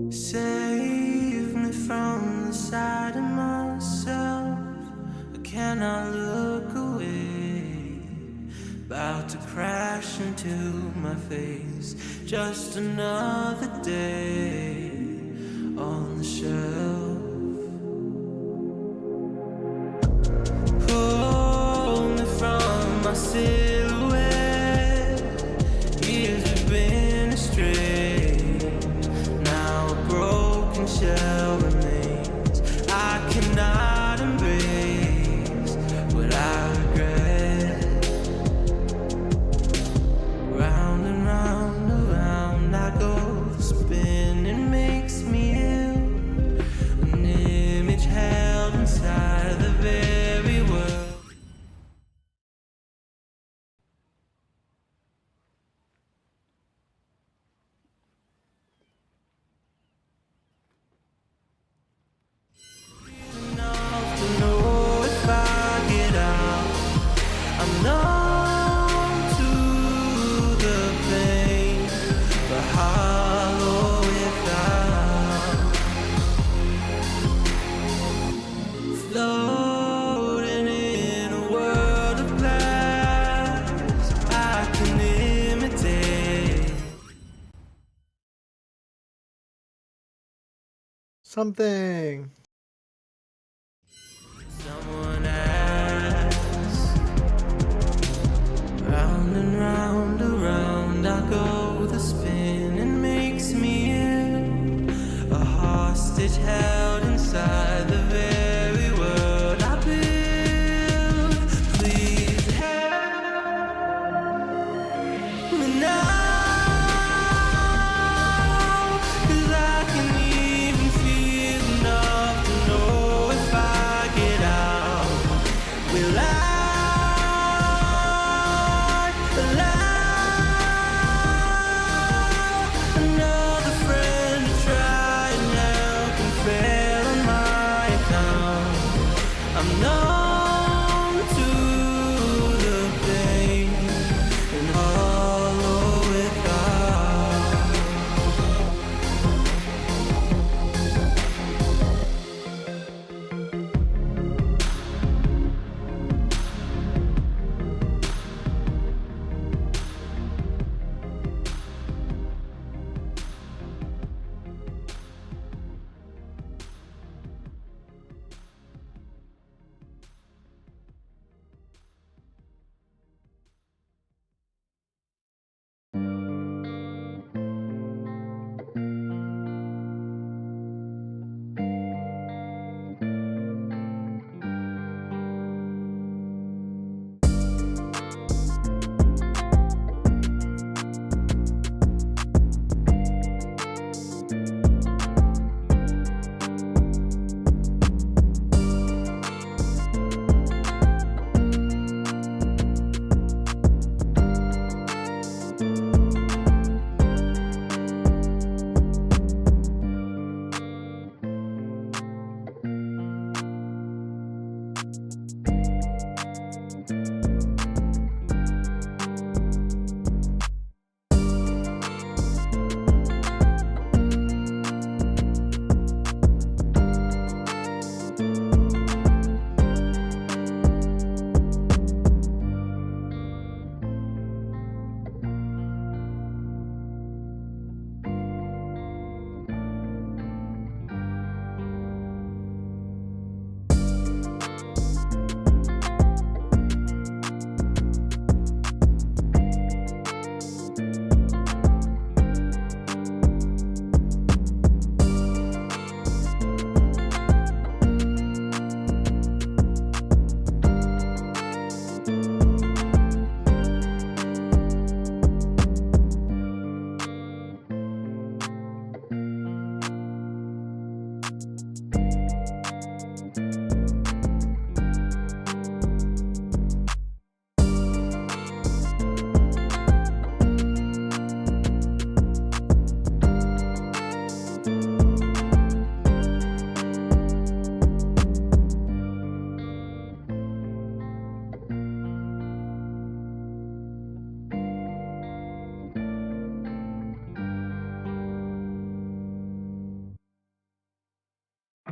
Save me from the side of myself. I cannot look away. About to crash into my face. Just another day on the shelf. Pull me from my silhouette. Years have been estranged. Now a broken shell remains. I cannot embrace what I regret. Round and round, around I go. The spinning makes me ill. An image held inside the very world. Enough to know if I get out, I'm numb to the pain, but hollow without. Floating in a world of glass, I can imitate. Something. Someone asks. Round and round, around I go. The spinning makes me ill. A hostage held inside the very world I build. Please help me now, 'cause I can even feel enough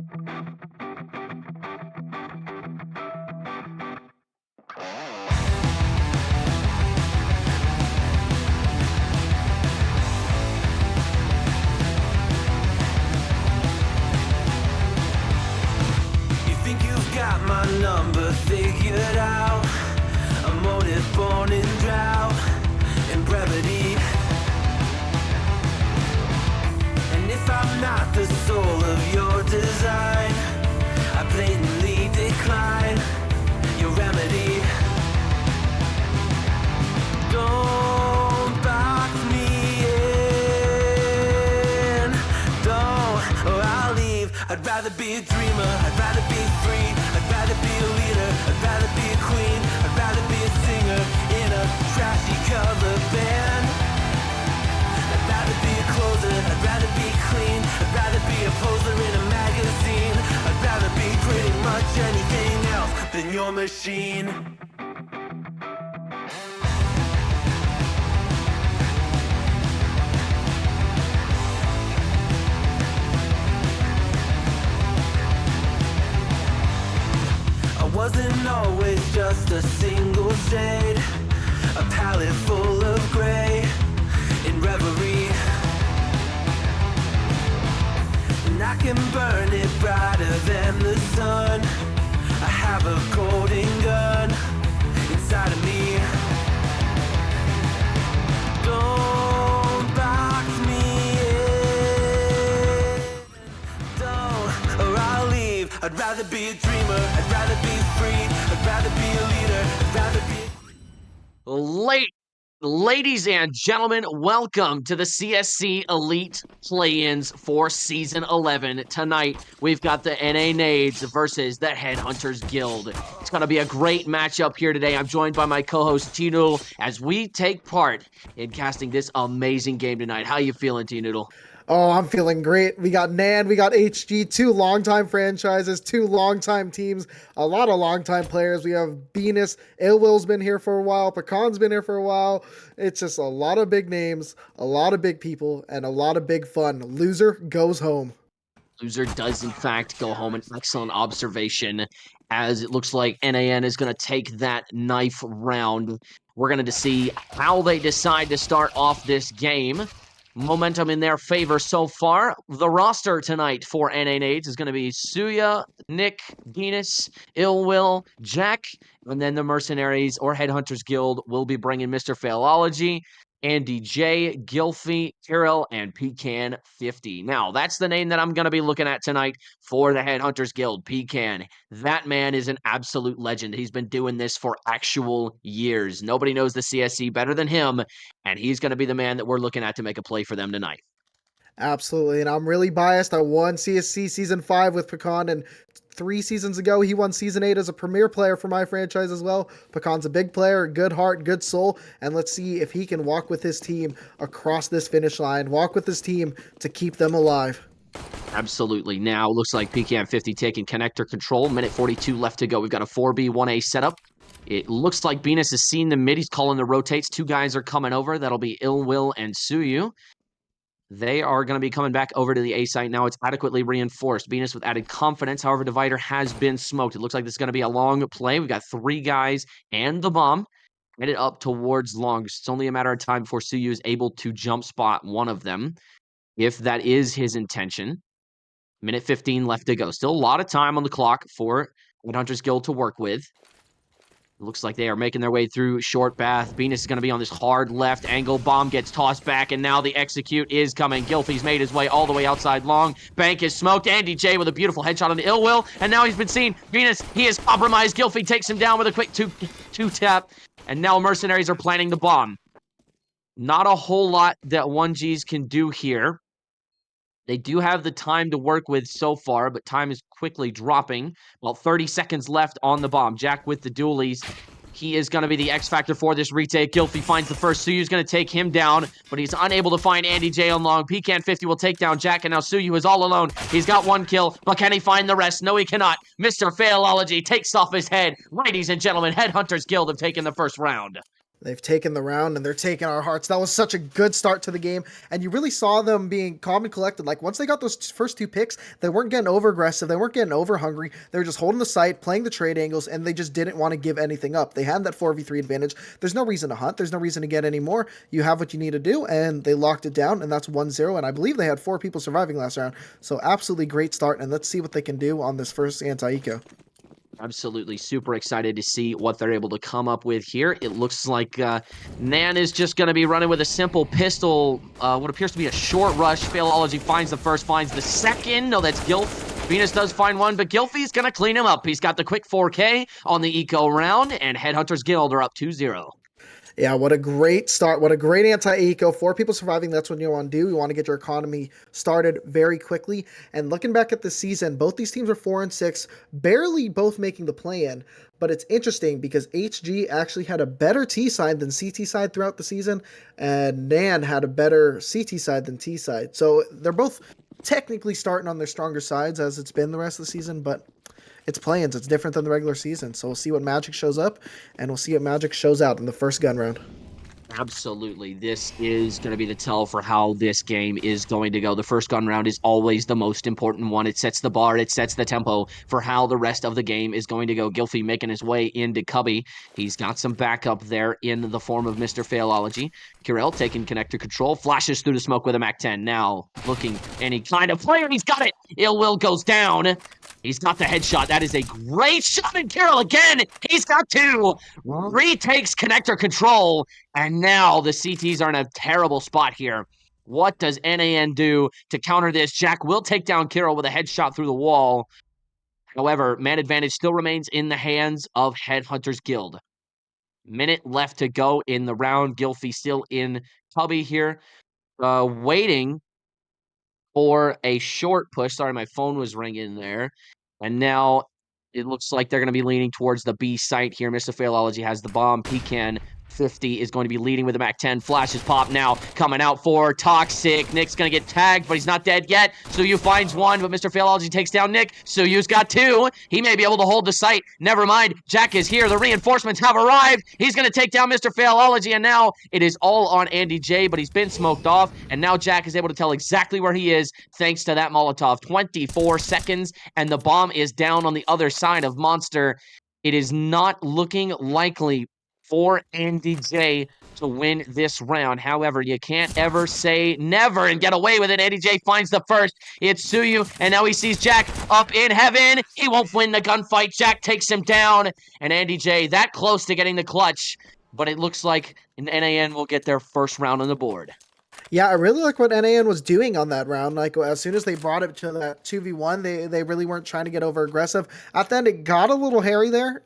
You think you've got my number figured out? A motive born in drought and brevity. And if I'm not the soul of your design, I blatantly decline your remedy. Don't box me in, don't, or I'll leave. I'd rather be a dreamer, I'd rather be free, I'd rather be a leader, I'd rather be a queen, I'd rather be a singer in a trashy cover band. I'd rather be a closer, I'd rather be clean, I'd rather be a poser in a magazine, I'd rather be pretty much anything else than your machine. I wasn't always just a single shade, a palette full of gray in reverie. And I can burn it brighter than the sun. I have a golden gun inside of me. Don't box me in, don't, or I'll leave. I'd rather be a dreamer, I'd rather be free, I'd rather be a leader, I'd rather be Ladies and gentlemen, welcome to the CSC Elite Play-ins for Season 11. Tonight, we've got the NA Nades versus the Headhunters Guild. It's going to be a great matchup here today. I'm joined by my co-host, T-Noodle, as we take part in casting this amazing game tonight. How you feeling, T-Noodle? Oh, I'm feeling great. We got NAN, we got HG, two longtime franchises, two longtime teams, a lot of longtime players. We have Venus, Illwill's been here for a while, Pecan's been here for a while. It's just a lot of big names, a lot of big people, and a lot of big fun. Loser goes home. Loser does, in fact, go home. An excellent observation, as it looks like NAN is going to take that knife round. We're going to see how they decide to start off this game. Momentum in their favor so far. The roster tonight for NA Nades is going to be Suya, Nick, Venus, Illwill, Jack, and then the Mercenaries or Headhunters Guild will be bringing Mr. Failology, Andy J, Gilfy, Tyrell, and Pecan 50. Now, that's the name that I'm going to be looking at tonight for the Headhunters Guild, Pecan. That man is an absolute legend. He's been doing this for actual years. Nobody knows the CSC better than him, and he's going to be the man that we're looking at to make a play for them tonight. Absolutely, and I'm really biased. I won CSC Season 5 with Pecan, and 3 seasons ago, he won Season 8 as a premier player for my franchise as well. Pecan's a big player, good heart, good soul, and let's see if he can walk with his team across this finish line, walk with his team to keep them alive. Absolutely. Now, looks like Pecan 50 taking connector control. Minute 42 left to go. We've got a 4B, 1A setup. It looks like Venus has seen the mid. He's calling the rotates. 2 guys are coming over. That'll be Illwill and Suyu. They are going to be coming back over to the A site now. It's adequately reinforced. Venus with added confidence. However, Divider has been smoked. It looks like this is going to be a long play. We've got 3 guys and the bomb headed up towards long. It's only a matter of time before Suyu is able to jump spot one of them, if that is his intention. Minute 15 left to go. Still a lot of time on the clock for Headhunters Guild to work with. Looks like they are making their way through short bath. Venus is going to be on this hard left angle. Bomb gets tossed back, and now the execute is coming. Gilfy's made his way all the way outside long. Bank is smoked. Andy J with a beautiful headshot on the Illwill, and now he's been seen. Venus, he is compromised. Gilfy takes him down with a quick two tap, and now Mercenaries are planting the bomb. Not a whole lot that 1Gs can do here. They do have the time to work with so far, but time is quickly dropping. Well, 30 seconds left on the bomb. Jack with the dualies. He is going to be the X factor for this retake. Gilfy finds the first. Suyu's going to take him down, but he's unable to find Andy J on long. Pecan 50 will take down Jack, and now Suyu is all alone. He's got 1 kill, but can he find the rest? No, he cannot. Mr. Failology takes off his head. Ladies and gentlemen, Headhunters Guild have taken the first round. They've taken the round and they're taking our hearts. That was such a good start to the game. And you really saw them being calm and collected. Like once they got those first 2 picks, they weren't getting over aggressive. They weren't getting over hungry. They were just holding the site, playing the trade angles, and they just didn't want to give anything up. They had that 4v3 advantage. There's no reason to hunt. There's no reason to get any more. You have what you need to do. And they locked it down. And that's 1-0. And I believe they had 4 people surviving last round. So absolutely great start. And let's see what they can do on this first anti-eco. Absolutely super excited to see what they're able to come up with here. It looks like NAN is just going to be running with a simple pistol, what appears to be a short rush. Failology finds the first, finds the second. No, that's Gilf. Venus does find one, but Gilfy's going to clean him up. He's got the quick 4K on the eco round, and Headhunters Guild are up 2-0. Yeah, what a great start. What a great anti-eco. 4 people surviving, that's what you want to do. You want to get your economy started very quickly. And looking back at the season, both these teams are 4-6, barely both making the play-in. But it's interesting because HG actually had a better T side than CT side throughout the season, and NAN had a better CT side than T side. So they're both technically starting on their stronger sides as it's been the rest of the season, but it's play-ins. It's different than the regular season. So we'll see what Magic shows up, and we'll see what Magic shows out in the first gun round. Absolutely. This is going to be the tell for how this game is going to go. The first gun round is always the most important one. It sets the bar, it sets the tempo for how the rest of the game is going to go. Gilfy making his way into Cubby. He's got some backup there in the form of Mr. Failology. Kirel taking connector control, flashes through the smoke with a MAC-10. Now looking any kind of player. He's got it. Ill Will goes down. He's got the headshot. That is a great shot. And Kirel again. He's got 2. Retakes connector control. And now the CTs are in a terrible spot here. What does NAN do to counter this? Jack will take down Kiro with a headshot through the wall. However, man advantage still remains in the hands of Headhunters Guild. Minute left to go in the round. Gilfy still in Tubby here, waiting for a short push. Sorry, my phone was ringing there. And now it looks like they're going to be leaning towards the B site here. Mr. Failology has the bomb. Pecan 50 is going to be leading with a MAC-10. Flashes pop now. Coming out for Toxic. Nick's going to get tagged, but he's not dead yet. Suyu finds one, but Mr. Failology takes down Nick. Suyu's got 2. He may be able to hold the site. Never mind. Jack is here. The reinforcements have arrived. He's going to take down Mr. Failology, and now it is all on Andy J, but he's been smoked off, and now Jack is able to tell exactly where he is thanks to that Molotov. 24 seconds, and the bomb is down on the other side of Monster. It is not looking likely for Andy J to win this round. However, you can't ever say never and get away with it. Andy J finds the first. It's Suyu, and now he sees Jack up in heaven. He won't win the gunfight. Jack takes him down, and Andy J that close to getting the clutch, but it looks like NAN will get their first round on the board. Yeah, I really like what NAN was doing on that round. Like as soon as they brought it to that 2v1, they really weren't trying to get over aggressive. At the end, it got a little hairy there.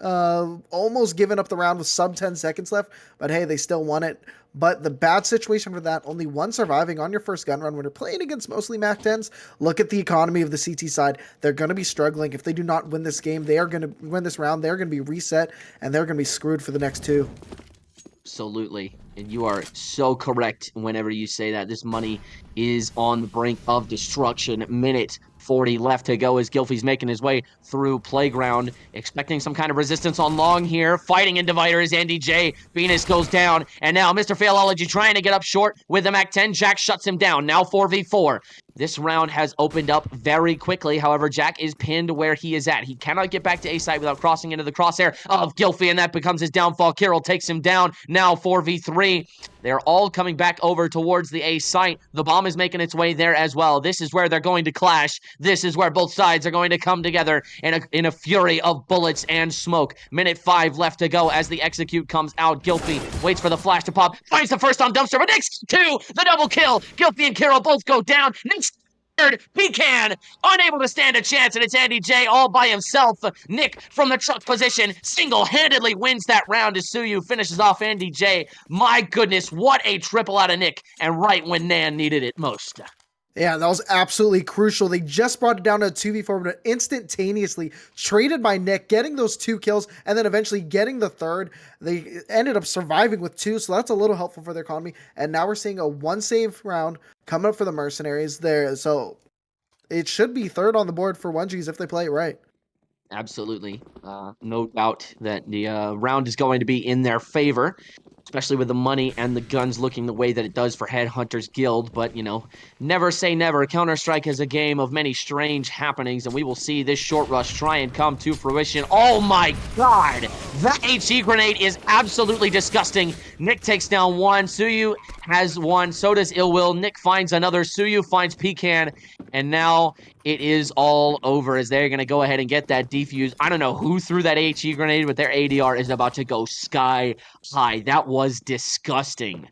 Almost giving up the round with sub 10 seconds left, but hey, they still won it. But the bad situation for that, only 1 surviving on your first gun run when you're playing against mostly MAC-10s. Look at the economy of the CT side. They're going to be struggling. If they do not win this game, they are going to win this round. They're going to be reset, and they're going to be screwed for the next 2. Absolutely. And you are so correct whenever you say that. This money is on the brink of destruction. Minute 40 left to go as Gilfy's making his way through Playground, expecting some kind of resistance on long here. Fighting in Divider is Andy J. Venus goes down, and now Mr. Failology trying to get up short with the MAC-10. Jack shuts him down. Now 4v4. This round has opened up very quickly. However, Jack is pinned where he is at. He cannot get back to A site without crossing into the crosshair of Gilfy, and that becomes his downfall. Kiril takes him down. Now 4v3. They're all coming back over towards the A site. The bomb is making its way there as well. This is where they're going to clash. This is where both sides are going to come together in a fury of bullets and smoke. Minute 5 left to go as the execute comes out. Gilfy waits for the flash to pop. Finds the first on Dumpster, but next 2, the double kill. Gilfy and Kiril both go down. Next third, Pecan, unable to stand a chance, and it's Andy J all by himself. Nick from the truck position single-handedly wins that round as Suyu finishes off Andy J. My goodness, what a triple out of Nick, and right when NAN needed it most. Yeah, that was absolutely crucial. They just brought it down to a 2v4, but instantaneously traded by Nick, getting those 2 kills, and then eventually getting the third. They ended up surviving with 2, so that's a little helpful for their economy. And now we're seeing a 1-save round coming up for the Mercenaries there. So it should be third on the board for 1Gs if they play it right. Absolutely. No doubt that the round is going to be in their favor. especially with the money and the guns looking the way that it does for Headhunters Guild. But, never say never. Counter-Strike is a game of many strange happenings, and we will see this short rush try and come to fruition. Oh my god! That HE grenade is absolutely disgusting. Nick takes down one. Suyu has one. So does Ill Will. Nick finds another. Suyu finds Pecan. And now it is all over as they're going to go ahead and get that defuse. I don't know who threw that HE grenade, but their ADR is about to go sky high. That was disgusting.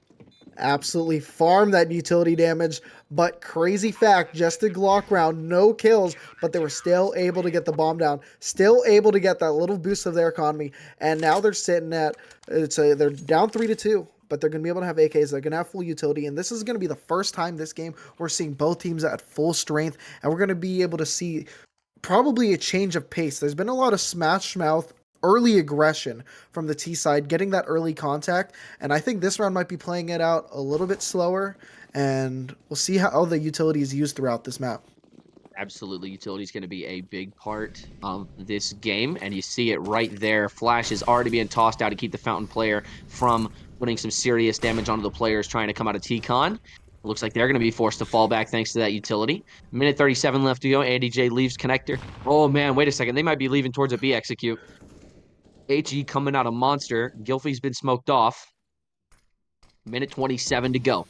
Absolutely farm that utility damage, but crazy fact, just a Glock round, no kills, but they were still able to get the bomb down, still able to get that little boost of their economy, and now they're sitting at, they're down 3-2, but they're going to be able to have AKs, they're going to have full utility, and this is going to be the first time this game we're seeing both teams at full strength, and we're going to be able to see probably a change of pace. There's been a lot of smash mouth early aggression from the T side, getting that early contact, and I think this round might be playing it out a little bit slower, and we'll see how the utility is used throughout this map. Absolutely, utility is going to be a big part of this game, and you see it right there. Flash is already being tossed out to keep the Fountain player from putting some serious damage onto the players trying to come out of T-Con. Looks like they're going to be forced to fall back thanks to that utility. Minute 37 left to go. Andy J leaves connector. Oh, man, wait a second. They might be leaving towards a B execute. HE coming out of Monster. Gilfy's been smoked off. Minute 27 to go.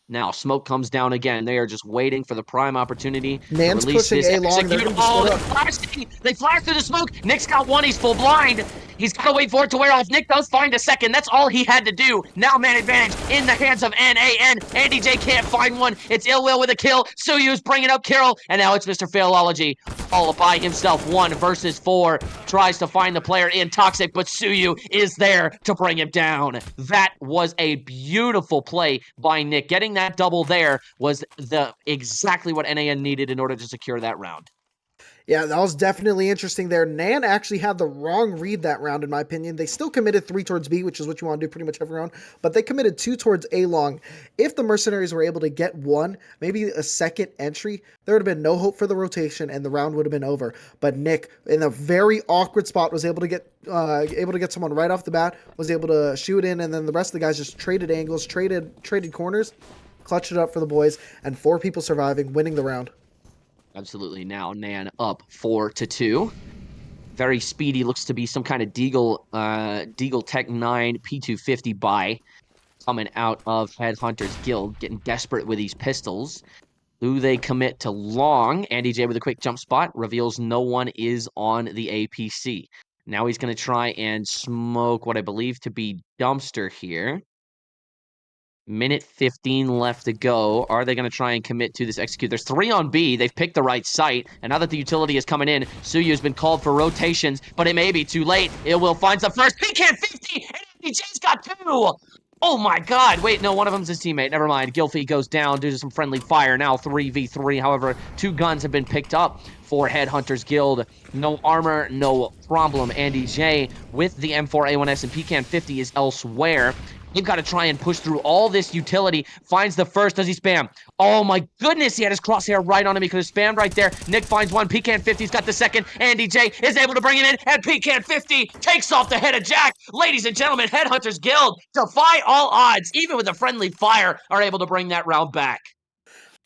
Now, smoke comes down again. They are just waiting for the prime opportunity to Nan's release pushing this A long. They're execute. going to be Oh, split they up. flashed! They flashed through the smoke. Nick's got one. He's full blind. He's got to wait for it to wear off. Nick does find a second. That's all he had to do. Now, man advantage in the hands of NAN. Andy J can't find one. It's Ill Will with a kill. Suyu's bringing up Carol. And now it's Mr. Failology all by himself. 1 versus 4. Tries to find the player in Toxic, but Suyu is there to bring him down. That was a beautiful play by Nick. Getting that double there was exactly what NAN needed in order to secure that round. Yeah, that was definitely interesting there. NAN actually had the wrong read that round, in my opinion. They still committed 3 towards B, which is what you want to do pretty much every round, but they committed 2 towards A long. If the Mercenaries were able to get 1, maybe a second entry, there would have been no hope for the rotation, and the round would have been over. But Nick, in a very awkward spot, was able to get someone right off the bat, was able to shoot in, and then the rest of the guys just traded angles, traded corners, clutched it up for the boys, and 4 people surviving, winning the round. Absolutely. Now NAN up 4-2. Very speedy. Looks to be some kind of Deagle Tech 9 P250 buy coming out of Headhunters Guild, getting desperate with these pistols. Do they commit to long? Andy J with a quick jump spot reveals no one is on the APC. Now he's going to try and smoke what I believe to be dumpster here. Minute 15 left to go. Are they going to try and commit to this execute? There's 3 on B. They've picked the right site. And now that the utility is coming in, Suyu's been called for rotations, but it may be too late. It will find the first. Pecan 50! And APJ's got 2! Oh my god. Wait, no, one of them's his teammate. Never mind. Gilfy goes down due to some friendly fire. Now 3v3. However, 2 guns have been picked up for Headhunters Guild. No armor, no problem. Andy J with the M4A1S and Pecan 50 is elsewhere. They've got to try and push through all this utility. Finds the first. Does he spam? Oh my goodness, he had his crosshair right on him. He could have spammed right there. Nick finds one. Pecan 50's got the second. Andy J is able to bring him in, and Pecan 50 takes off the head of Jack. Ladies and gentlemen, Headhunters Guild defy all odds, even with a friendly fire, are able to bring that round back.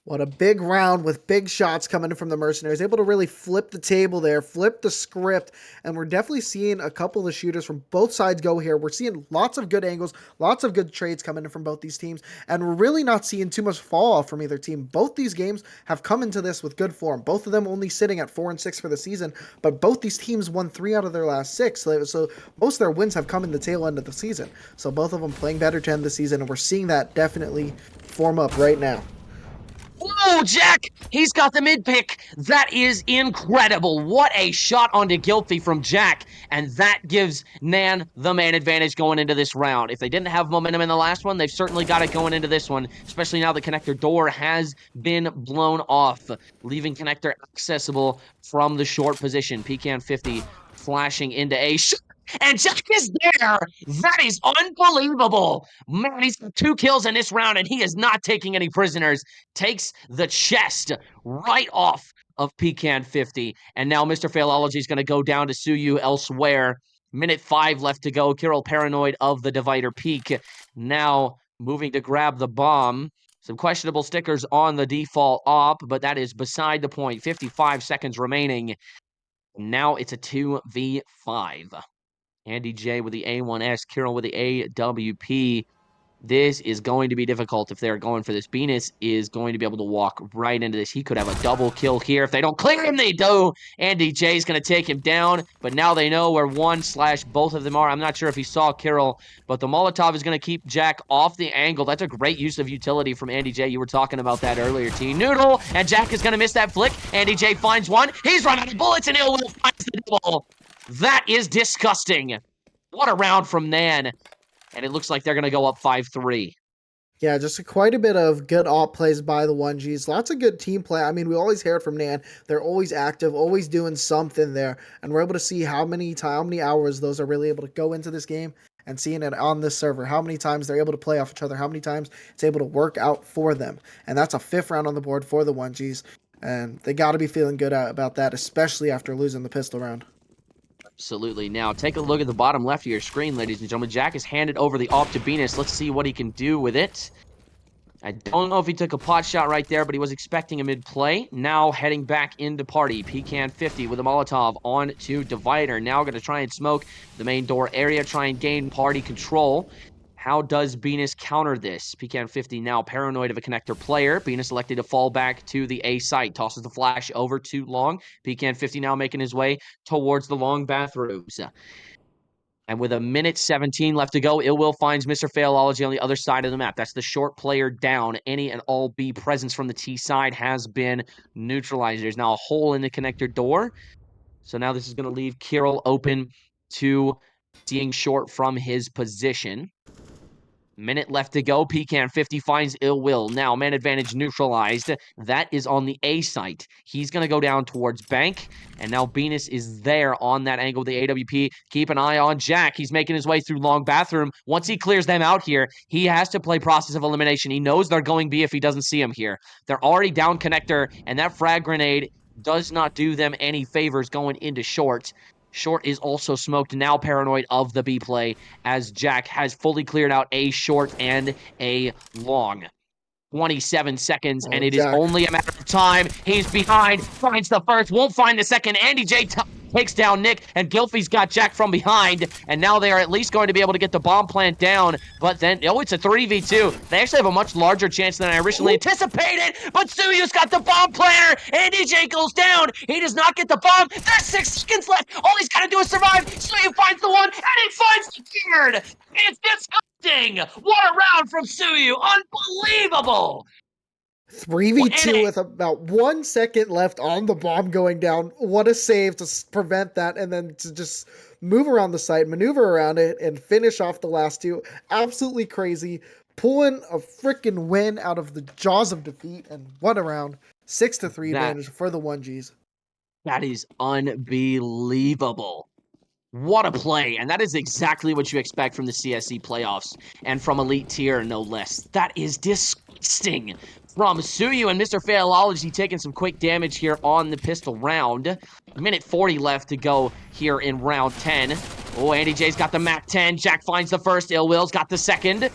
What a big round with big shots coming in from the Mercenaries. Able to really flip the table there, flip the script, and we're definitely seeing a couple of the shooters from both sides go here. We're seeing lots of good angles, lots of good trades coming in from both these teams, and we're really not seeing too much fall off from either team. Both these games have come into this with good form. Both of them only sitting at 4-6 for the season, but both these teams won 3 out of their last 6, so most of their wins have come in the tail end of the season. So both of them playing better to end the season, and we're seeing that definitely form up right now. Oh, Jack! He's got the mid pick. That is incredible. What a shot onto Gilfy from Jack. And that gives NAN the man advantage going into this round. If they didn't have momentum in the last one, they've certainly got it going into this one, especially now the connector door has been blown off, leaving connector accessible from the short position. Pecan 50 flashing into A. And Jack is there. That is unbelievable. Man, he's got 2 kills in this round, and he is not taking any prisoners. Takes the chest right off of Pecan 50. And now Mr. Failology is going to go down to Suyu elsewhere. Minute 5 left to go. Kirill paranoid of the divider peak. Now moving to grab the bomb. Some questionable stickers on the default op, but that is beside the point. 55 seconds remaining. Now it's a 2v5. Andy J with the A1S, Kirill with the AWP. This is going to be difficult if they're going for this. Venus is going to be able to walk right into this. He could have a double kill here. If they don't clear him, they do. Andy J is going to take him down, but now they know where one/both of them are. I'm not sure if he saw Kirill, but the Molotov is going to keep Jack off the angle. That's a great use of utility from Andy J. You were talking about that earlier, T. Noodle, and Jack is going to miss that flick. Andy J finds one. He's run out of bullets, and Ill Will finds the double. That is disgusting. What a round from NAN. And it looks like they're going to go up 5-3. Yeah, just quite a bit of good op plays by the 1Gs. Lots of good team play. I mean, we always hear it from NAN. They're always active, always doing something there. And we're able to see how many hours those are really able to go into this game and seeing it on this server. How many times they're able to play off each other. How many times it's able to work out for them. And that's a 5th round on the board for the 1Gs. And they got to be feeling good about that, especially after losing the pistol round. Absolutely. Now, take a look at the bottom left of your screen, ladies and gentlemen. Jack has handed over the op to Venus. Let's see what he can do with it. I don't know if he took a pot shot right there, but he was expecting a mid-play. Now heading back into party. Pecan 50 with a Molotov on to Divider. Now going to try and smoke the main door area, try and gain party control. How does Venus counter this? Pecan 50 now paranoid of a connector player. Venus elected to fall back to the A site. Tosses the flash over to long. Pecan 50 now making his way towards the long bathrooms. And with a minute 17 left to go, Ill Will finds Mr. Failology on the other side of the map. That's the short player down. Any and all B presence from the T side has been neutralized. There's now a hole in the connector door. So now this is going to leave Kirill open to seeing short from his position. Minute left to go. Pecan 50 finds Ill Will. Now, man advantage neutralized. That is on the A site. He's going to go down towards Bank. And now Venus is there on that angle with the AWP. Keep an eye on Jack. He's making his way through long bathroom. Once he clears them out here, he has to play process of elimination. He knows they're going B if he doesn't see him here. They're already down connector, and that frag grenade does not do them any favors going into short. Short is also smoked, now paranoid of the B play, as Jack has fully cleared out A short and A long. 27 seconds, and it is only a matter of time. He's behind, finds the first, won't find the second. Andy J takes down Nick, and Gilfy's got Jack from behind, and now they are at least going to be able to get the bomb plant down, but then, it's a 3v2. They actually have a much larger chance than I originally anticipated, but Suyu's got the bomb planter. Andy J goes down. He does not get the bomb. There's 6 seconds left. All he's got to do is survive. Suyu finds the one, and he finds the third. It's disgusting. What a round from Suyu. Unbelievable. 3v2 with about 1 second left on the bomb going down. What a save to prevent that, and then to just move around the site, maneuver around it, and finish off the last two. Absolutely crazy. Pulling a freaking win out of the jaws of defeat, and what a round. 6-3 advantage for the 1Gs. That is unbelievable. What a play, and that is exactly what you expect from the CSC playoffs, and from Elite Tier, no less. That is disgusting. From Suyu and Mr. Failology taking some quick damage here on the pistol round. Minute 40 left to go here in round 10. Oh, Andy J's got the MAC 10. Jack finds the first. Ill Will's got the second.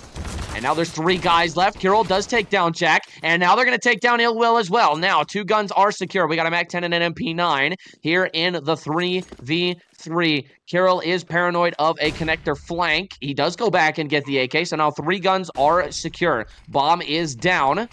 And now there's 3 guys left. Kirill does take down Jack, and now they're going to take down Ill Will as well. Now, 2 guns are secure. We got a MAC 10 and an MP9 here in the 3v3. Kirill is paranoid of a connector flank. He does go back and get the AK, so now 3 guns are secure. Bomb is down.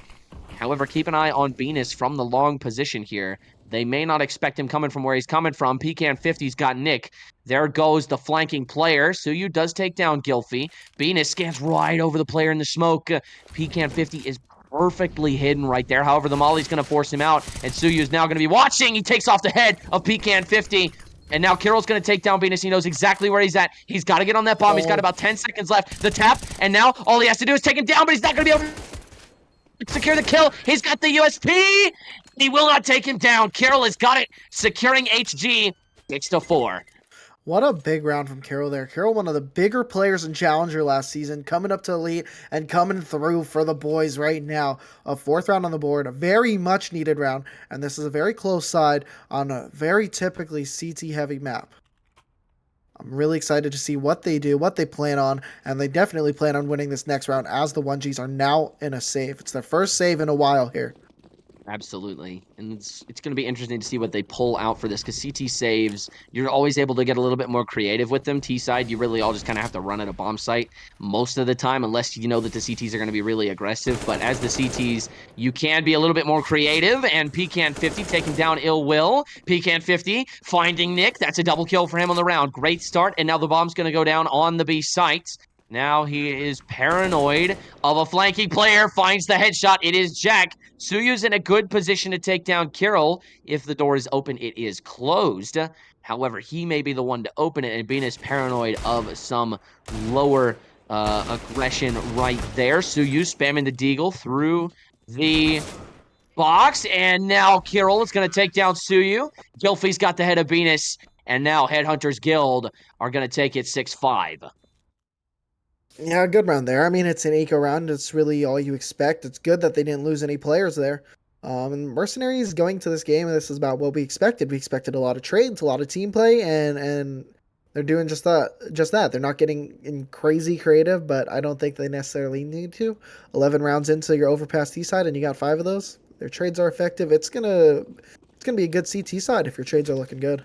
However, keep an eye on Venus from the long position here. They may not expect him coming from where he's coming from. Pecan 50's got Nick. There goes the flanking player. Suyu does take down Gilfy. Venus scans right over the player in the smoke. Pecan 50 is perfectly hidden right there. However, the Molly's going to force him out, and Suyu's now going to be watching. He takes off the head of Pecan 50. And now Kirill's going to take down Venus. He knows exactly where he's at. He's got to get on that bomb. He's got about 10 seconds left. The tap, and now all he has to do is take him down, but he's not going to be able to secure the kill. He's got the USP. He will not take him down. Kirill has got it. Securing HG. 6-4. What a big round from Kirill there. Kirill, one of the bigger players in Challenger last season, coming up to Elite and coming through for the boys right now. A 4th round on the board, a very much needed round, and this is a very close side on a very typically CT heavy map. I'm really excited to see what they do, what they plan on, and they definitely plan on winning this next round as the 1Gs are now in a save. It's their first save in a while here. Absolutely. And it's going to be interesting to see what they pull out for this because CT saves, you're always able to get a little bit more creative with them. T side, you really all just kind of have to run at a bomb site most of the time, unless you know that the CTs are going to be really aggressive. But as the CTs, you can be a little bit more creative. And Pecan 50 taking down Ill Will. Pecan 50 finding Nick. That's a double kill for him on the round. Great start. And now the bomb's going to go down on the B site. Now he is paranoid of a flanking player, finds the headshot. It is Jack. Suyu's in a good position to take down Kirill. If the door is open, it is closed. However, he may be the one to open it, and being as paranoid of some lower aggression right there. Suyu spamming the deagle through the box, and now Kirill is going to take down Suyu. Gilfy's got the head of Venus, and now Headhunters Guild are going to take it 6-5. Yeah, good round there. I mean, it's an eco round. It's really all you expect. It's good that they didn't lose any players there. And Mercenaries going to this game, this is about what we expected. We expected a lot of trades, a lot of team play, and they're doing just that. Just that. They're not getting in crazy creative, but I don't think they necessarily need to. 11 rounds into your overpass T side, and you got 5 of those. Their trades are effective. It's gonna be a good CT side if your trades are looking good.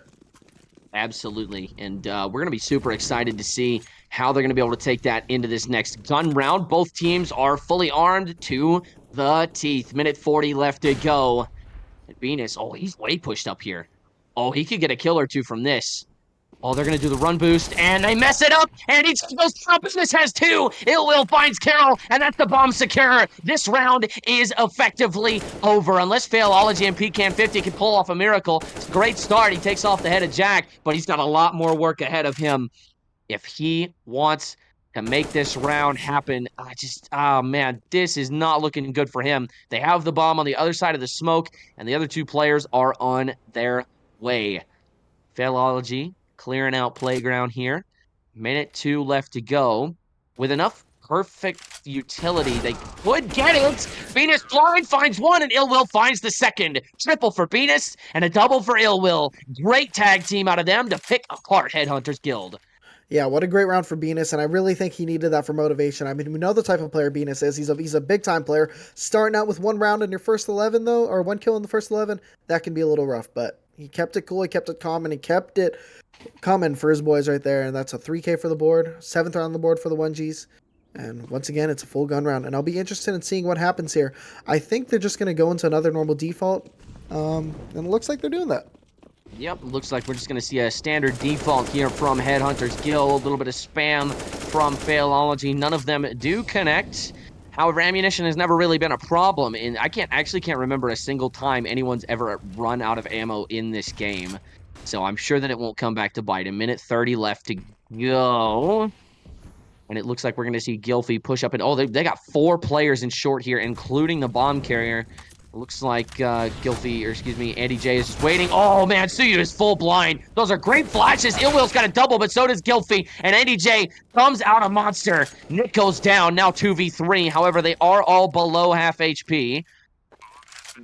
Absolutely. And we're going to be super excited to see how they're going to be able to take that into this next gun round. Both teams are fully armed to the teeth. Minute 40 left to go. And Venus, oh, he's way pushed up here. Oh, he could get a kill or two from this. Oh, they're going to do the run boost, and they mess it up, and he goes top, and this has 2. Ill Will finds Carol, and that's the bomb secure. This round is effectively over. Unless Failology and Pecan 50 can pull off a miracle. It's a great start. He takes off the head of Jack, but he's got a lot more work ahead of him. If he wants to make this round happen, oh man, this is not looking good for him. They have the bomb on the other side of the smoke, and the other 2 players are on their way. Failology clearing out playground here. Minute 2 left to go. With enough perfect utility, they could get it. Venus blind finds 1, and Ill Will finds the 2nd. Triple for Venus, and a double for Ill Will. Great tag team out of them to pick apart Headhunters Guild. Yeah, what a great round for Venus, and I really think he needed that for motivation. I mean, we know the type of player Venus is. He's a big time player. Starting out with 1 round in your first 11 though, or 1 kill in the first 11, that can be a little rough. But he kept it cool, he kept it calm, and he kept it coming for his boys right there. And that's a 3K for the board, 7th round on the board for the 1Gs. And once again, it's a full gun round, and I'll be interested in seeing what happens here. I think they're just going to go into another normal default, and it looks like they're doing that. Yep, looks like we're just going to see a standard default here from Headhunters Guild. A little bit of spam from Failology. None of them do connect. However, ammunition has never really been a problem. And I can't remember a single time anyone's ever run out of ammo in this game. So I'm sure that it won't come back to bite. A minute 30 left to go. And it looks like we're going to see Gilfy push up. And oh, they got 4 players in short here, including the bomb carrier. Looks like Gilfy, or excuse me, Andy J is just waiting. Oh, man, Suyu is full blind. Those are great flashes. Ill Will's got a double, but so does Gilfy. And Andy J comes out a monster. Nick goes down, now 2v3. However, they are all below half HP.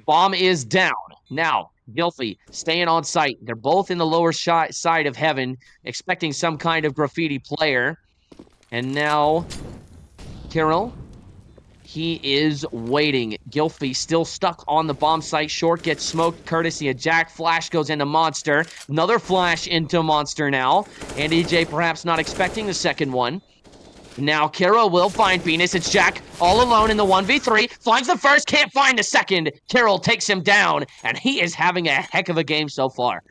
Bomb is down. Now, Gilfy staying on site. They're both in the lower side of heaven, expecting some kind of graffiti player. And now, Kirill. He is waiting. Gilfy still stuck on the bomb site. Short gets smoked courtesy of Jack. Flash goes into Monster. Another flash into Monster now. And EJ perhaps not expecting the second one. Now Kirill will find Venus. It's Jack all alone in the 1v3. Finds the first, can't find the second. Kirill takes him down. And he is having a heck of a game so far.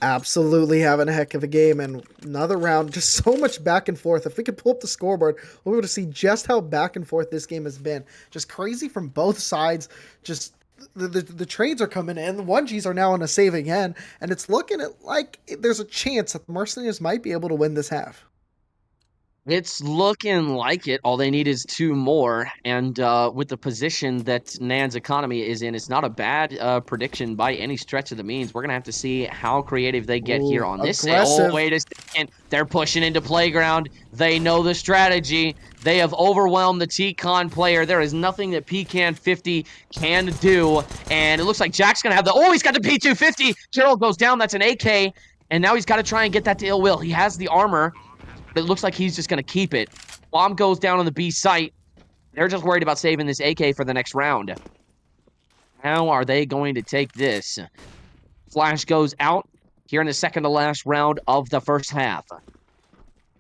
Absolutely having a heck of a game, and another round, just so much back and forth. If we could pull up the scoreboard, we'll be able to see just how back and forth this game has been. Just crazy from both sides. Just the trades are coming in. The 1Gs are now on a save again, and it's looking at like there's a chance that the Mercenaries might be able to win this half. It's looking like it. All they need is 2 more. And with the position that NAN's economy is in, it's not a bad prediction by any stretch of the means. We're going to have to see how creative they get here on this. Aggressive. Oh, wait a second. They're pushing into playground. They know the strategy. They have overwhelmed the T-Con player. There is nothing that Pecan 50 can do. And it looks like Jack's going to have the... Oh, he's got the P250. Gerald goes down. That's an AK. And now he's got to try and get that to Ill Will. He has the armor, but it looks like he's just going to keep it. Bomb goes down on the B site. They're just worried about saving this AK for the next round. How are they going to take this? Flash goes out here in the second to last round of the first half.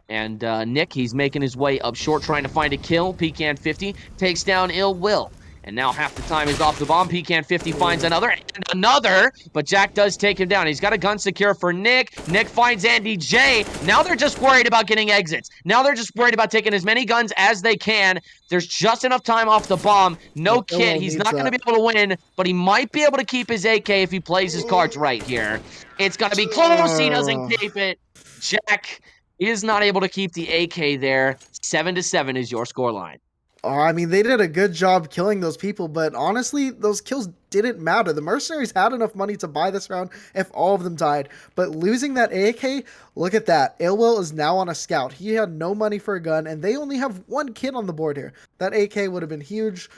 And Nick, he's making his way up short, trying to find a kill. Pecan 50 takes down Ill Will. And now half the time is off the bomb. Pecan 50 finds another, and another, but Jack does take him down. He's got a gun secure for Nick. Nick finds Andy J. Now they're just worried about getting exits. Now they're just worried about taking as many guns as they can. There's just enough time off the bomb. No kid. He's not going to be able to win, but he might be able to keep his AK if he plays his cards right here. It's going to be close. He doesn't keep it. Jack is not able to keep the AK there. 7-7 is your scoreline. I mean, they did a good job killing those people, but honestly, those kills didn't matter. The Mercenaries had enough money to buy this round if all of them died, but losing that AK, look at that. Ill Will is now on a scout. He had no money for a gun, and they only have one kid on the board here. That AK would have been huge,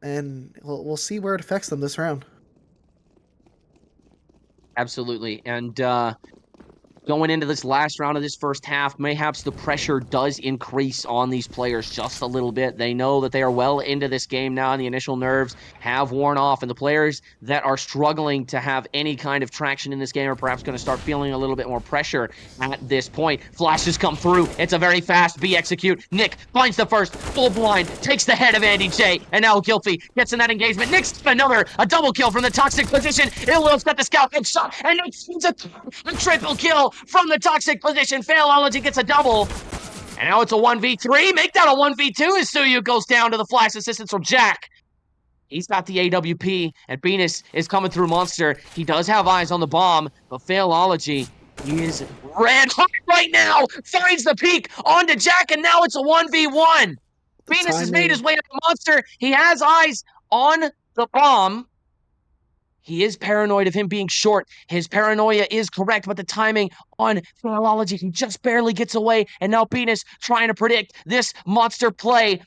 and we'll see where it affects them this round. Absolutely, and going into this last round of this first half, mayhaps the pressure does increase on these players just a little bit. They know that they are well into this game now, and the initial nerves have worn off. And the players that are struggling to have any kind of traction in this game are perhaps going to start feeling a little bit more pressure at this point. Flashes come through. It's a very fast B execute. Nick finds the first, full blind, takes the head of Andy J, and now Gilfy gets in that engagement. Nick's a double kill from the toxic position. Ill Will's got the scout headshot, and Nick finds a triple kill from the toxic position. Failology gets a double. And now it's a 1v3. Make that a 1v2 as Suyu goes down to the flash assistance from Jack. He's got the AWP, and Venus is coming through Monster. He does have eyes on the bomb, but Failology is red hot right now. Finds the peak onto Jack, and now it's a 1v1. Venus has made his way up to Monster. He has eyes on the bomb. He is paranoid of him being short. His paranoia is correct, but the timing on Failology, he just barely gets away. And now Venus trying to predict this monster play.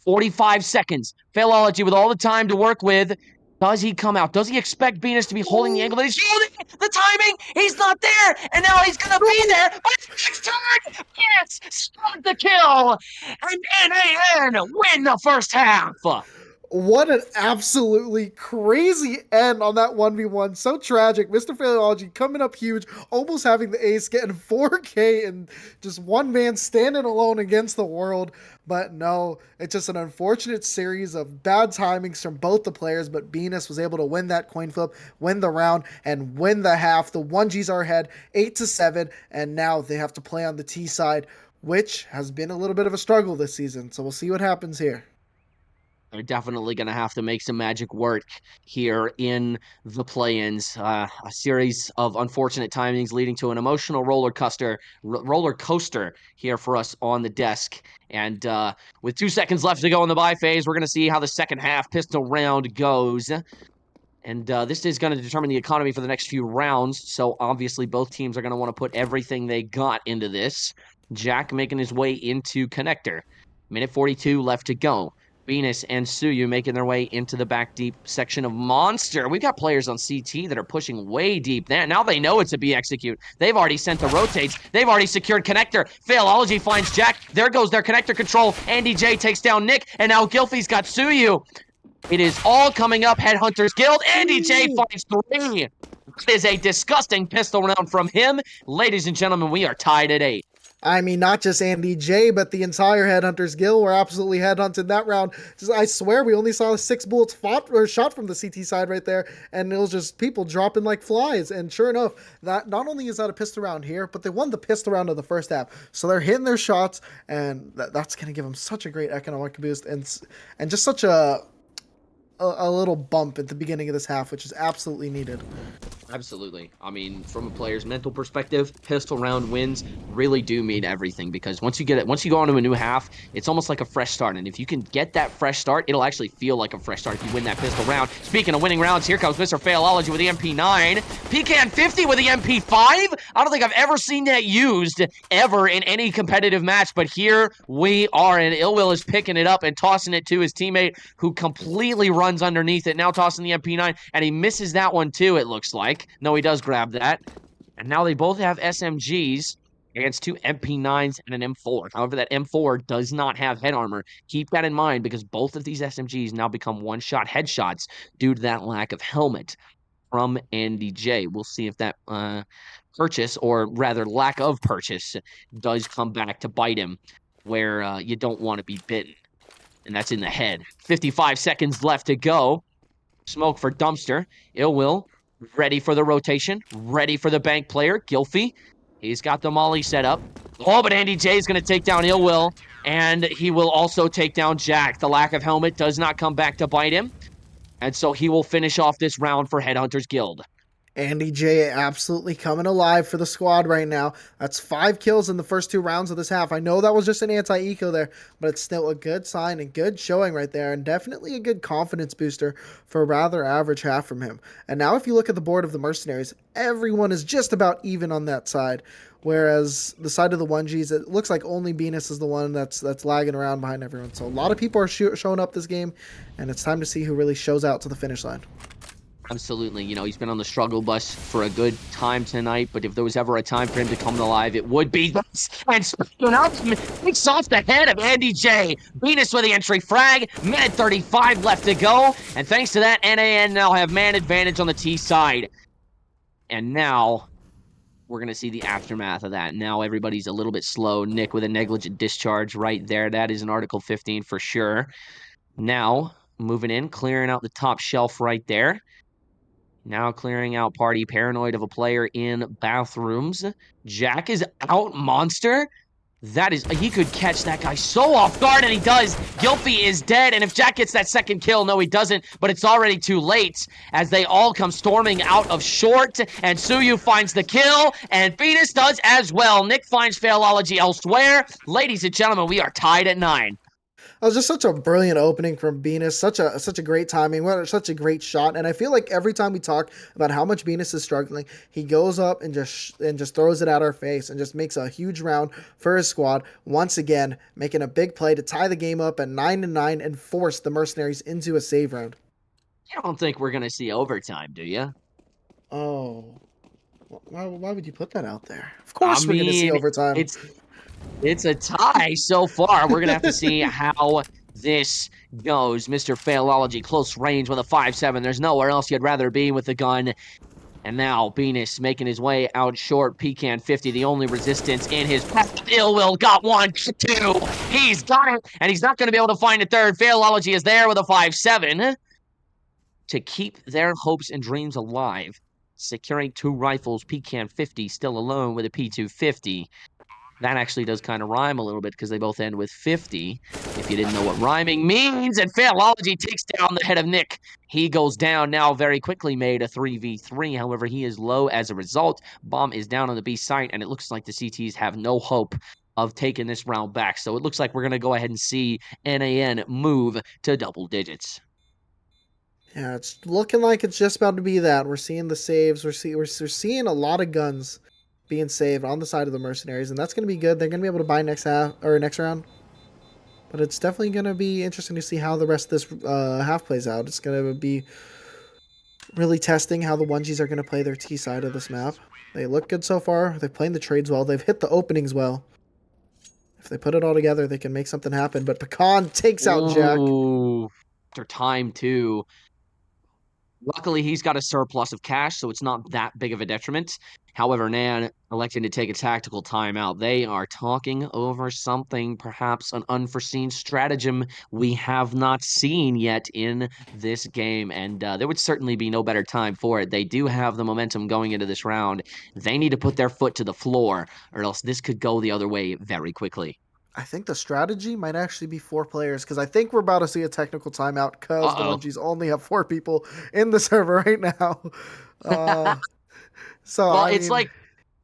45 seconds. Failology with all the time to work with. Does he come out? Does he expect Venus to be holding the angle that he's holding? The timing, he's not there. And now he's going to be there. But next turn, Venus scored the kill. And NAN win the first half. What an absolutely crazy end on that 1v1. So tragic. Mr. Failology coming up huge, almost having the ace, getting 4K, and just one man standing alone against the world. But no, it's just an unfortunate series of bad timings from both the players, but Venus was able to win that coin flip, win the round, and win the half. The 1Gs are ahead, 8-7, and now they have to play on the T side, which has been a little bit of a struggle this season. So we'll see what happens here. They're definitely going to have to make some magic work here in the play-ins. A series of unfortunate timings leading to an emotional roller coaster here for us on the desk. And with 2 seconds left to go in the bye phase, we're going to see how the second half pistol round goes. And this is going to determine the economy for the next few rounds. So obviously both teams are going to want to put everything they got into this. Jack making his way into connector. Minute 42 left to go. Venus and Suyu making their way into the back deep section of Monster. We've got players on CT that are pushing way deep. Now they know it's a B execute. They've already sent the rotates. They've already secured connector. Failology finds Jack. There goes their connector control. Andy J takes down Nick, and now Gilfy's got Suyu. It is all coming up. Headhunters Guild. Andy J finds 3. It is a disgusting pistol round from him. Ladies and gentlemen, we are tied at 8. I mean, not just Andy J, but the entire Headhunters Guild were absolutely headhunted that round. I swear we only saw 6 bullets shot from the CT side right there, and it was just people dropping like flies. And sure enough, that not only is that a pistol round here, but they won the pistol round of the first half. So they're hitting their shots, and that's going to give them such a great economic boost and just such a little bump at the beginning of this half, which is absolutely needed. Absolutely. I mean, from a player's mental perspective, pistol round wins really do mean everything, because once you go onto a new half, it's almost like a fresh start. And if you can get that fresh start, it'll actually feel like a fresh start if you win that pistol round. Speaking of winning rounds, here comes Mr. Failology with the MP9. Pecan 50 with the MP5. I don't think I've ever seen that used ever in any competitive match, but here we are, and Ill Will is picking it up and tossing it to his teammate, who completely runs underneath it, now tossing the MP9, and he misses that one too, it looks like. No, he does grab that. And now they both have SMGs against two MP9s and an M4. However, that M4 does not have head armor. Keep that in mind because both of these SMGs now become one-shot headshots due to that lack of helmet from Andy J. We'll see if that purchase, or rather lack of purchase, does come back to bite him where you don't want to be bitten. And that's in the head. 55 seconds left to go. Smoke for Dumpster. Ill Will ready for the rotation, ready for the bank player. Gilfy, he's got the molly set up. Oh, but Andy J is going to take down Ill Will, and he will also take down Jack. The lack of helmet does not come back to bite him, and so he will finish off this round for Headhunters Guild. Andy J absolutely coming alive for the squad right now. That's 5 kills in the first 2 rounds of this half. I know that was just an anti-eco there, but it's still a good sign and good showing right there, and definitely a good confidence booster for a rather average half from him. And now if you look at the board of the Mercenaries, everyone is just about even on that side. Whereas the side of the 1Gs, it looks like only Venus is the one that's lagging around behind everyone. So a lot of people are showing up this game, and it's time to see who really shows out to the finish line. Absolutely. He's been on the struggle bus for a good time tonight, but if there was ever a time for him to come alive, it would be this. And speaking of, takes off the head of Andy J. Venus with the entry frag. Minute 35 left to go. And thanks to that, NAN now have man advantage on the T side. And now we're going to see the aftermath of that. Now everybody's a little bit slow. Nick with a negligent discharge right there. That is an Article 15 for sure. Now, moving in, clearing out the top shelf right there. Now clearing out party. Paranoid of a player in bathrooms. Jack is out. Monster. He could catch that guy so off guard, and he does. Gilfy is dead, and if Jack gets that second kill, no, he doesn't, but it's already too late as they all come storming out of short, and Suyu finds the kill, and Venus does as well. Nick finds Failology elsewhere. Ladies and gentlemen, we are tied at 9. That was just such a brilliant opening from Venus. Such a great timing. Such a great shot. And I feel like every time we talk about how much Venus is struggling, he goes up and just throws it at our face and just makes a huge round for his squad. Once again, making a big play to tie the game up at 9-9 and force the Mercenaries into a save round. You don't think we're gonna see overtime, do you? Oh, why would you put that out there? Of I course, we're going to see mean, overtime. it's a tie so far. We're gonna have to see how this goes. Mr. Failology, close range with a 5-7. There's nowhere else you'd rather be with the gun. And now Venus making his way out short. Pecan 50, the only resistance in his path. Ill Will got 1, 2. He's got it, and he's not going to be able to find a third. Failology is there with a 5-7 to keep their hopes and dreams alive. Securing 2 rifles. Pecan 50 still alone with a P250. That actually does kind of rhyme a little bit because they both end with 50. If you didn't know what rhyming means, and Failology takes down the head of Nick. He goes down now very quickly, made a 3v3. However, he is low as a result. Bomb is down on the B site, and it looks like the CTs have no hope of taking this round back. So it looks like we're going to go ahead and see NAN move to double digits. Yeah, it's looking like it's just about to be that. We're seeing the saves. We're seeing a lot of guns being saved on the side of the Mercenaries, and that's going to be good. They're going to be able to buy next round. But it's definitely going to be interesting to see how the rest of this half plays out. It's going to be really testing how the 1Gs are going to play their T side of this map. They look good so far. They're playing the trades well. They've hit the openings well. If they put it all together, they can make something happen. But Pecan takes out Jack. Ooh, after time, too. Luckily, he's got a surplus of cash, so it's not that big of a detriment. However, NAN electing to take a tactical timeout. They are talking over something, perhaps an unforeseen stratagem we have not seen yet in this game, and there would certainly be no better time for it. They do have the momentum going into this round. They need to put their foot to the floor, or else this could go the other way very quickly. I think the strategy might actually be 4 players because I think we're about to see a technical timeout because the Uh-oh. 1Gs only have 4 people in the server right now. So, Well, I mean,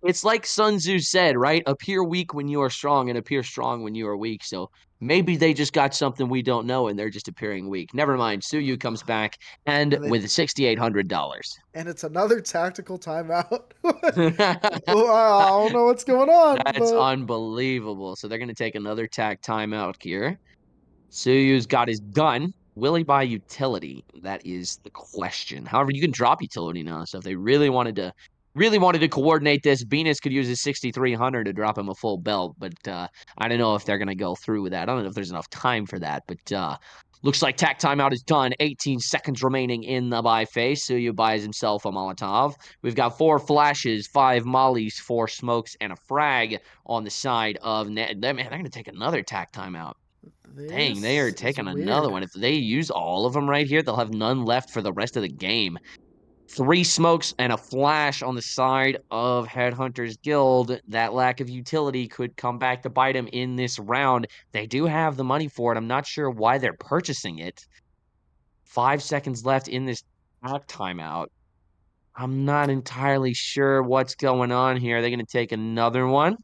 it's like Sun Tzu said, right? Appear weak when you are strong and appear strong when you are weak. So maybe they just got something we don't know and they're just appearing weak. Never mind. Suyu comes back and and, with $6,800. and it's another tactical timeout. Well, I don't know what's going on, That's but unbelievable. So they're going to take another tack timeout here. Suyu's got his gun. Will he buy utility? That is the question. However, you can drop utility now. So if they really wanted to really wanted to coordinate this. Venus could use his 6,300 to drop him a full belt, but I don't know if they're going to go through with that. I don't know if there's enough time for that, but looks like tack timeout is done. 18 seconds remaining in the buy phase. Suyu buys himself a Molotov. We've got 4 flashes, 5 mollies, 4 smokes, and a frag on the side of net. Man, they're going to take another tack timeout. Dang, they are This is taking another weird. one. If they use all of them right here, they'll have none left for the rest of the game. 3 smokes and a flash on the side of Headhunters Guild. That lack of utility could come back to bite them in this round. They do have the money for it. I'm not sure why they're purchasing it. 5 seconds left in this tack timeout. I'm not entirely sure what's going on here. Are they going to take another one?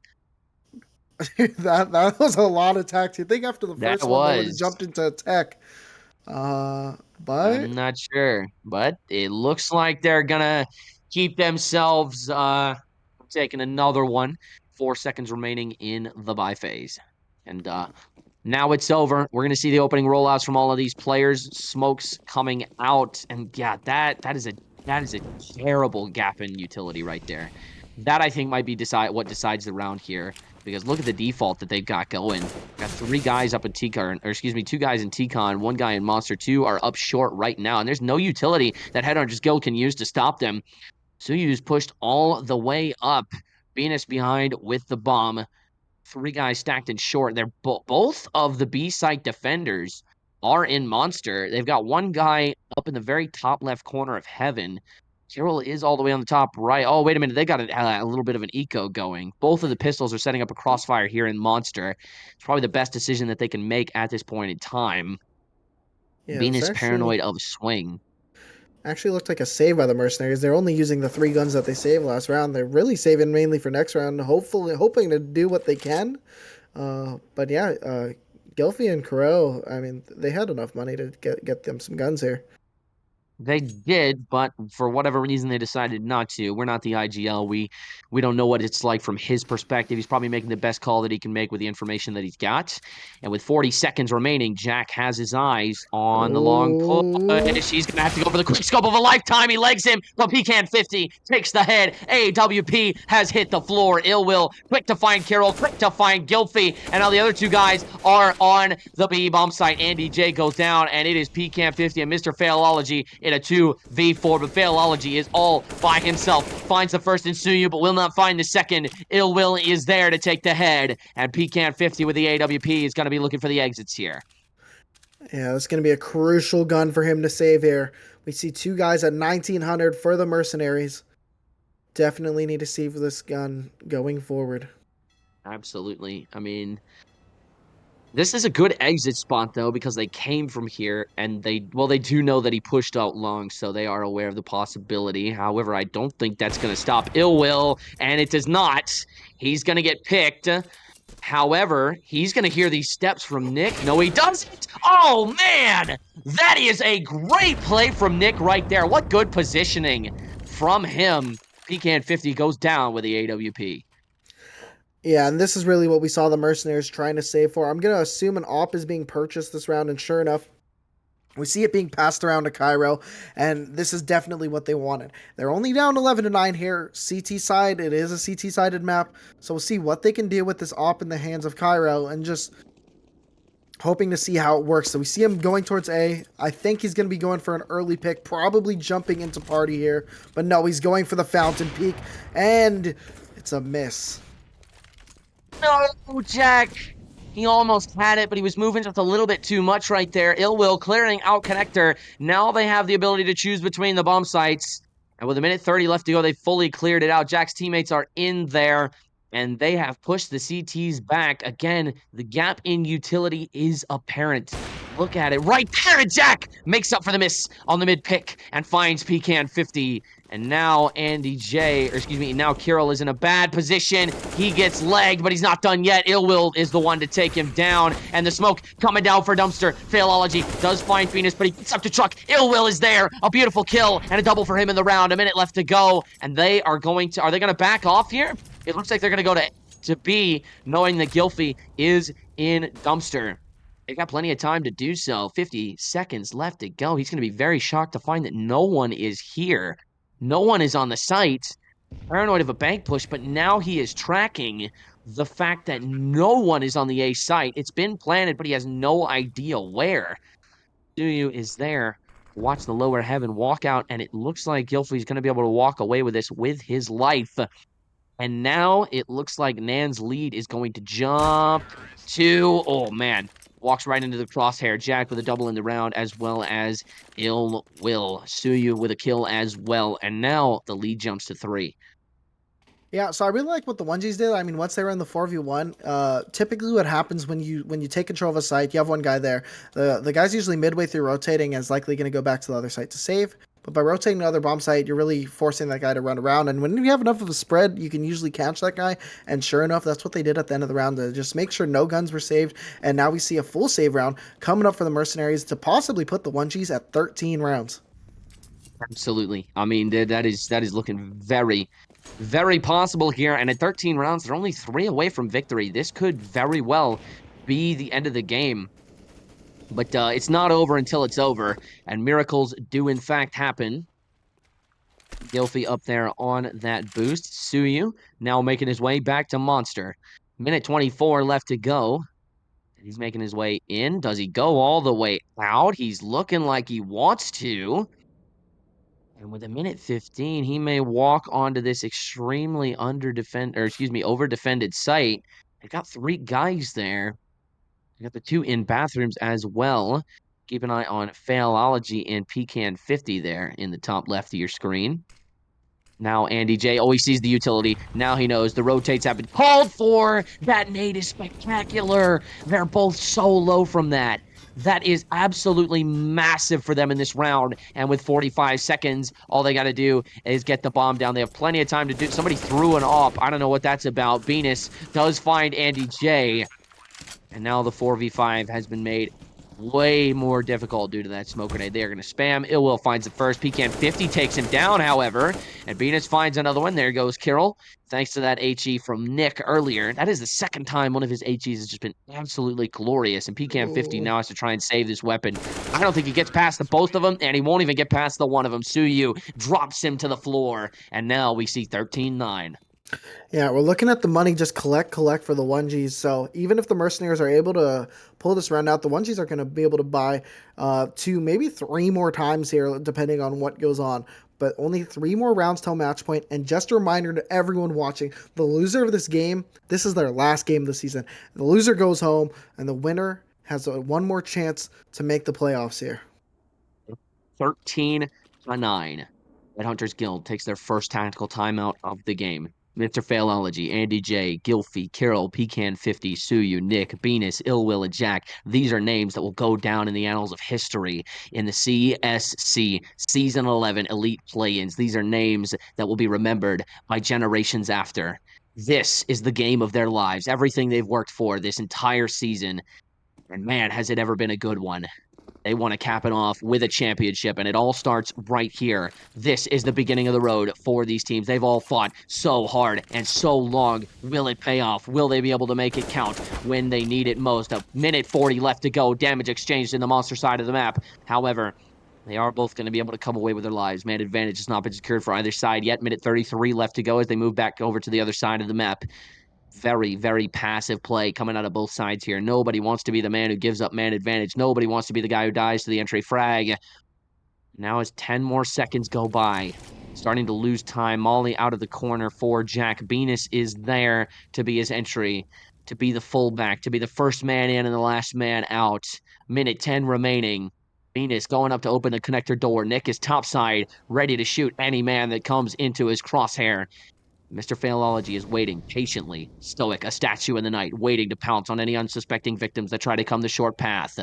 That was a lot of tech. You think after the That first one they would have was. jumped into tech? But I'm not sure, but it looks like they're gonna keep themselves taking another one. 4 seconds remaining in the buy phase. And now it's over. We're gonna see the opening rollouts from all of these players. Smokes coming out. And yeah, that is a terrible gap in utility right there. That I think might be what decides the round here. Because look at the default that they've got going. Got 3 guys up in T-Con, or excuse me, 2 guys in T-Con, 1 guy in Monster 2 are up short right now, and there's no utility that Headhunters Guild can use to stop them. Suyu's pushed all the way up. Venus behind with the bomb. 3 guys stacked in short. They're both of the B site defenders are in Monster. They've got 1 guy up in the very top left corner of Heaven. Carol is all the way on the top right. Oh, wait a minute. They got a little bit of an eco going. Both of the pistols are setting up a crossfire here in Monster. It's probably the best decision that they can make at this point in time. yeah, it's Venus actually paranoid of swing. actually looked like a save by the mercenaries. They're only using the 3 guns that they saved last round. They're really saving mainly for next round, hopefully hoping to do what they can. But yeah, Gilfy and Carell, I mean, they had enough money to get them some guns here. They did, but for whatever reason they decided not to. We're not the IGL. We don't know what it's like from his perspective. He's probably making the best call that he can make with the information that he's got. And with 40 seconds remaining, Jack has his eyes on the long Oh, push. He's gonna have to go for the quick scope of a lifetime. He legs him, but Pecan 50 takes the head. AWP has hit the floor. Ill Will quick to find Carroll, quick to find Gilfy, and now the other 2 guys are on the B bomb site. Andy J goes down, and it is Pecan 50 and Mr. Failology in a 2v4, but Failology is all by himself. Finds the first in Suyu, but will not find the second. Ill Will is there to take the head, and Pecan 50 with the AWP is going to be looking for the exits here. yeah, it's going to be a crucial gun for him to save here. We see 2 guys at 1900 for the mercenaries. Definitely need to save this gun going forward. Absolutely. I mean, this is a good exit spot, though, because they came from here, and they do know that he pushed out long, so they are aware of the possibility. However, I don't think that's going to stop Ill Will, and it does not. He's going to get picked. However, he's going to hear these steps from Nick. No, he doesn't. Oh, man. That is a great play from Nick right there. What good positioning from him. Pecan 50 goes down with the AWP. Yeah, and this is really what we saw the mercenaries trying to save for. I'm going to assume an op is being purchased this round, and sure enough, we see it being passed around to Cairo, and this is definitely what they wanted. They're only down 11-9 here. CT side, it is a CT-sided map, so we'll see what they can do with this op in the hands of Cairo, and just hoping to see how it works. So we see him going towards A. I think he's going to be going for an early pick, probably jumping into party here, but no, he's going for the fountain peak, and it's a miss. No, Jack. He almost had it, but he was moving just a little bit too much right there. Ill Will clearing out connector. Now they have the ability to choose between the bomb sites. And with a minute 30 left to go, they fully cleared it out. Jack's teammates are in there, and they have pushed the CTs back. Again, the gap in utility is apparent. Look at it right there, and Jack makes up for the miss on the mid pick and finds Pecan 50. And now Andy J, or excuse me, now Kirill is in a bad position. He gets legged, but he's not done yet. Ill Will is the one to take him down. And the smoke coming down for Dumpster. Failology does find Venus, but he gets up to Truck. Ill Will is there. A beautiful kill and a double for him in the round. A minute left to go. And they are going to back off here? It looks like they're going to go to B, knowing that Gilfy is in Dumpster. They've got plenty of time to do so. 50 seconds left to go. He's going to be very shocked to find that no one is here. No one is on the site. paranoid of a bank push, but now he is tracking the fact that no one is on the A site. It's been planted, but he has no idea where. Suyu is there. Watch the lower heaven walk out, and it looks like Gilfy's going to be able to walk away with this with his life. And now it looks like Nan's lead is going to jump to, oh man, walks right into the crosshair. Jack with a double in the round, as well as Ill Will. Suyu with a kill as well. And now the lead jumps to 3. Yeah, so I really like what the onesies did. I mean, once they were in the 4v1, typically what happens when you take control of a site, you have one guy there. The guy's usually midway through rotating and is likely going to go back to the other site to save. But by rotating the other bomb site, you're really forcing that guy to run around. And when you have enough of a spread, you can usually catch that guy. And sure enough, that's what they did at the end of the round to just make sure no guns were saved. And now we see a full save round coming up for the Mercenaries to possibly put the onesies at 13 rounds. Absolutely. I mean, that is looking very, very possible here. And at 13 rounds, they're only 3 away from victory. This could very well be the end of the game. But it's not over until it's over. And miracles do, in fact, happen. Gilfy up there on that boost. Suyu now making his way back to Monster. Minute 24 left to go. He's making his way in. Does he go all the way out? He's looking like he wants to. And with a minute 15, he may walk onto this extremely over-defended site. They've got 3 guys there. They got the 2 in bathrooms as well. Keep an eye on Failology and Pecan 50 there in the top left of your screen. Now Andy J, he sees the utility. Now he knows the rotates have been called for. That nade is spectacular. They're both so low from that. That is absolutely massive for them in this round. And with 45 seconds, all they got to do is get the bomb down. They have plenty of time to do. Somebody threw an AWP. I don't know what that's about. Venus does find Andy J. And now the 4v5 has been made way more difficult due to that smoke grenade. They are going to spam. Ill Will finds the first. Pecan 50 takes him down, however. And Venus finds another one. There goes Kirill. Thanks to that HE from Nick earlier. That is the second time one of his HEs has just been absolutely glorious. And Pecan 50 now has to try and save this weapon. I don't think he gets past the both of them, and he won't even get past the one of them. Suyu drops him to the floor. And now we see 13-9. Yeah, we're looking at the money just collect for the 1Gs. So even if the Mercenaries are able to pull this round out, the 1Gs are going to be able to buy 2, maybe 3 more times here, depending on what goes on. But only 3 more rounds till match point. And just a reminder to everyone watching, the loser of this game, this is their last game of the season. The loser goes home, and the winner has one more chance to make the playoffs here. 13-9. Red Hunters Guild takes their first tactical timeout of the game. Mr. Failology, Andy J, Gilfy, Kirill, Pecan 50, Suyu, Nick, Venus, Ill Will, and Jack. These are names that will go down in the annals of history in the CSC Season 11 Elite Play-ins. These are names that will be remembered by generations after. This is the game of their lives. Everything they've worked for this entire season. And man, has it ever been a good one. They want to cap it off with a championship, and it all starts right here. This is the beginning of the road for these teams. They've all fought so hard and so long. Will it pay off? Will they be able to make it count when they need it most? A minute 40 left to go. Damage exchanged in the monster side of the map. However, they are both going to be able to come away with their lives. Man advantage has not been secured for either side yet. Minute 33 left to go as they move back over to the other side of the map. Very, very passive play coming out of both sides here. Nobody wants to be the man who gives up man advantage. Nobody wants to be the guy who dies to the entry frag. Now as 10 more seconds go by, starting to lose time. Molly out of the corner for Jack. Venus is there to be his entry, to be the fullback, to be the first man in and the last man out. Minute 10 remaining. Venus going up to open the connector door. Nick is topside, ready to shoot any man that comes into his crosshair. Mr. Failology is waiting patiently, stoic, a statue in the night, waiting to pounce on any unsuspecting victims that try to come the short path.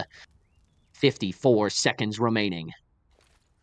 54 seconds remaining.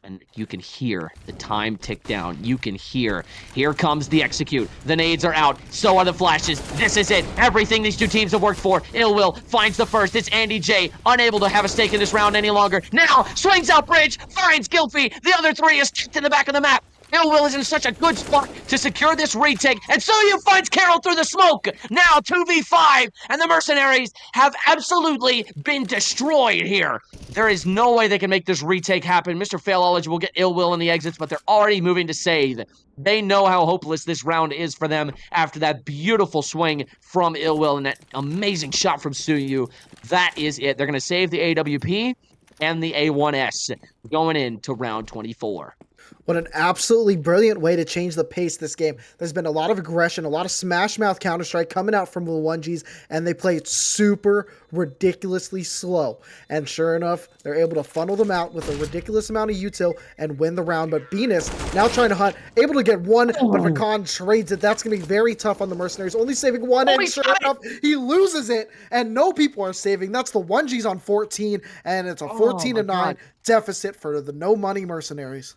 And you can hear the time tick down. You can hear. Here comes the execute. The nades are out. So are the flashes. This is it. Everything these 2 teams have worked for. Ill Will finds the first. It's Andy J. Unable to have a stake in this round any longer. Now swings out bridge. Finds Gilfy. The other 3 is kicked in the back of the map. Ill Will is in such a good spot to secure this retake, and Suyu finds Carol through the smoke. Now 2v5, and the Mercenaries have absolutely been destroyed here. There is no way they can make this retake happen. Mr. Failology will get ill will in the exits, but they're already moving to save. They know how hopeless this round is for them after that beautiful swing from Ill Will and that amazing shot from Suyu. That is it. They're going to save the AWP and the A1S going into round 24. What an absolutely brilliant way to change the pace of this game. There's been a lot of aggression, a lot of smash mouth Counter-Strike coming out from the 1Gs, and they play it super ridiculously slow. And sure enough, they're able to funnel them out with a ridiculous amount of util and win the round. But Venus, now trying to hunt, able to get one, but Pecan trades it. That's going to be very tough on the Mercenaries, only saving one, and sure enough, he loses it, and no people are saving. That's the 1Gs on 14, and it's a 14-9 deficit for the no money Mercenaries.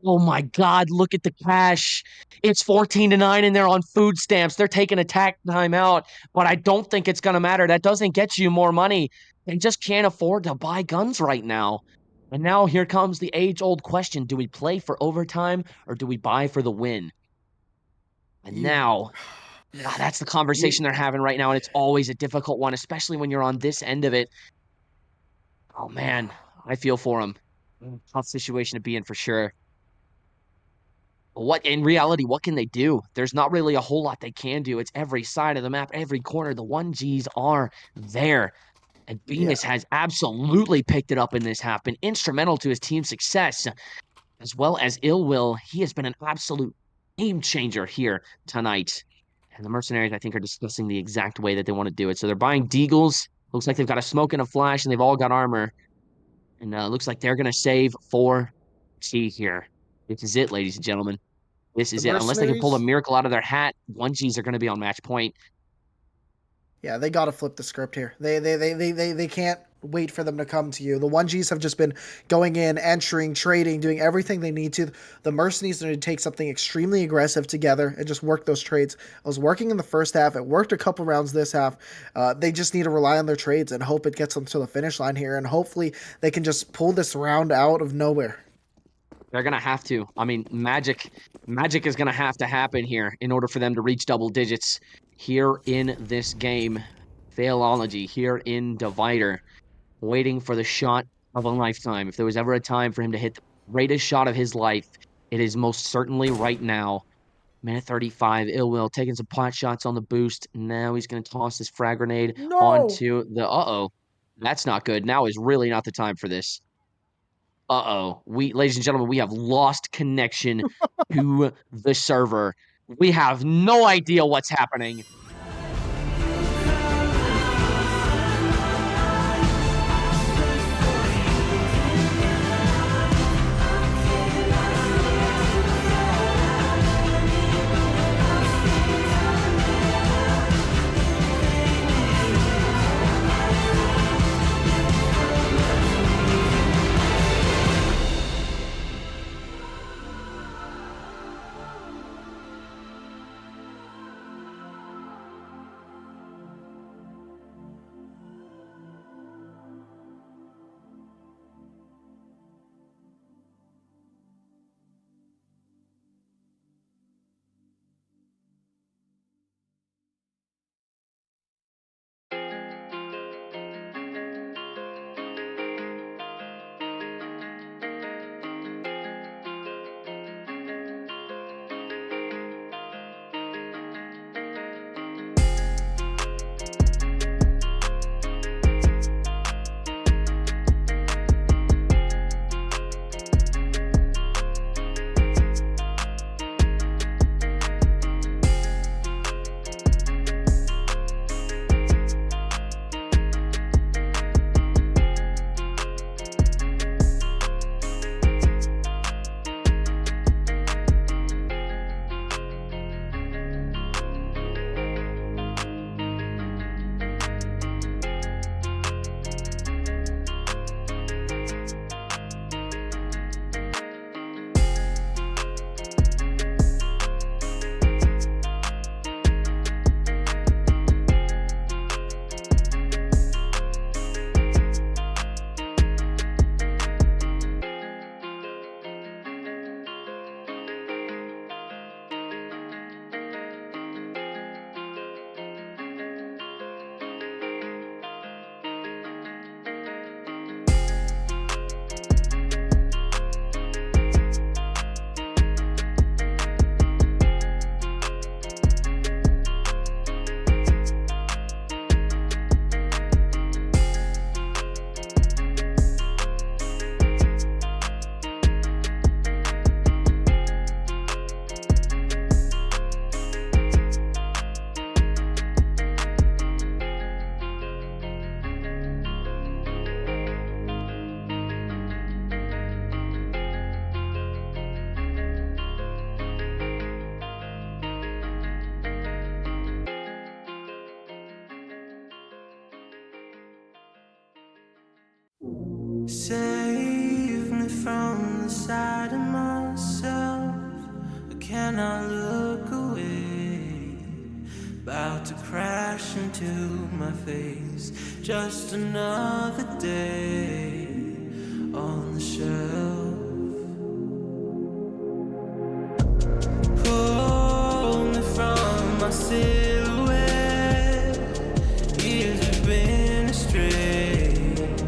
Oh my God, look at the cash. It's 14-9 and they're on food stamps. They're taking attack time out, but I don't think it's going to matter. That doesn't get you more money. They just can't afford to buy guns right now. And now here comes the age-old question. Do we play for overtime or do we buy for the win? And now, that's the conversation they're having right now, and it's always a difficult one, especially when you're on this end of it. Oh man, I feel for them. Tough situation to be in for sure. What in reality, what can they do? There's not really a whole lot they can do. It's every side of the map, every corner. The 1Gs are there. And Venus has absolutely picked it up in this half, been instrumental to his team's success, as well as Ill Will. He has been an absolute game changer here tonight. And the Mercenaries, I think, are discussing the exact way that they want to do it. So they're buying Deagles. Looks like they've got a smoke and a flash, and they've all got armor. And looks like they're going to save for T here. This is it, ladies and gentlemen. This is it. Unless they can pull a miracle out of their hat, 1Gs are going to be on match point. Yeah, they got to flip the script here. They can't wait for them to come to you. The 1Gs have just been going in, entering, trading, doing everything they need to. The Mercenaries need to take something extremely aggressive together and just work those trades. It was working in the first half. It worked a couple rounds this half. They just need to rely on their trades and hope it gets them to the finish line here. And hopefully they can just pull this round out of nowhere. They're going to have to. I mean, magic is going to have to happen here in order for them to reach double digits here in this game. Failology here in Divider, waiting for the shot of a lifetime. If there was ever a time for him to hit the greatest shot of his life, it is most certainly right now. Minute 35, Ill Will taking some pot shots on the boost. Now he's going to toss this frag grenade onto the... Uh-oh. That's not good. Now is really not the time for this. Uh-oh. Ladies and gentlemen, we have lost connection to the server. We have no idea what's happening. cannot look away. About to crash into my face. Just another day on the shelf. Pull me from my silhouette. Years have been estranged.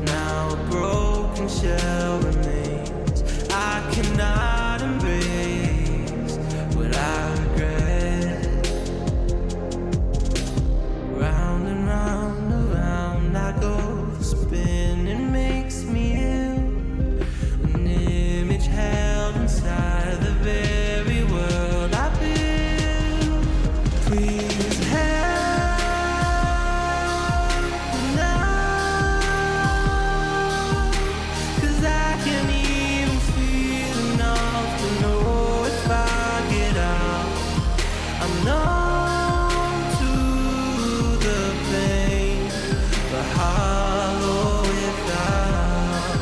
Now a broken shell remains. I cannot embrace what I regret. Round and round, around I go. The spinning makes me ill. An image held inside the very world I build. Please help me now, 'cause I can't even feel enough to know if I get out. I'm numb to the pain, but hollow without.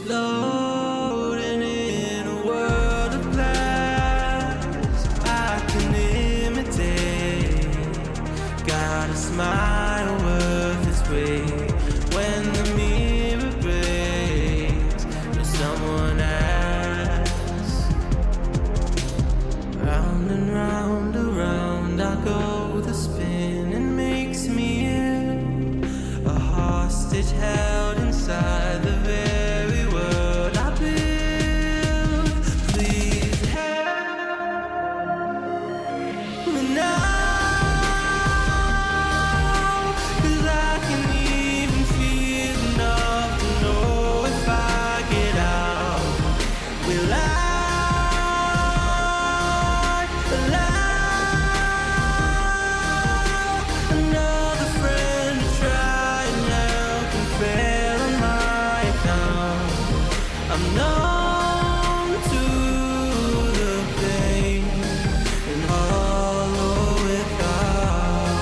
Floating in a world of glass, I can imitate. Got a smile worth its weight. When the mirror breaks, will someone ask? Round and round, around I go. The spinning makes me ill. A hostage held inside the very world I build. Please help me now, 'cause I can't even feel enough to know if I get out. Will I allow another friend to try and help and fail on my account? I'm numb to the pain and hollow without.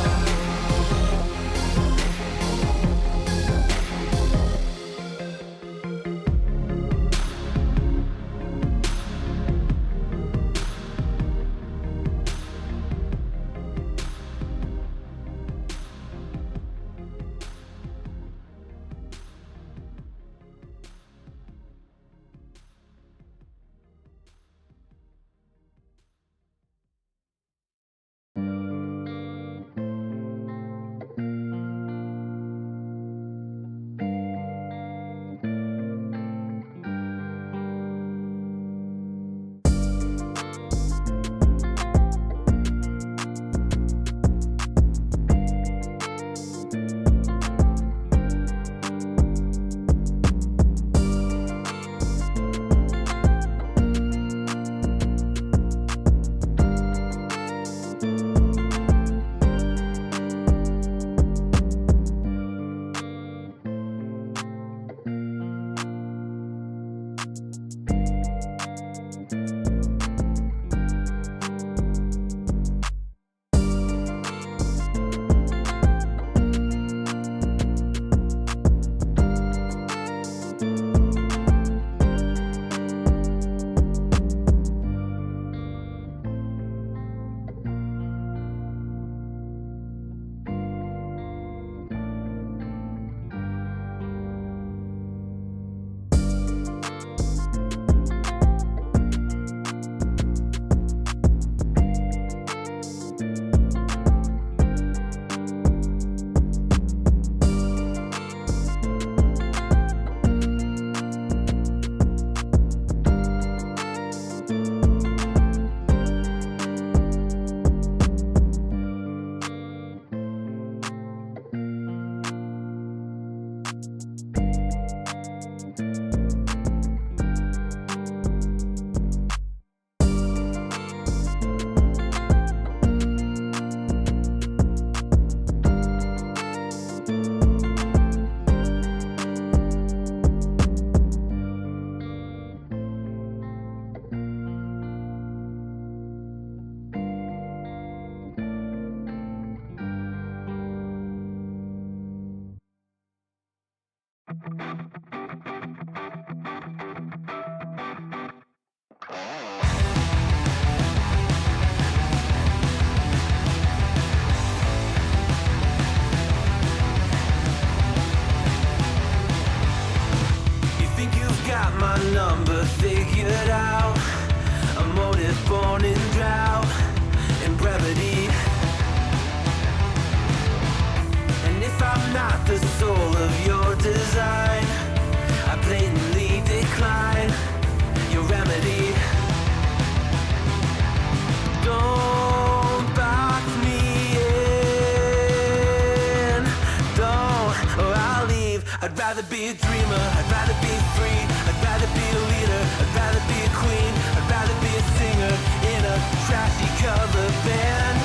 be a dreamer, I'd rather be free, I'd rather be a leader, I'd rather be a queen, I'd rather be a singer in a trashy cover band.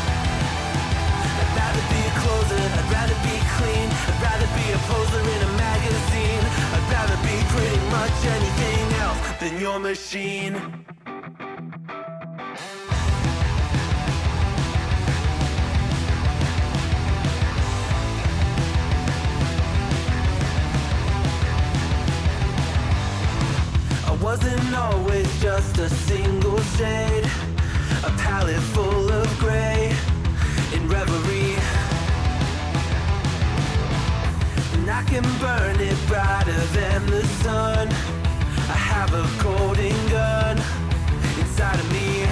I'd rather be a closer, I'd rather be clean, I'd rather be a poser in a magazine, I'd rather be pretty much anything else than your machine. Wasn't always just a single shade, a palette full of gray in reverie. And I can burn it brighter than the sun. I have a golden gun inside of me.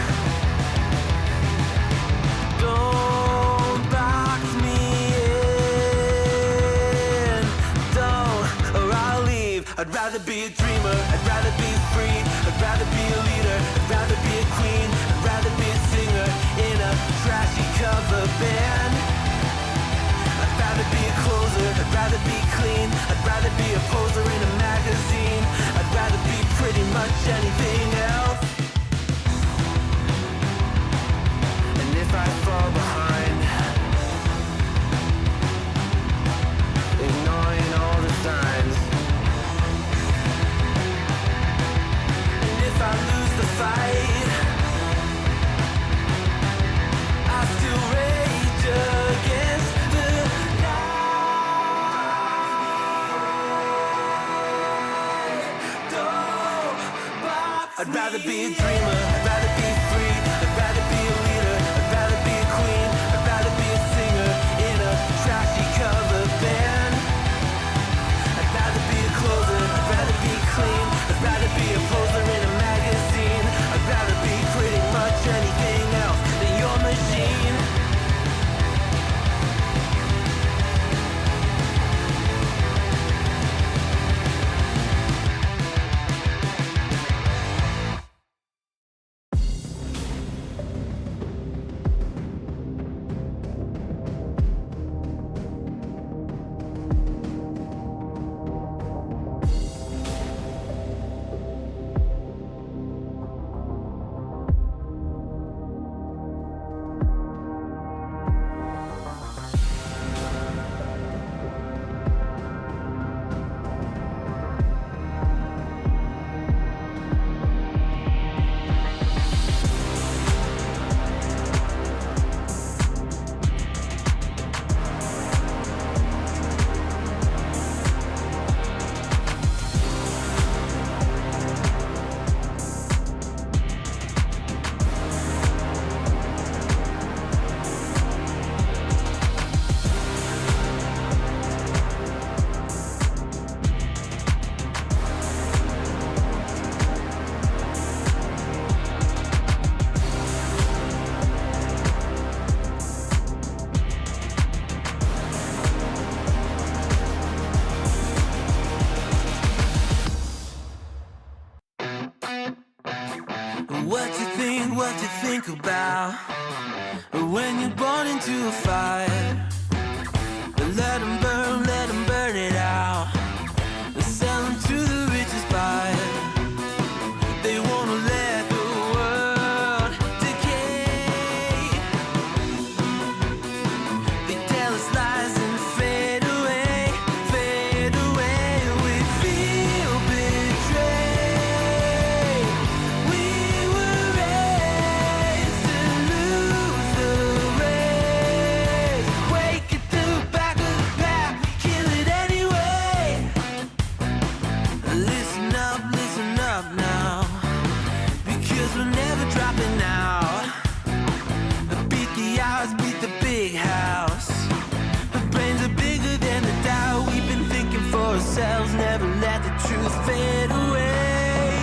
Don't box me in, don't, or I'll leave. I'd rather be a dreamer, I'd rather be free, I'd rather be a leader, I'd rather be a queen, I'd rather be a singer in a trashy cover band. I'd rather be a closer, I'd rather be clean, I'd rather be a poser in a magazine, I'd rather be pretty much anything else. And if I fall behind, ignoring all the signs, if I lose the fight, I still rage against the night. Don't box I'd rather be a dreamer, I'd rather be free, I'd rather be a leader, I'd rather be a queen, I'd rather be a singer in a trashy cover band. I'd rather be a closer, I'd rather be clean, I'd rather be a poser in a magazine, I'd rather be pretty much anything else than your machine. What you think about when you're born into a fire? Let them burn it out. Sell them to the richest buyer. They wanna let the world decay. They tell us lies and fade away, fade away. We feel betrayed. We were raised to lose the race. Wake at the back of the pack, kill it anyway. Listen up now, because we're never dropping out. Beat the odds, beat the big house. Our brains are bigger than the doubt. We've been thinking for ourselves, never let the truth fade away.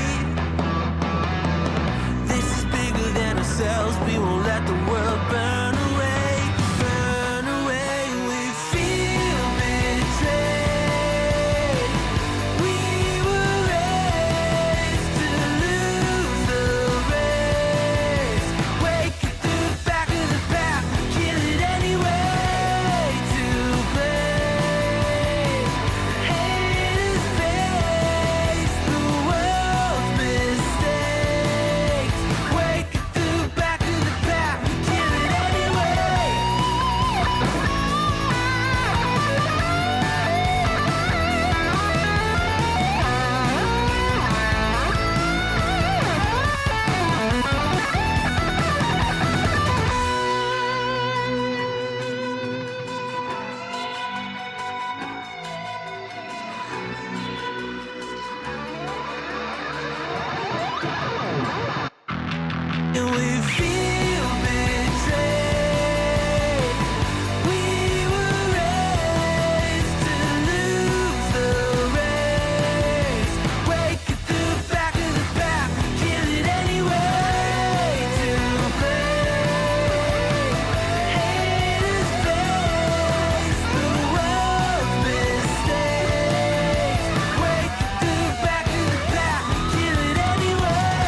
This is bigger than ourselves, we won't let the world burn away, burn away. We feel betrayed. We were raised to lose the race. And we feel betrayed. We were raised to lose the race. Wake at the back of the pack, kill it anyway. To play, haters face the world's mistakes. Wake at the back of the pack, kill it anyway.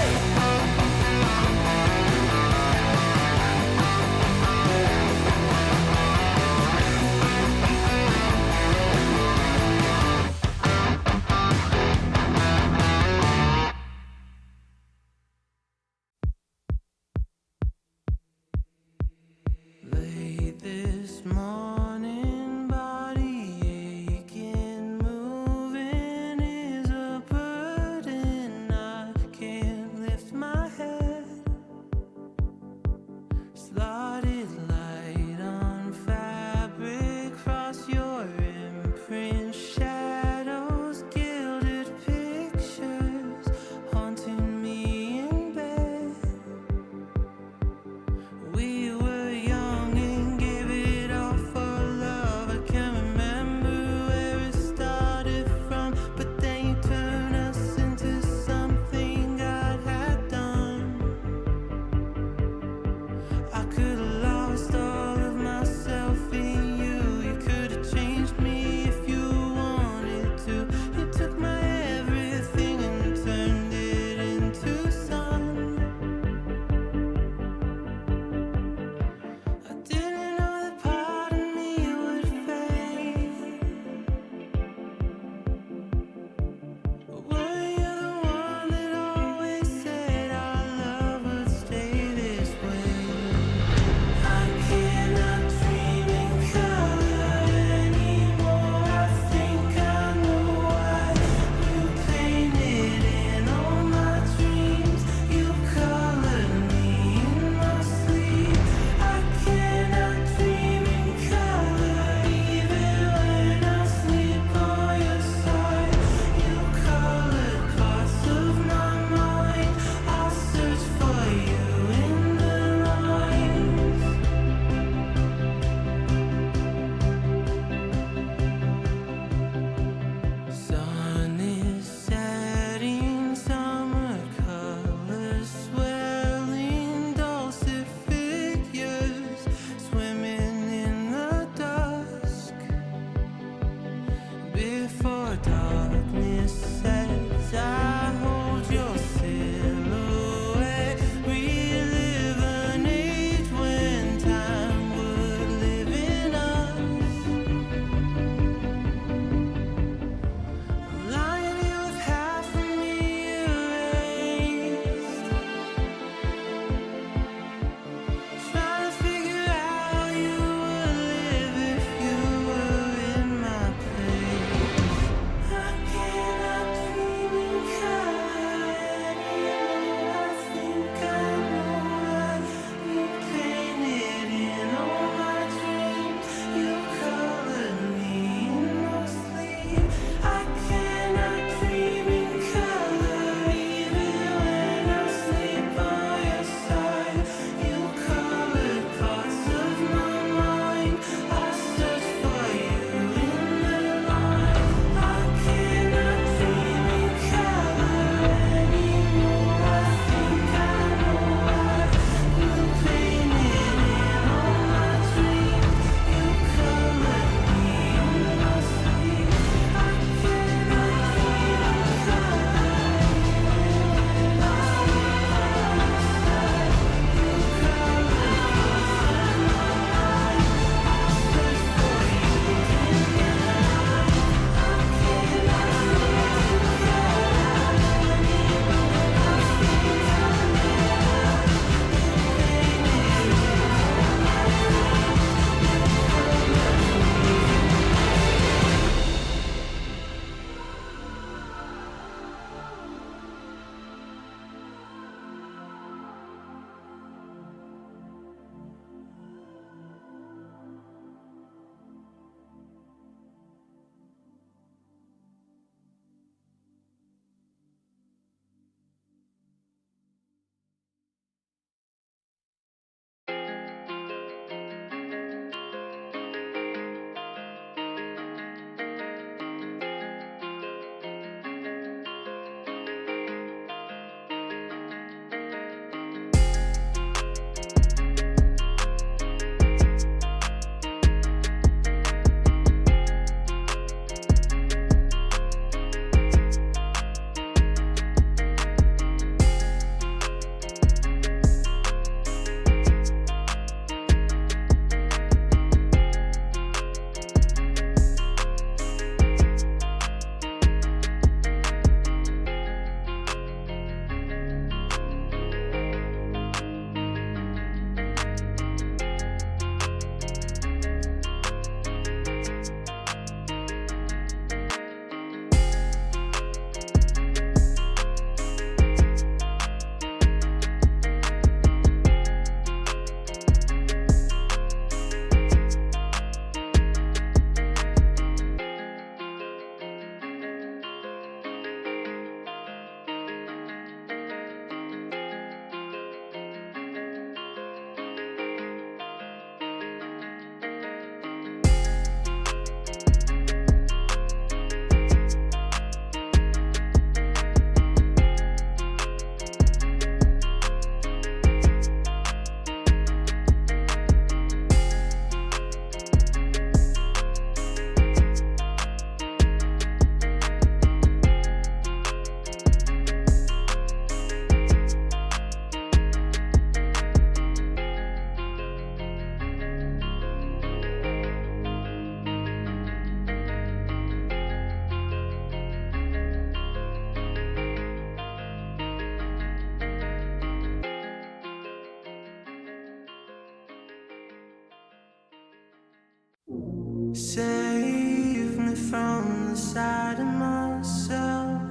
Save me from the side of myself.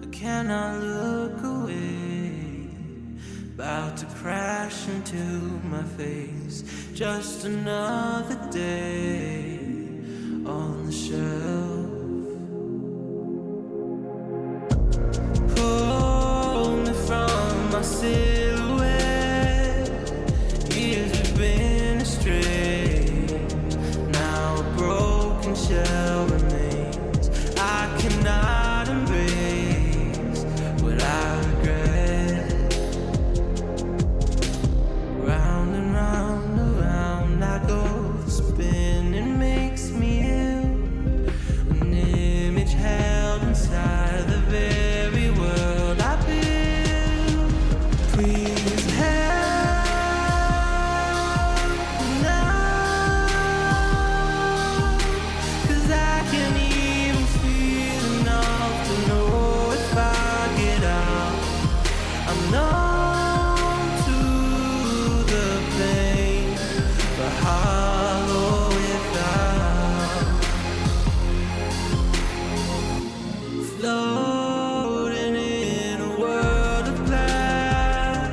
I cannot look away. About to crash into my face. Just another day on the shelf. Pull me from my silhouette. Years have been astray. Now a broken shell remains. I cannot embrace what I regret. Round and round, around I go. The spinning makes me ill. An image held inside the very world I build. Please help now, 'cause I can't even feel enough to know if I get out. I'm numb to the pain, but hollow without. Floating in a world of glass,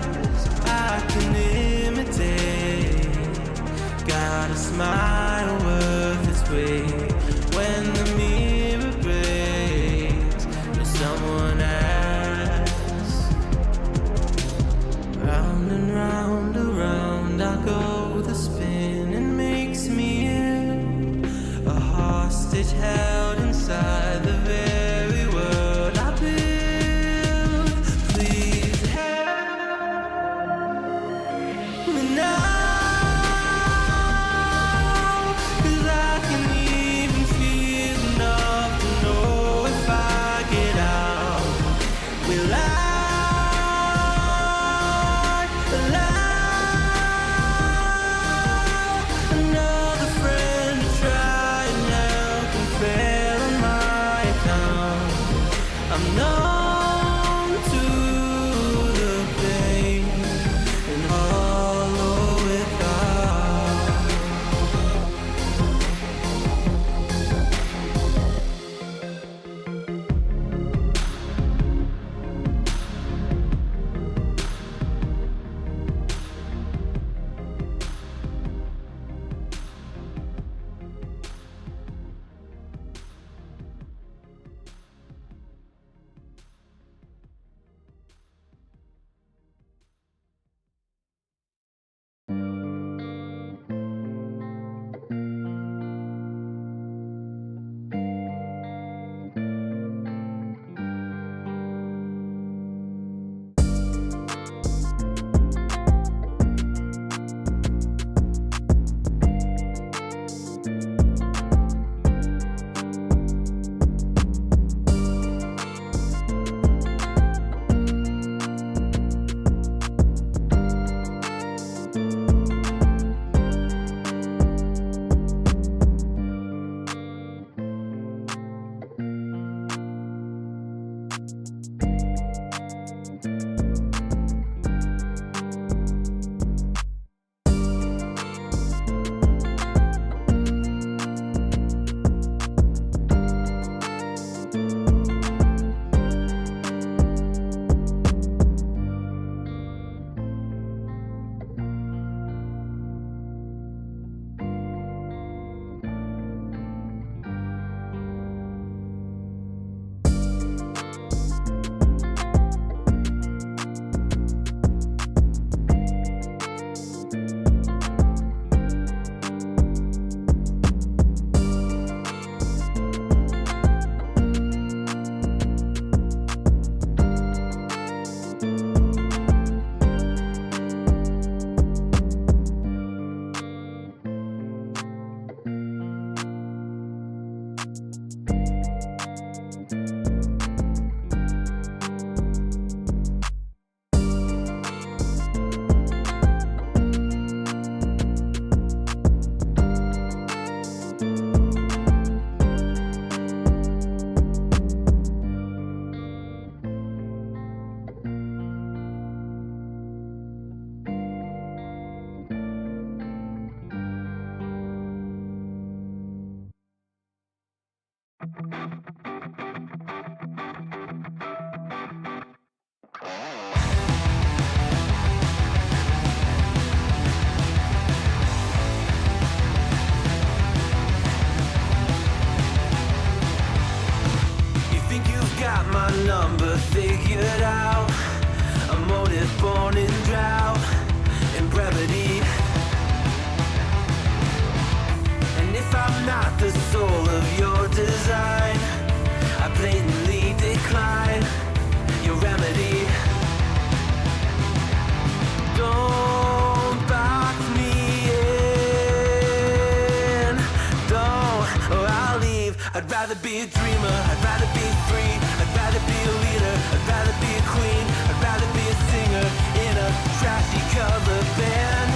rather be a dreamer, I'd rather be free, I'd rather be a leader, I'd rather be a queen, I'd rather be a singer in a trashy cover band.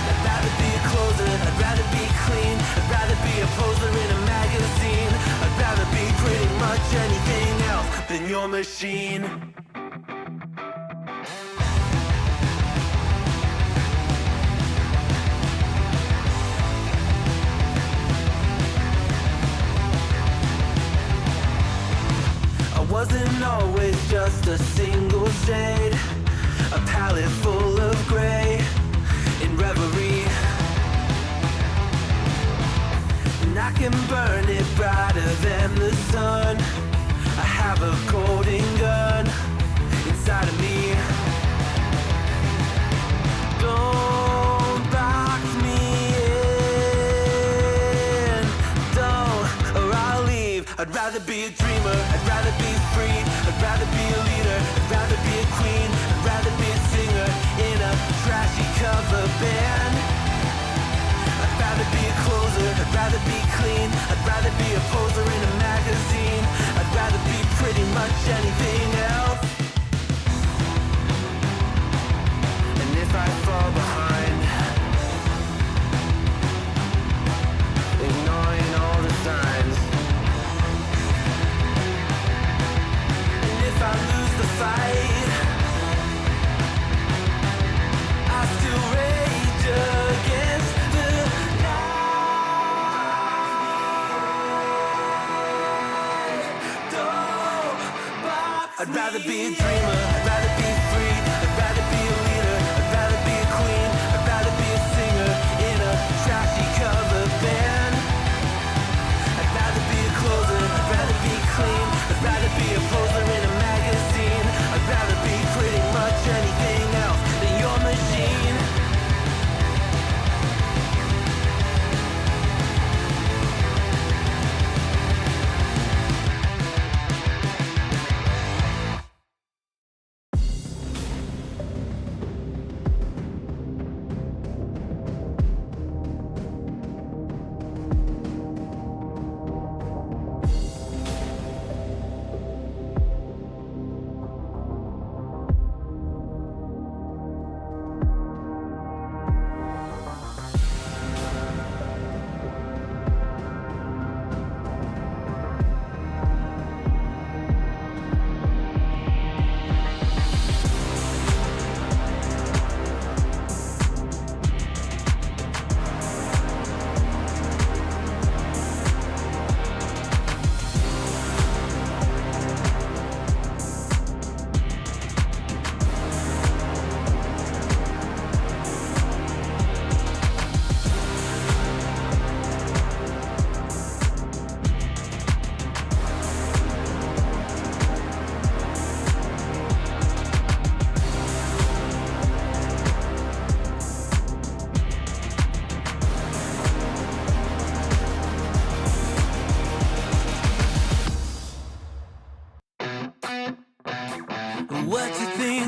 I'd rather be a closer, I'd rather be clean, I'd rather be a poser in a magazine, I'd rather be pretty much anything else than your machine. Wasn't always just a single shade, a palette full of gray in reverie. And I can burn it brighter than the sun. I have a golden gun inside of me. Don't box me in, don't, or I'll leave. I'd rather be a dreamer, I'd rather be free, I'd rather be a leader, I'd rather be a queen, I'd rather be a singer in a trashy cover band. I'd rather be a closer, I'd rather be clean, I'd rather be a poser in a magazine, I'd rather be pretty much anything else. And if I fall behind, ignoring all the signs, if I lose the fight, I still rage against the night. Don't box I'd rather be a dreamer, I'd rather be free, I'd rather be a leader, I'd rather be a queen, I'd rather be a singer in a trashy cover band. I'd rather be a closer, I'd rather be clean, I'd rather be a poser in a magazine, I'd rather be pretty much anything else than your machine.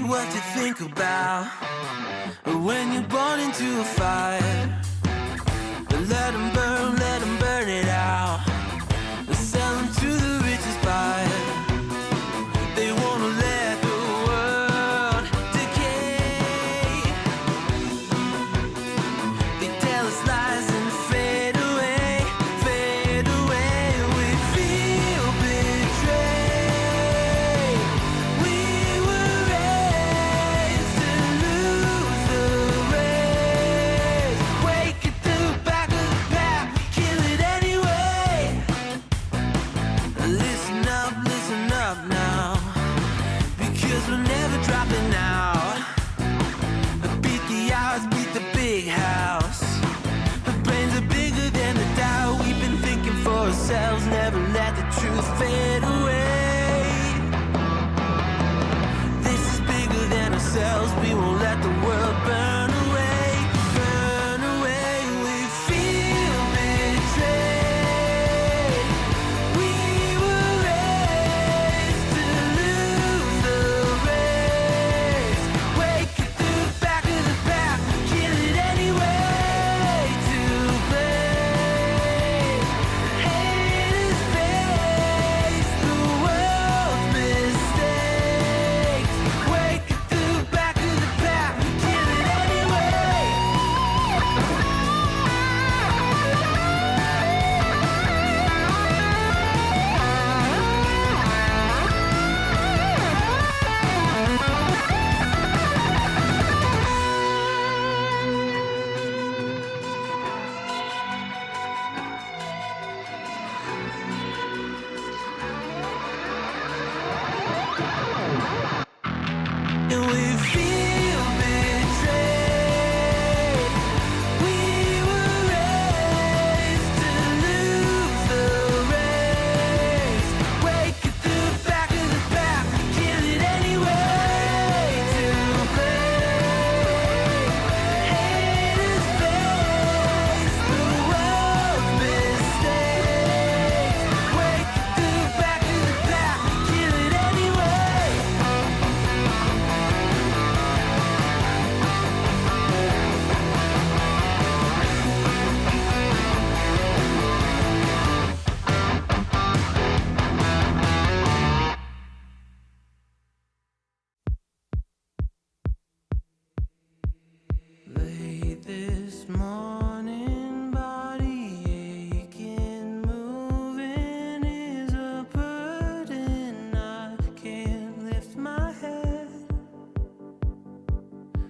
What you think about when you're born into a fire? Let them burn it out. Sell them to the richest buyer. They wanna let the world decay. They tell us lies and fade away, fade away. We feel betrayed. We were raised to lose the race. Wake at the back of the pack, kill it anyway. Listen up now, because we're never dropping out. Beat the odds, beat the big house. Our brains are bigger than the doubt. We've been thinking for ourselves, never let the truth fade away. This is bigger than ourselves, we won't let the world burn away, burn away. We feel betrayed. We were raised to lose the race. Wake at the back of the pack, kill it anyway. To blame, hate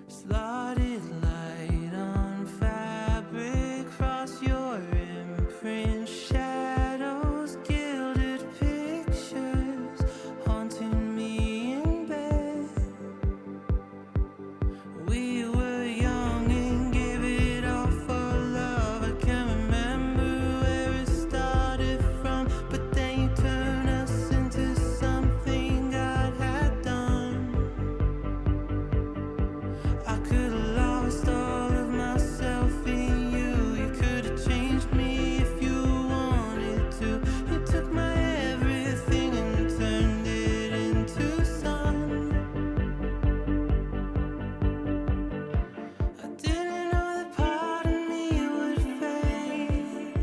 Slotted light on fabric, cross your imprint, shadows, gilded pictures, haunting me in bed. We were young and gave it all for love. I can't remember where it started from, but then you turned us into something God had done. I could have lost all of myself in you. You could have changed me if you wanted to. You took my everything and turned it into sun. I didn't know that part of me would fade.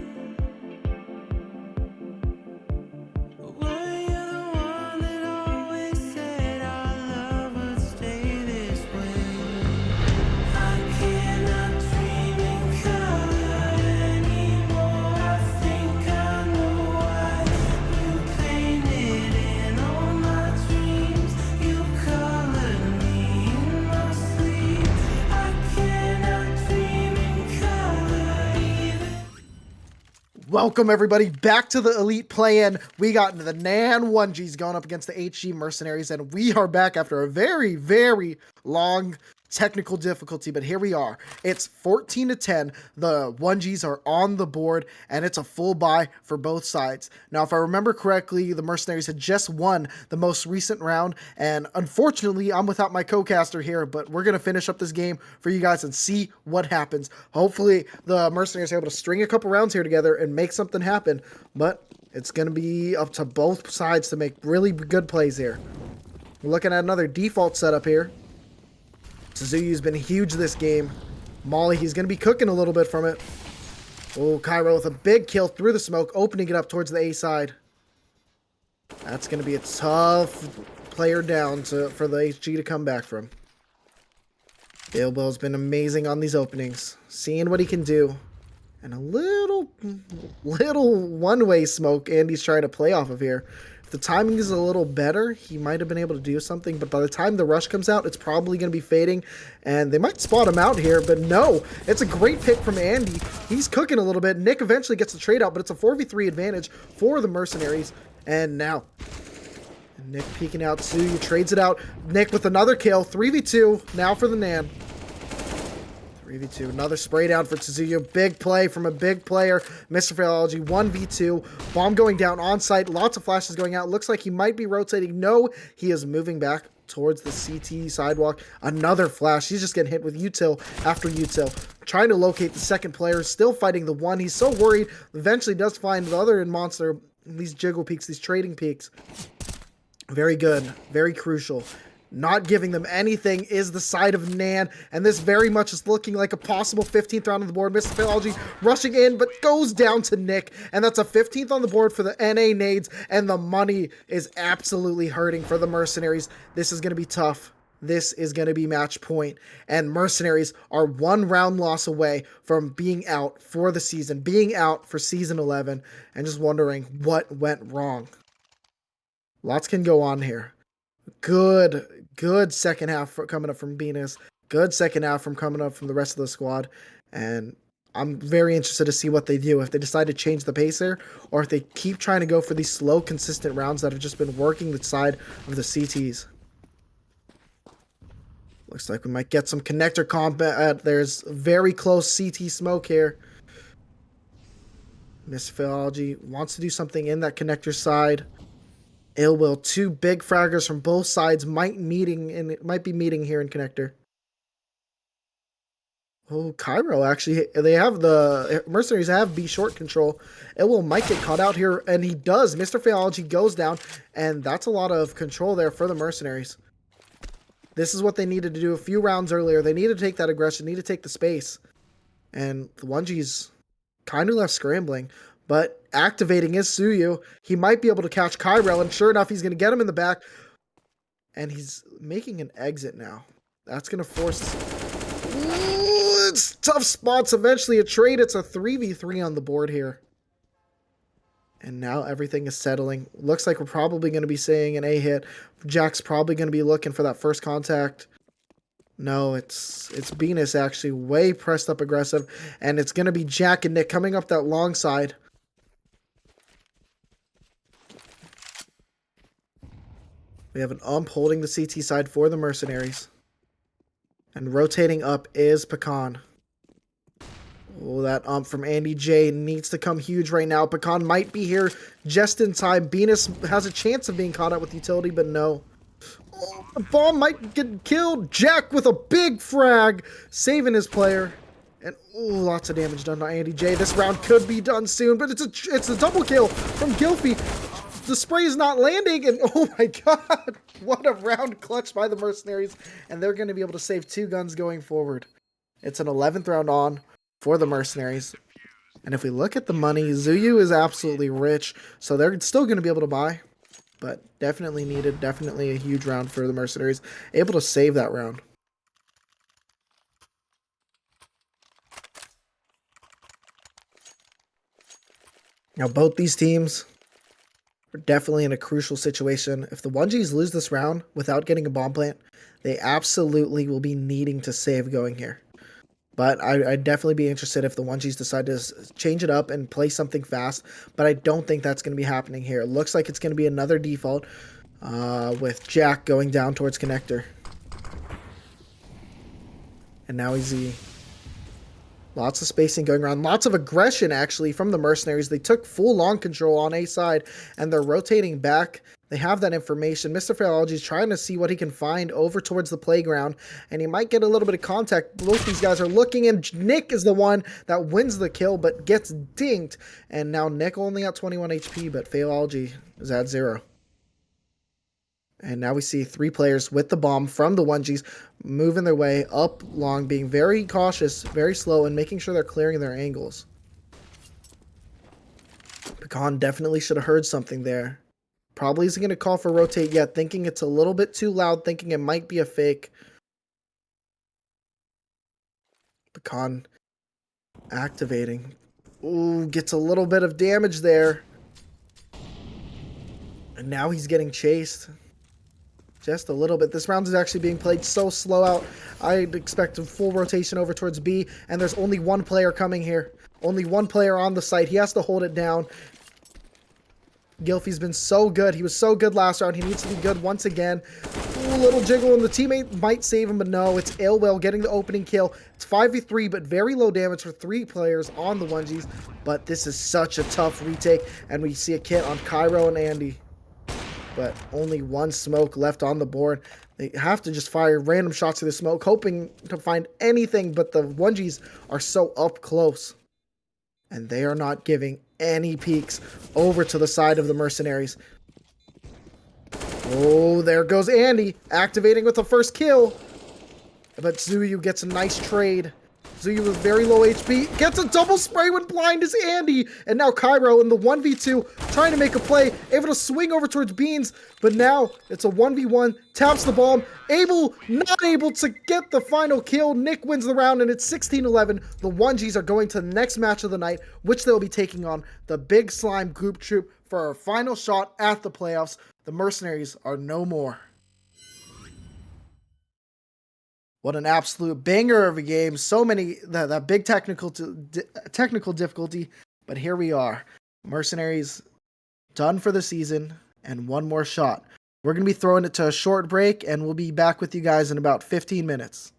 But were you the one that always said our love would stay this way? I cannot dream in color anymore. I think I know why you painted in all my dreams. You colored me in my sleep. I cannot dream in color either. Welcome everybody back to the Elite Play-In. We got the NAN 1Gs going up against the HG Mercenaries, and we are back after a very, very long technical difficulty, but here we are. It's 14-10. The 1Gs are on the board, and it's a full buy for both sides. Now, if I remember correctly, the Mercenaries had just won the most recent round, and unfortunately, I'm without my co-caster here, but we're going to finish up this game for you guys and see what happens. Hopefully, the Mercenaries are able to string a couple rounds here together and make something happen, but it's going to be up to both sides to make really good plays here. We're looking at another default setup here. Suzuyu's been huge this game. Molly, he's going to be cooking a little bit from it. Oh, Cairo with a big kill through the smoke, opening it up towards the A side. That's going to be a tough player down for the HG to come back from. Bill's been amazing on these openings, seeing what he can do. And a little one-way smoke Andy's trying to play off of here. If the timing is a little better, he might have been able to do something, but by the time the rush comes out, it's probably going to be fading, and they might spot him out here, but no, it's a great pick from Andy. He's cooking a little bit. Nick eventually gets the trade out, but it's a 4v3 advantage for the Mercenaries, and now Nick peeking out, Suyu trades it out. Nick with another kill, 3v2, now for the NAN. 3v2, another spray down for Tsuzuya. Big play from a big player. Mr. Philology, 1v2. Bomb going down on site. Lots of flashes going out. Looks like he might be rotating. No, he is moving back towards the CT sidewalk. Another flash. He's just getting hit with util after util. Trying to locate the second player. Still fighting the one. He's so worried. Eventually does find the other monster. These jiggle peaks, these trading peaks. Very good. Very crucial. Not giving them anything is the side of NAN, and this very much is looking like a possible 15th round on the board. Mr. Philology rushing in, but goes down to Nick, and that's a 15th on the board for the NA nades, and the money is absolutely hurting for the Mercenaries. This is going to be tough. This is going to be match point, and Mercenaries are one round loss away from being out for the season, being out for Season 11, and just wondering what went wrong. Lots can go on here. Good second half coming up from Venus. Good second half from coming up from the rest of the squad. And I'm very interested to see what they do. If they decide to change the pace here, or if they keep trying to go for these slow, consistent rounds that have just been working the side of the CTs. Looks like we might get some connector combat. There's very close CT smoke here. Miss Philology wants to do something in that connector side. Ill Will, two big fraggers from both sides might be meeting here in connector. Oh, Cairo actually, they have the Mercenaries have B short control. Ill Will might get caught out here, and he does. Mr. Philology goes down, and that's a lot of control there for the Mercenaries. This is what they needed to do a few rounds earlier. They need to take that aggression, need to take the space. And the 1G's kind of left scrambling. But activating is Suyu. He might be able to catch Cairo, and sure enough, he's going to get him in the back. And he's making an exit now. That's going to force... Ooh, it's tough spots. Eventually a trade. It's a 3v3 on the board here. And now everything is settling. Looks like we're probably going to be seeing an A hit. Jack's probably going to be looking for that first contact. No, it's Venus actually way pressed up aggressive, and it's gonna be Jack and Nick coming up that long side. We have an holding the CT side for the Mercenaries. And rotating up is Pecan. Oh, that from Andy J needs to come huge right now. Pecan might be here just in time. Venus has a chance of being caught up with utility, but no. Oh, the bomb might get killed. Jack with a big frag, saving his player. And oh, lots of damage done by Andy J. This round could be done soon, but it's a double kill from Gilfy. The spray is not landing, and oh my god, what a round clutch by the Mercenaries. And they're going to be able to save 2 guns going forward. It's an 11th round on for the Mercenaries. And if we look at the money, Zuyu is absolutely rich, so they're still going to be able to buy. But definitely needed, definitely a huge round for the Mercenaries. Able to save that round. Now both these teams are definitely in a crucial situation. If the 1Gs lose this round without getting a bomb plant, they absolutely will be needing to save going here. But I'd definitely be interested if the 1Gs decide to change it up and play something fast. But I don't think that's going to be happening here. It looks like it's going to be another default with Jack going down towards connector. And now he's Z. Lots of spacing going around. Lots of aggression, actually, from the Mercenaries. They took full long control on A side, and they're rotating back. They have that information. Mr. Philology is trying to see what he can find over towards the playground, and he might get a little bit of contact. Both these guys are looking, and Nick is the one that wins the kill, but gets dinked. And now Nick only at 21 HP, but Philology is at 0. And now we see 3 players with the bomb from the 1Gs moving their way up long, being very cautious, very slow, and making sure they're clearing their angles. Pecan definitely should have heard something there. Probably isn't going to call for rotate yet, thinking it's a little bit too loud, thinking it might be a fake. Pecan activating. Ooh, gets a little bit of damage there. And now he's getting chased. Just a little bit. This round is actually being played so slow out. I'd expect a full rotation over towards B, and there's only 1 player coming here. Only 1 player on the site. He has to hold it down. Gilfy's been so good. He was so good last round. He needs to be good once again. Ooh, little jiggle, and the teammate might save him, but no. It's Ailwell getting the opening kill. It's 5v3, but very low damage for 3 players on the 1Gs. But this is such a tough retake, and we see a kit on Cairo and Andy. But only 1 smoke left on the board. They have to just fire random shots through the smoke, hoping to find anything, but the 1Gs are so up close. And they are not giving any peeks over to the side of the Mercenaries. Oh, there goes Andy, activating with the first kill. But Zuyu gets a nice trade. Zuyu with very low HP, gets a double spray when blind as Andy. And now Cairo in the 1v2, trying to make a play, able to swing over towards Beans. But now it's a 1v1, taps the bomb, not able to get the final kill. Nick wins the round, and it's 16-11. The 1Gs are going to the next match of the night, which they'll be taking on the Big Slime Group Troop for our final shot at the playoffs. The Mercenaries are no more. What an absolute banger of a game. So many, that big technical difficulty. But here we are. Mercenaries done for the season and 1 more shot. We're going to be throwing it to a short break, and we'll be back with you guys in about 15 minutes.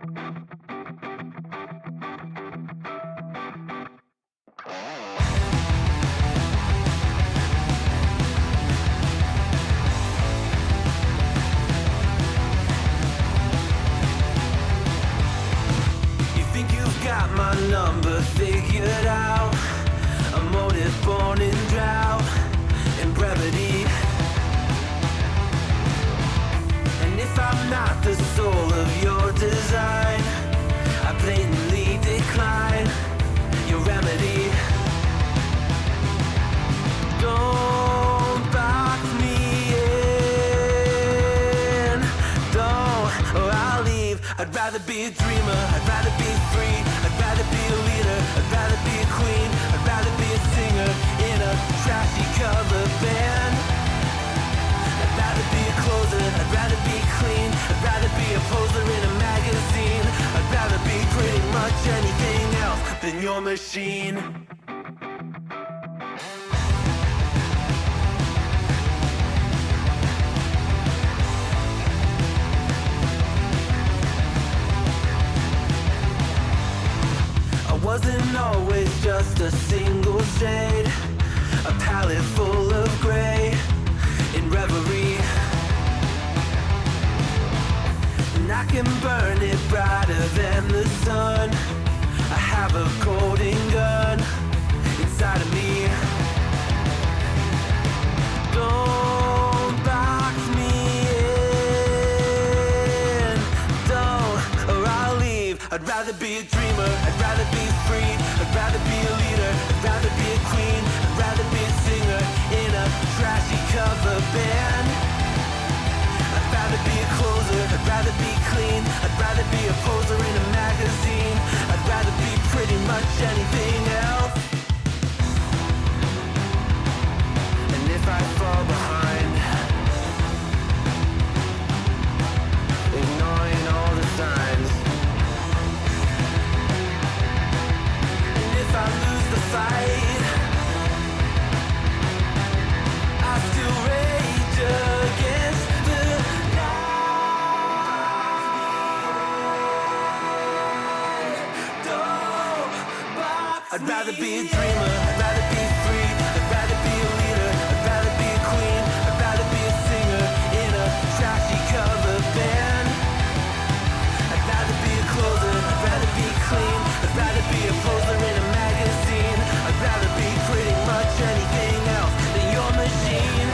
You think you've got my number figured out? A motive born in drought and brevity. And if I'm not the soul of your design, I blatantly decline your remedy. Don't box me in, don't, or I'll leave. I'd rather be a dreamer, I'd rather be free, I'd rather be a leader, I'd rather be a queen, I'd rather be a singer in a trashy cover band. I'd rather be a closer, I'd rather be clean, I'd rather be a poser in a magazine, I'd rather be pretty much anything else than your machine. I wasn't always just a single shade, a palette full of gray in reverie. And I can burn it brighter than the sun. I have a golden gun inside of me. Don't box me in, don't, or I'll leave. I'd rather be a dreamer, I'd rather be free, I'd rather be a leader, I'd rather be a queen, I'd rather be a singer in a trashy cover band. I'd rather be a closer, I'd rather be clean, I'd rather be a poser in a magazine, I'd rather be pretty much anything else. And if I fall behind, ignoring all the signs, and if I lose the fight, I still rage against the night. Don't box I'd rather be a dreamer, I'd rather be free, I'd rather be a leader, I'd rather be a queen, I'd rather be a singer in a trashy cover band. I'd rather be a closer, I'd rather be clean, I'd rather be a poser in a magazine, I'd rather be pretty much anything else than your machine.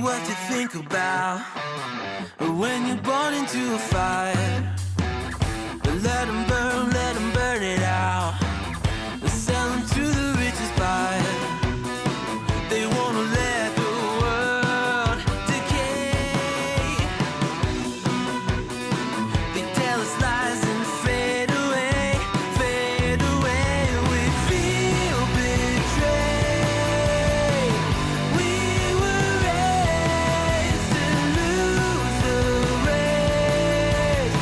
What you think about when you're born into a fire? Let 'em burn it out. Sell 'em to the richest buyer. They wanna let the world decay. They tell us lies and fade away, fade away. We feel betrayed. We were raised to lose the race.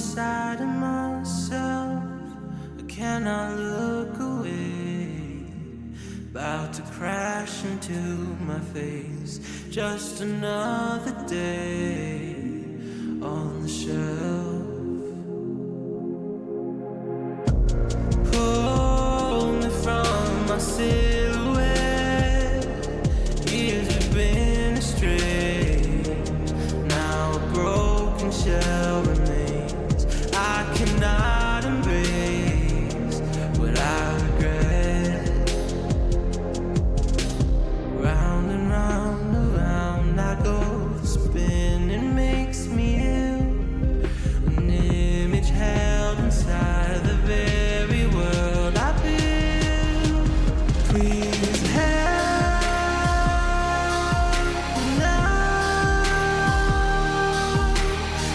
inside of myself. I cannot look away. About to crash into my face. Just another day on the shelf. Pull me from my silhouette. Years have been astray. Now a broken shell remains. I cannot embrace what I regret. Round and round, around I go. The spinning makes me ill. An image held inside the very world I build. Please help me now,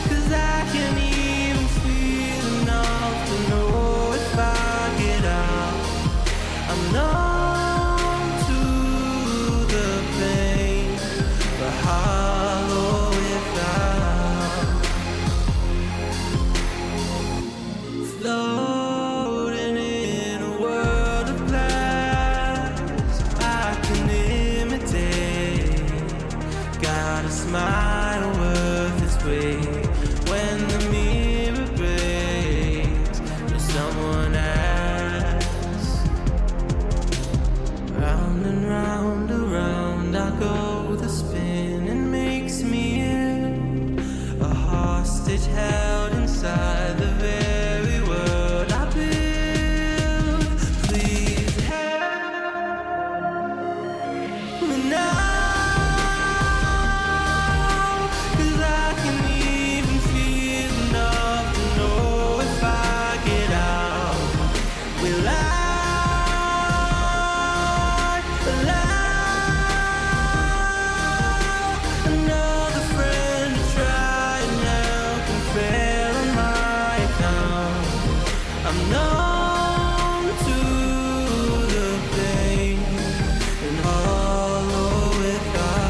'cause I can't even feel enough to know if I get out. I'm numb to the pain, but hollow without. Floating in a world of glass, I can imitate. Got a smile worth its weight. When the mirror breaks, will someone ask? Round and round, around I go. The spinning makes me ill. A hostage held inside the very world I build. Please help me now, 'cause I can't even feel enough to know if I get out. Will I allow another friend to try and help and fail on my account? I'm numb to the pain and hollow without.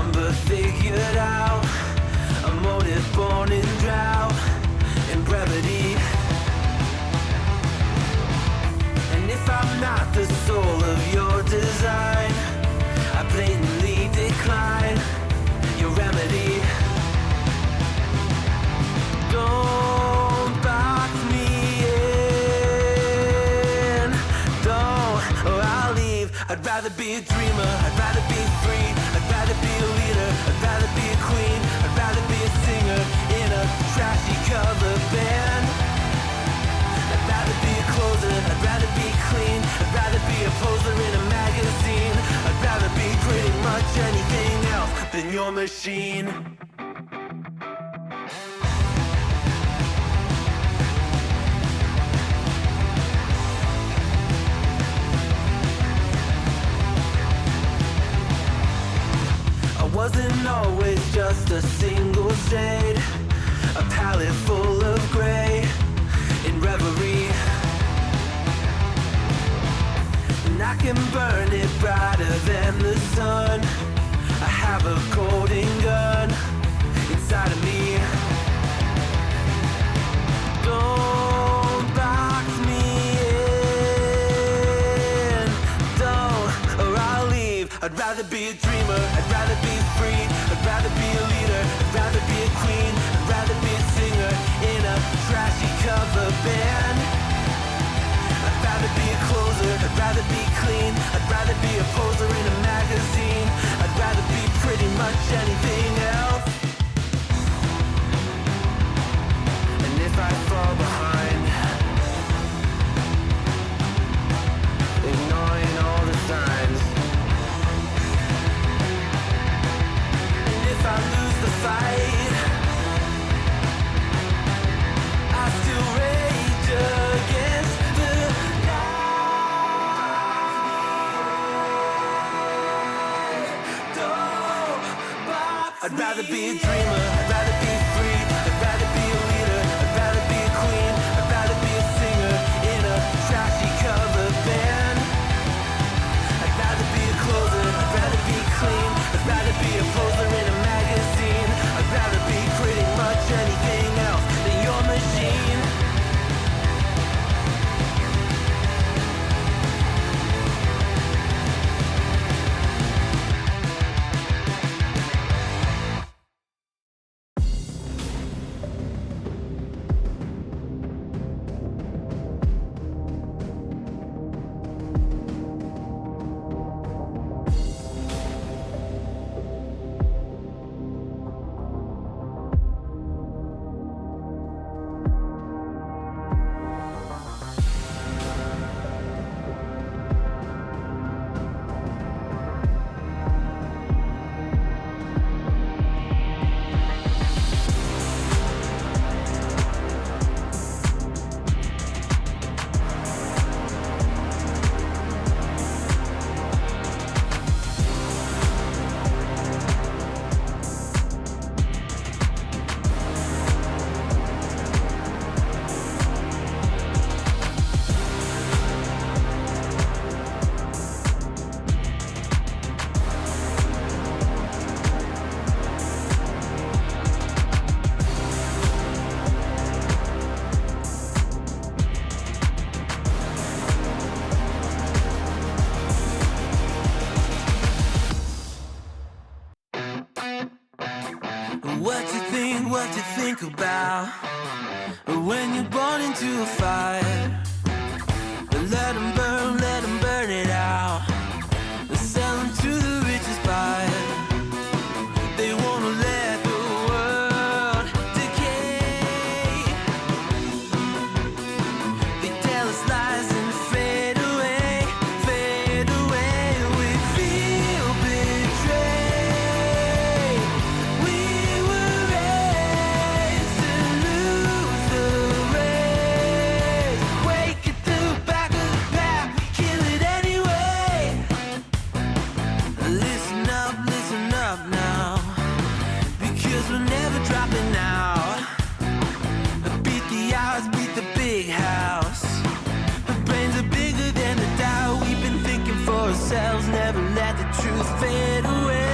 number figured out, a motive born in drought and brevity. And if I'm not the soul of your design, I blatantly decline your remedy. Don't box me in, don't, or I'll leave. I'd rather be a dreamer, I'd rather be free, I'd rather be a leader, I'd rather be a queen, I'd rather be a singer in a trashy cover band. I'd rather be a closer, I'd rather be clean, I'd rather be a poser in a magazine, I'd rather be pretty much anything else than your machine. Wasn't always just a single shade, a palette full of gray in reverie. And I can burn it brighter than the sun. I have a golden gun inside of me. Don't box me in, don't, or I'll leave. I'd rather be a dreamer, I'd rather be free, I'd rather be a leader, I'd rather be a queen, I'd rather be a singer in a trashy cover band. I'd rather be a closer, I'd rather be clean, I'd rather be a poser in a magazine, I'd rather be pretty much anything else. And if I fall behind, ignoring all the signs, if I lose the fight, I still rage against the night. Don't box I'd rather be a dreamer, I'd rather be free, I'd rather be a leader, I'd rather be a queen, I'd rather be a singer in a trashy cover band. I'd rather be a closer, I'd rather be clean, I'd rather be a poser in a magazine, I'd rather be pretty much anything else than your machine. What you think about when you're born into a fire. Let them burn it out. Sell them to the richest buyer. They wanna let the world decay. They tell us lies and fade away, fade away. We feel betrayed. We were raised to lose the race. Wake at the back of the pack, we kill it anyway. Listen up now, because we're never dropping out. Beat the odds, beat the big house. Our brains are bigger than the doubt we've been thinking for ourselves. Never let the truth fade away.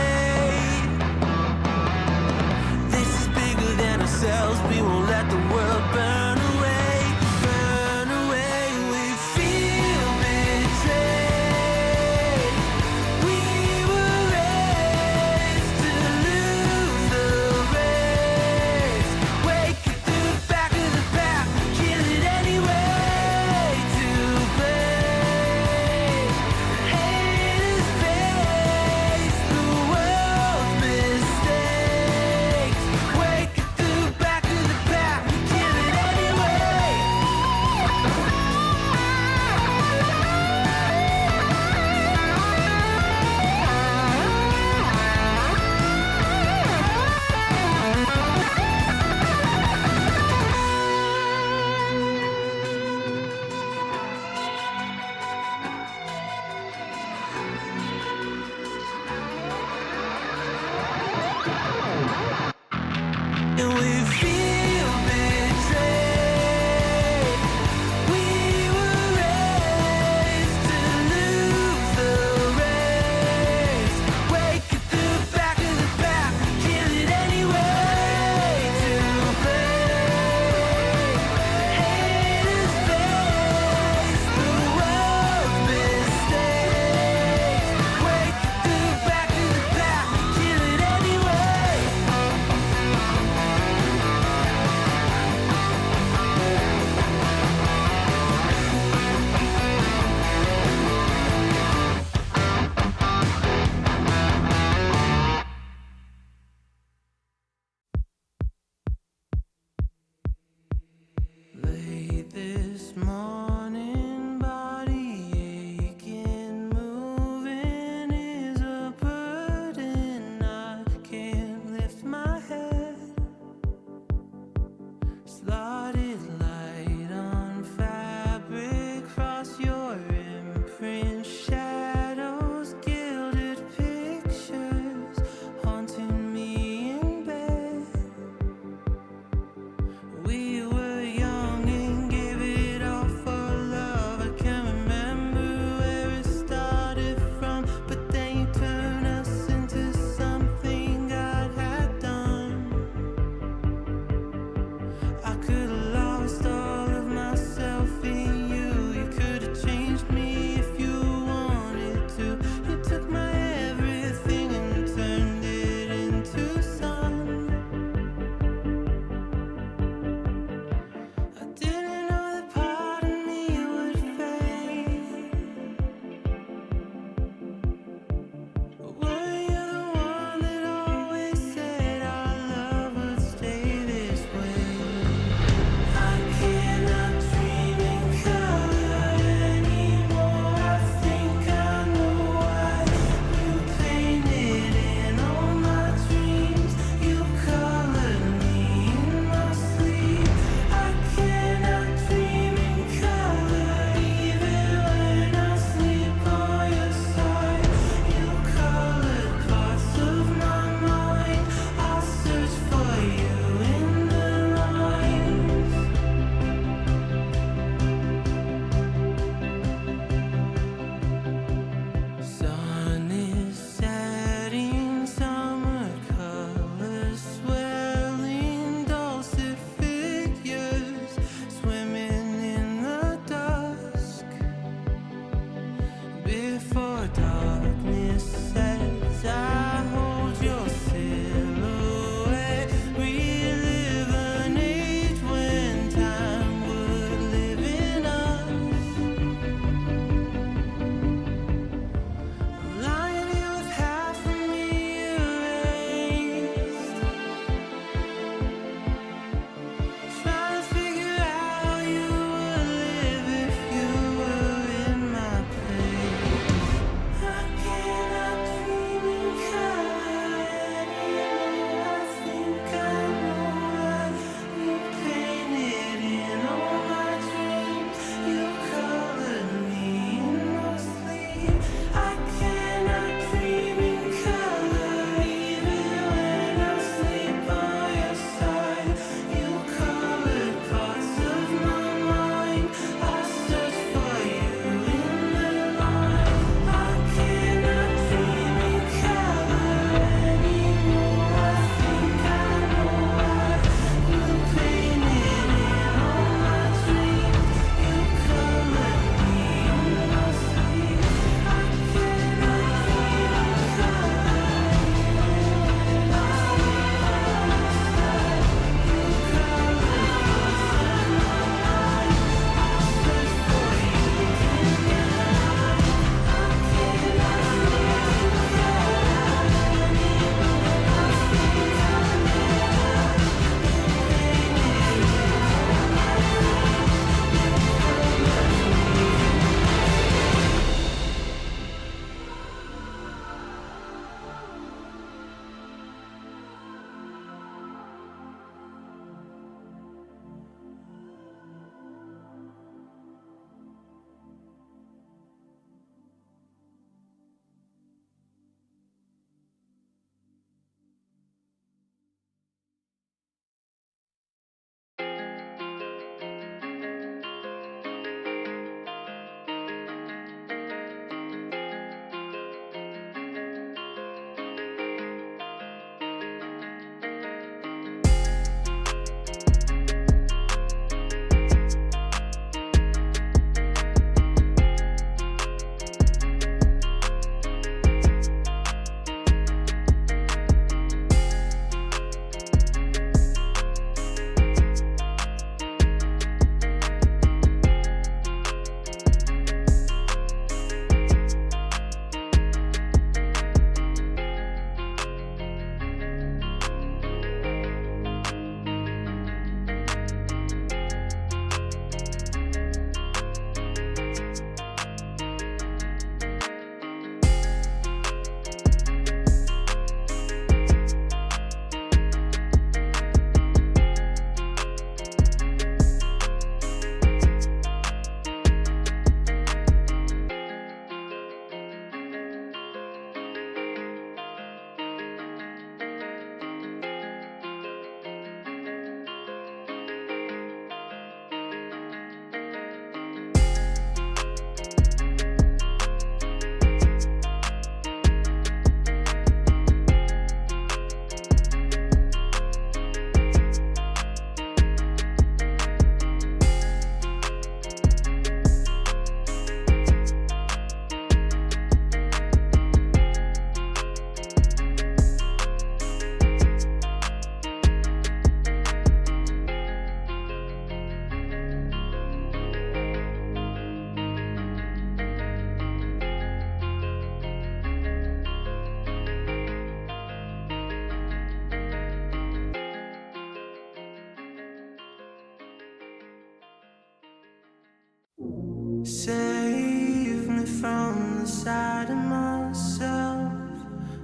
from the side of myself.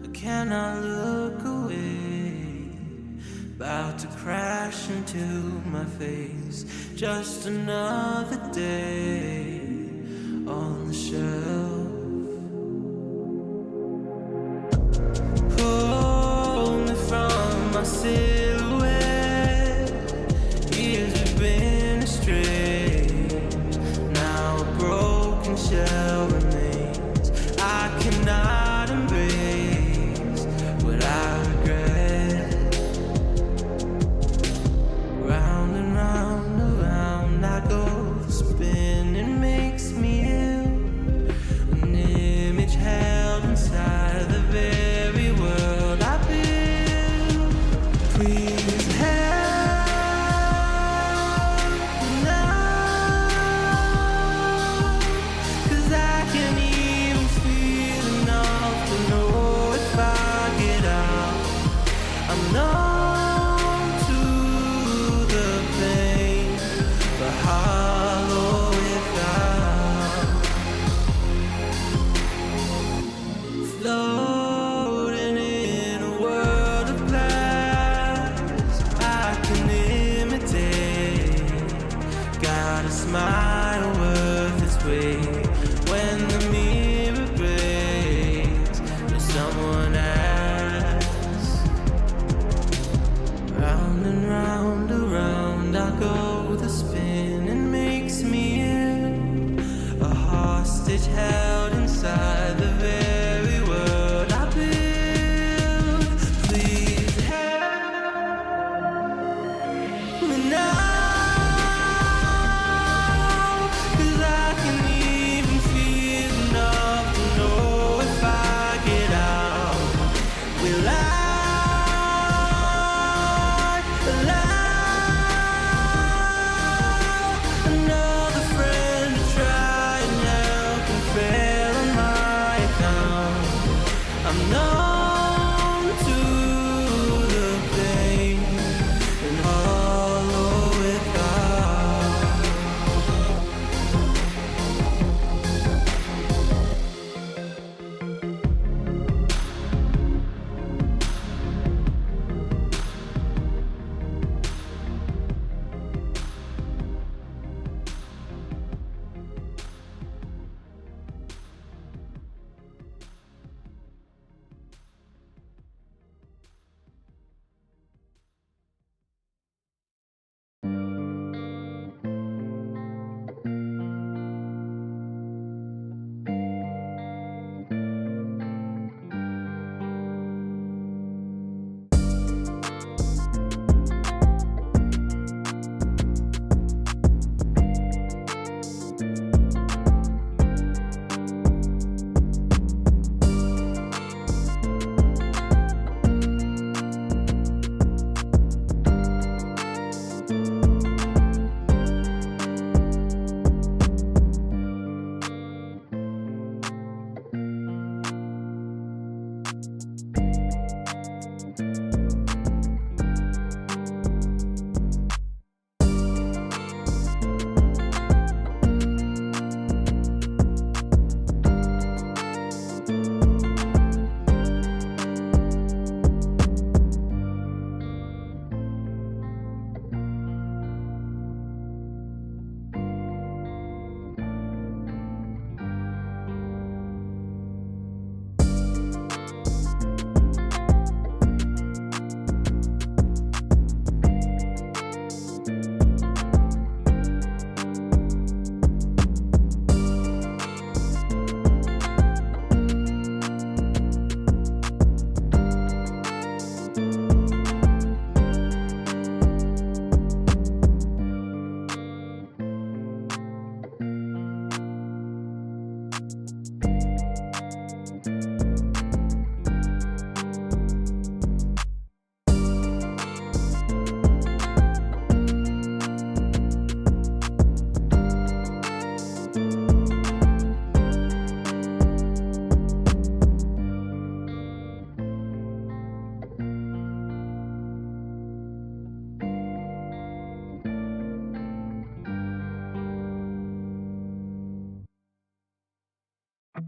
I cannot look away. About to crash into my face. Just another day on the shelf. Pull me from my silhouette. Years we've been astray. Now a broken shell remains. I cannot embrace what I regret. Round and round, around I go. The spinning makes me ill. An image held inside the very world I build. Please help me now, 'cause I can't even feel enough to know if I get out. I'm numb to the pain, but hollow without. Floating in a world of glass I can imitate. Got a smile worth its weight. When the mirror breaks, will someone ask? Round and round, around I go. The spinning makes me ill. A hostage held inside the very world I build. Please help me now, 'cause I can't even feel enough to know if I get out. Will I allow another friend to try and help and fail on my account? You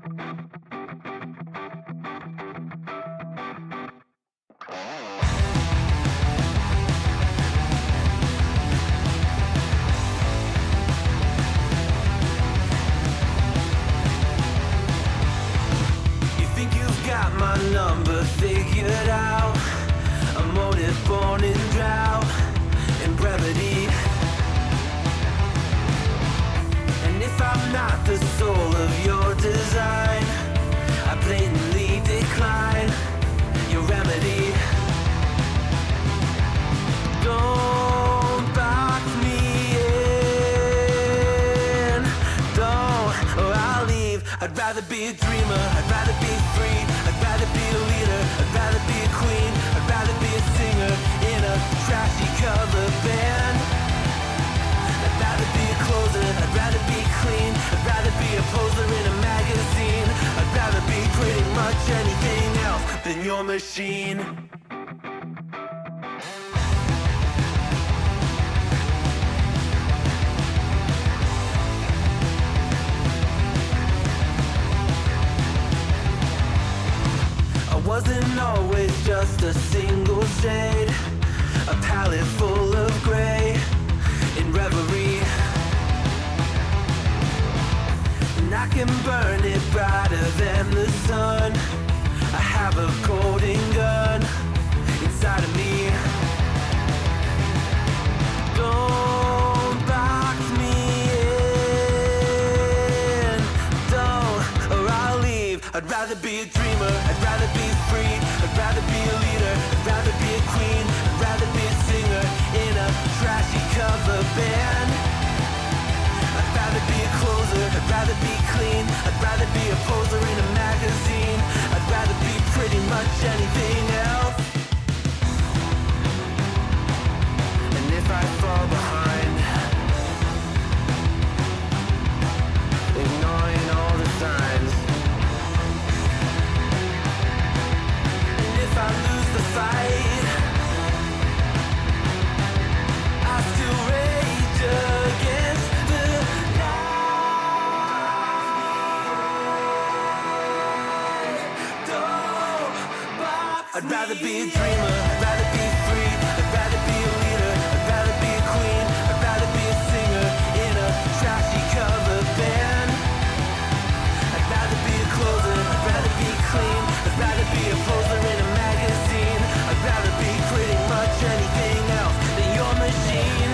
think you've got my number figured out? A motive born in drought and brevity. And if I'm not the soul of your design, I blatantly decline your remedy. Don't box me in, don't, or I'll leave. I'd rather be a dreamer, I'd rather be free, I'd rather be a leader, I'd rather be a queen, I'd rather be a singer in a trashy cover band. I'd rather be a closer, I'd rather be clean, I'd rather be a poser in a magazine, I'd rather be pretty much anything else than your machine. I wasn't always just a single shade, a palette full of gray in reverie. And I can burn it brighter than the sun. I have a golden gun inside of me. Don't box me in, don't, or I'll leave. I'd rather be a dreamer, I'd rather be free, I'd rather be a leader, I'd rather be a queen, I'd rather be a singer in a trashy cover band. I'd rather be a closer, I'd rather be clean, I'd rather be a poser in a magazine, I'd rather be pretty much anything else. And if I fall behind, ignoring all the signs, and if I lose the fight, I still rage against the night. Don't box I'd rather be a dreamer, I'd rather be free, I'd rather be a leader, I'd rather be a queen, I'd rather be a singer in a trashy cover band. I'd rather be a closer, I'd rather be clean, I'd rather be a poser in a magazine, I'd rather be pretty much anything else than your machine.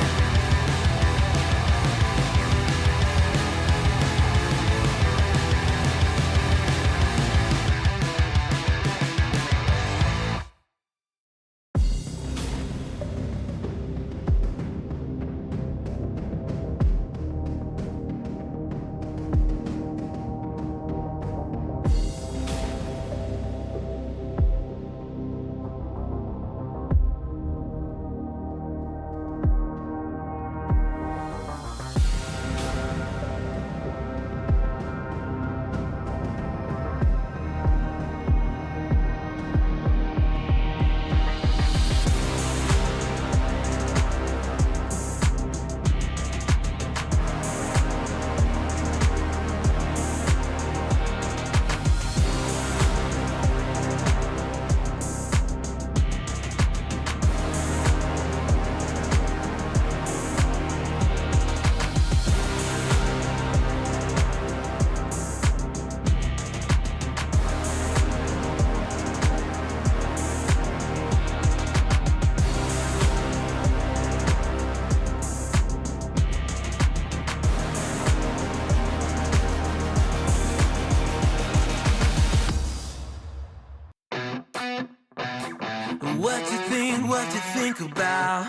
What you think about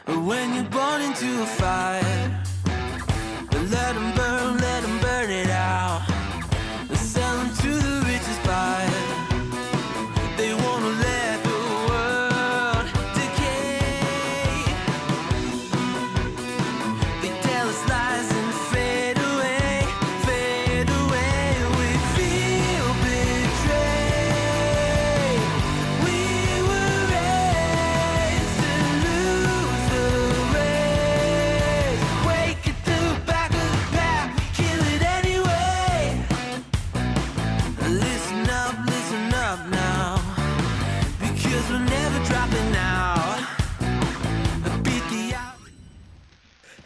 when you're born into a fire. Let 'em burn it out. Sell 'em to the richest buyer. They wanna let the world decay. They tell us lies and fade away, fade away. We feel betrayed. We were raised to lose the race.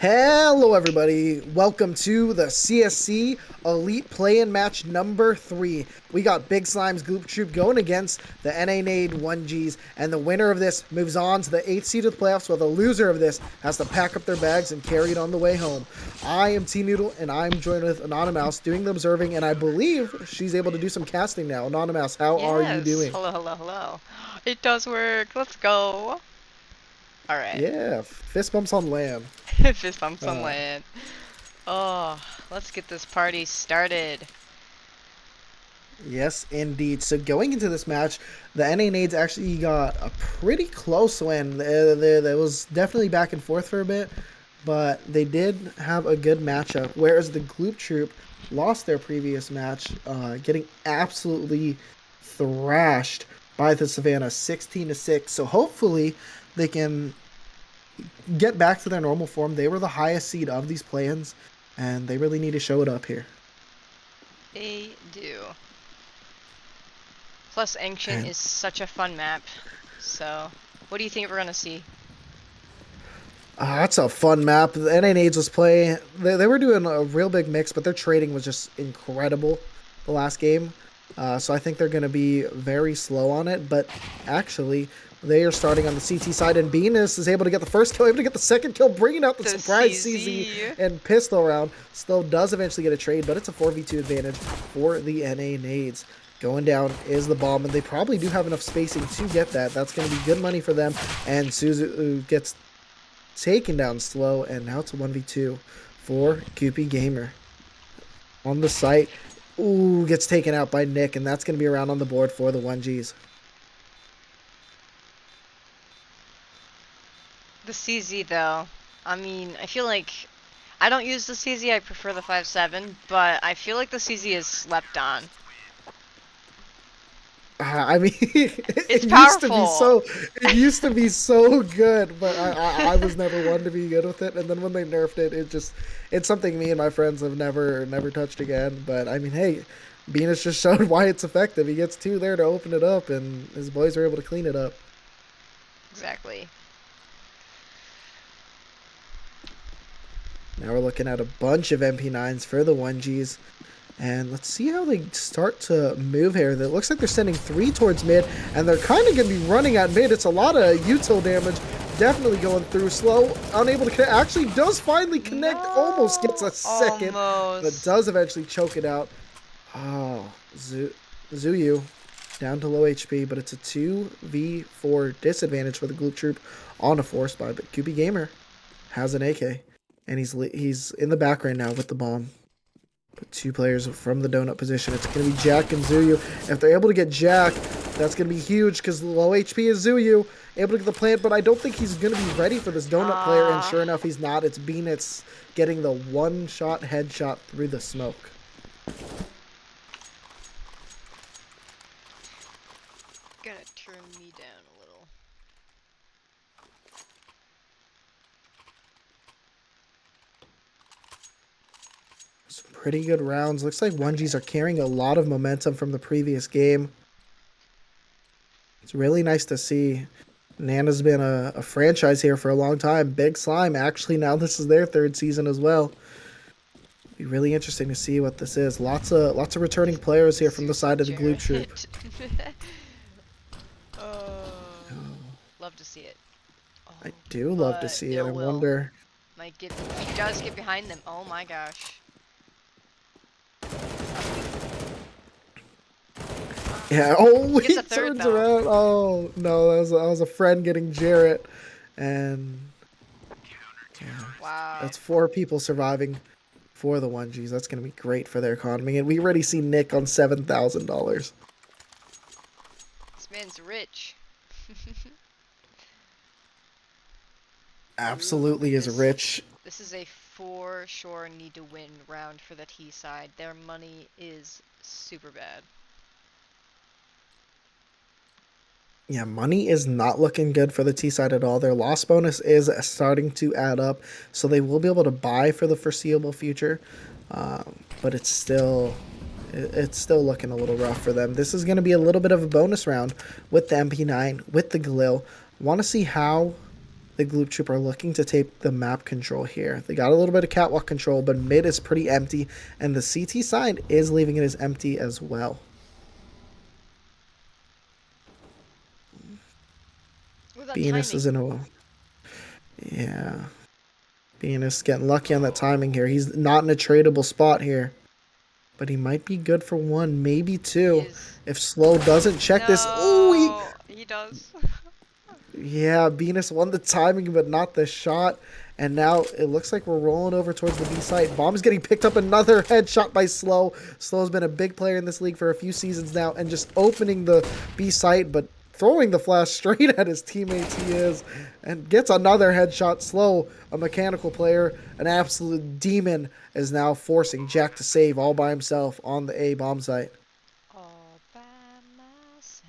Hello, everybody. Welcome to the CSC Elite Play-In match number 3. We got Big Slime's Gloop Troop going against the NA 1Gs, and the winner of this moves on to the 8th seed of the playoffs, while the loser of this has to pack up their bags and carry it on the way home. I am T-Noodle, and I'm joined with Anonymous doing the observing, and I believe she's able to do some casting now. Anonymous, how are you doing? Hello, hello, hello. It does work. Let's go. All right. Yeah, fist bumps on land. Fist bumps on land. Oh, let's get this party started. Yes, indeed. So going into this match, the NA Nades actually got a pretty close win. There was definitely back and forth for a bit, but they did have a good matchup. Whereas the Gloop Troop lost their previous match, getting absolutely thrashed by the Savannah, 16-6. So hopefully they can get back to their normal form. They were the highest seed of these play-ins, and they really need to show it up here. They do. Plus, Ancient is such a fun map. So, what do you think we're gonna see? That's a fun map. The NA Nades was playing. They were doing a real big mix, but their trading was just incredible the last game. So I think they're going to be very slow on it. But actually, they are starting on the CT side, and Venus is able to get the first kill, able to get the second kill, bringing out the surprise CZ and pistol round. Still does eventually get a trade, but it's a 4v2 advantage for the NA Nades. Going down is the bomb, and they probably do have enough spacing to get that. That's going to be good money for them. And Suzu gets taken down slow, and now it's a 1v2 for Goopy Gamer. On the site, ooh, gets taken out by Nick, and that's going to be around on the board for the 1Gs. The CZ, though. I mean, I feel like I don't use the CZ. I prefer the 5.7, but I feel like the CZ is slept on. I mean, it's powerful. It used to be so good, but I was never one to be good with it. And then when they nerfed it, it's something me and my friends have never touched again. But I mean, hey, Venus just showed why it's effective. He gets 2 there to open it up, and his boys are able to clean it up. Exactly. Now we're looking at a bunch of MP9s for the 1Gs. And let's see how they start to move here. It looks like they're sending 3 towards mid, and they're kind of going to be running at mid. It's a lot of util damage. Definitely going through slow. Unable to connect. Actually does finally connect. No! Almost gets a second. Almost. But does eventually choke it out. Oh, Zuyu down to low HP, but it's a 2v4 disadvantage for the Gloop Troop on a force buy. But QB Gamer has an AK, and he's in the back right now with the bomb. Put 2 players from the donut position. It's going to be Jack and Zuyu. If they're able to get Jack, that's going to be huge because low HP is Zuyu. Able to get the plant, but I don't think he's going to be ready for this donut player. And sure enough, he's not. It's Beanitz getting the one-shot headshot through the smoke. Gonna turn me down a little. Some pretty good rounds. Looks like 1Gs are carrying a lot of momentum from the previous game. It's really nice to see. NAN has been a franchise here for a long time. Big Slime, actually, now this is their 3rd season as well. Be really interesting to see what this is. Lots of returning players here from the side of the Gloop Troop. Love to see it. Oh, I do love to see it. I wonder. He does get behind them. Oh my gosh. Yeah. Oh, he turns around. Oh no, that was a friend getting Jarrett, and yeah, wow. That's 4 people surviving for the 1Gs. That's gonna be great for their economy, and we already see Nick on $7,000. This man's rich. Absolutely is rich. This is a for sure need to win round for the T side. Their money is super bad. Yeah, money is not looking good for the T side at all. Their loss bonus is starting to add up, so they will be able to buy for the foreseeable future, but it's still looking a little rough for them. This is going to be a little bit of a bonus round with the MP9, with the Galil. Want to see how the Gloop Troop are looking to take the map control here. They got a little bit of catwalk control, but mid is pretty empty, and the CT side is leaving it as empty as well. With that Venus timing. is in a... Yeah. Venus getting lucky on that timing here. He's not in a tradable spot here. But he might be good for one, maybe two. If Slow doesn't check this... Oh, he does. Yeah, Venus won the timing, but not the shot. And now it looks like we're rolling over towards the B site. Bomb's getting picked up, another headshot by Slow. Slow's been a big player in this league for a few seasons now, and just opening the B site, but throwing the flash straight at his teammates he is. And gets another headshot. Slow, a mechanical player, an absolute demon, is now forcing Jack to save all by himself on the A bomb site. All by myself.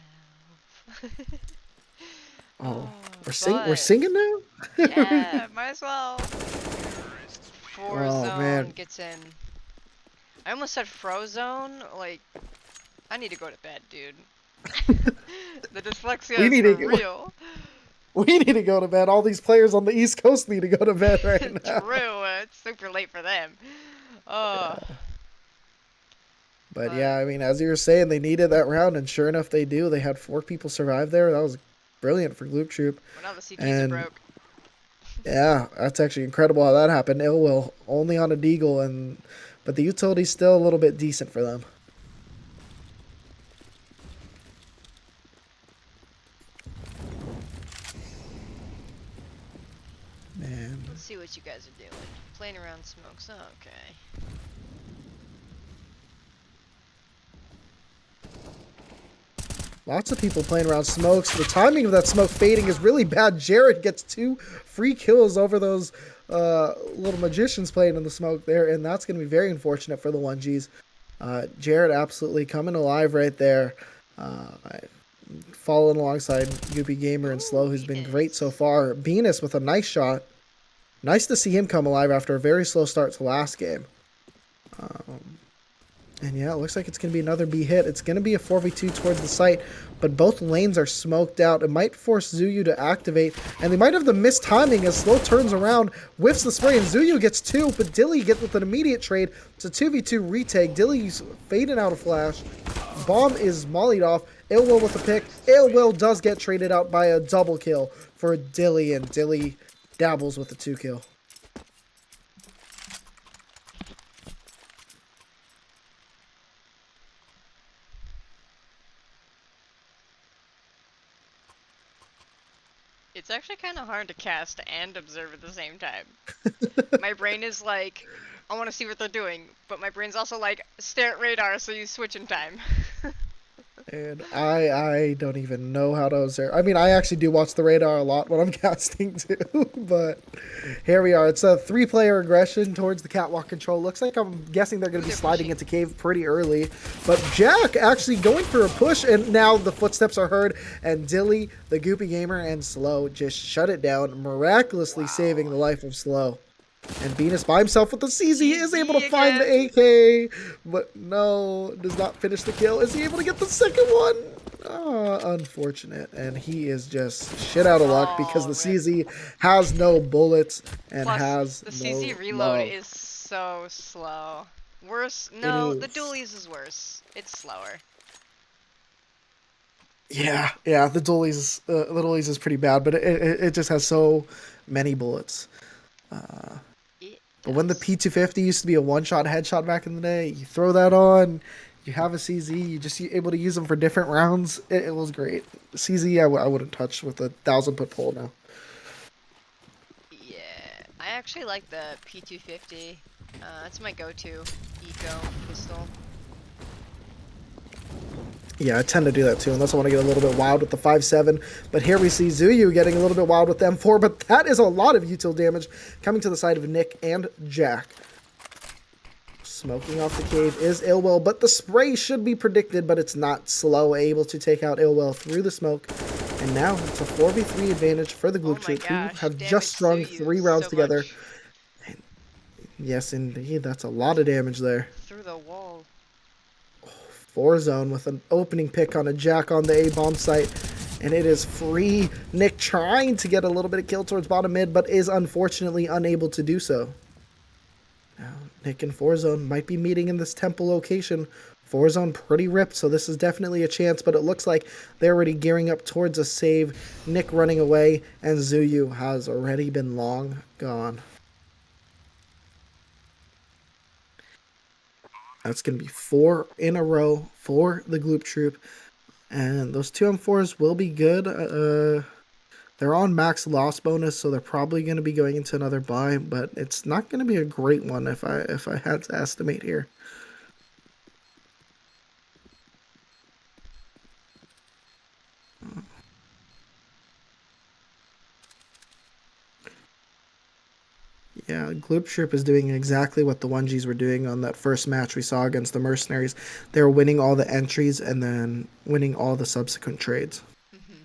Oh, but we're singing now? yeah, might as well. Oh, Zone man. gets in. I almost said Frozone. Like, I need to go to bed, dude. The dyslexia We is need for to- real. We need to go to bed. All these players on the East Coast need to go to bed right now. True, it's super late for them. Oh. But yeah, I mean, as you were saying, they needed that round, and sure enough, they do. They had 4 people survive there. That was brilliant for Gloop Troop. Well, now the CTs And- are broke. Yeah, that's actually incredible how that happened. Ill Will only on a deagle, but the utility's still a little bit decent for them. Man. Let's see what you guys are doing. Playing around smokes. Okay. Lots of people playing around smokes. The timing of that smoke fading is really bad. Jared gets 2 free kills over those little magicians playing in the smoke there, and that's going to be very unfortunate for the 1Gs. Jared absolutely coming alive right there. Following alongside Goopy Gamer and Slow, who's been great so far. Venus with a nice shot. Nice to see him come alive after a very slow start to last game. And yeah, it looks like it's going to be another B hit. It's going to be a 4v2 towards the site, but both lanes are smoked out. It might force Zuyu to activate, and they might have the missed timing as Slow turns around, whiffs the spray, and Zuyu gets 2, but Dilly gets with an immediate trade. It's a 2v2 retake. Dilly's fading out a flash. Bomb is mollied off. Ill Will with a pick. Ill Will does get traded out by a double kill for Dilly, and Dilly dabbles with the 2 kill. It's actually kind of hard to cast and observe at the same time. My brain is like, I want to see what they're doing, but my brain's also like, stare at radar so you switch in time. And I don't even know how to observe. I mean, I actually do watch the radar a lot when I'm casting too, but here we are. It's a 3-player aggression towards the catwalk control. Looks like I'm guessing they're going to be sliding into cave pretty early, but Jack actually going for a push, and now the footsteps are heard, and Dilly, the Goopy Gamer, and Slow just shut it down, miraculously saving the life of Slow. And Venus by himself with the CZ is able to find the AK, but no, does not finish the kill. Is he able to get the second one? Oh, unfortunate. And he is just shit out of luck because the CZ has no bullets and Plus, has the no CZ reload love. is so slow. Worse? No, the is. dualies is worse. It's slower. Yeah, the dualies is pretty bad, but it just has so many bullets. But when the P250 used to be a one-shot headshot back in the day, you throw that on, you have a CZ, you just able to use them for different rounds. It was great. CZ I wouldn't touch with a 1,000-foot pole now. Yeah, I actually like the P250. That's my go-to eco pistol. Yeah, I tend to do that too, unless I want to get a little bit wild with the 5.7. But here we see Zuyu getting a little bit wild with the M4, but that is a lot of util damage coming to the side of Nick and Jack. Smoking off the cave is Ill Will, but the spray should be predicted, but it's not. Slow able to take out Ill Will through the smoke. And now it's a 4v3 advantage for the Gloop Troop, who have just strung 3 rounds together. And yes, indeed, that's a lot of damage there. Through the wall. 4 zone with an opening pick on a Jack on the A-bomb site. and it is free. Nick trying to get a little bit of kill towards bottom mid, but is unfortunately unable to do so. Now, Nick and Forzone might be meeting in this temple location. Forzone pretty ripped, so this is definitely a chance, but it looks like they're already gearing up towards a save. Nick running away, and Zuyu has already been long gone. That's going to be 4 in a row for the Gloop Troop. And those 2M4s will be good. They're on max loss bonus, so they're probably going to be going into another buy, but it's not going to be a great one if I had to estimate here. Yeah, Gloop Troop is doing exactly what the 1Gs were doing on that first match we saw against the Mercenaries. They were winning all the entries and then winning all the subsequent trades. Mm-hmm.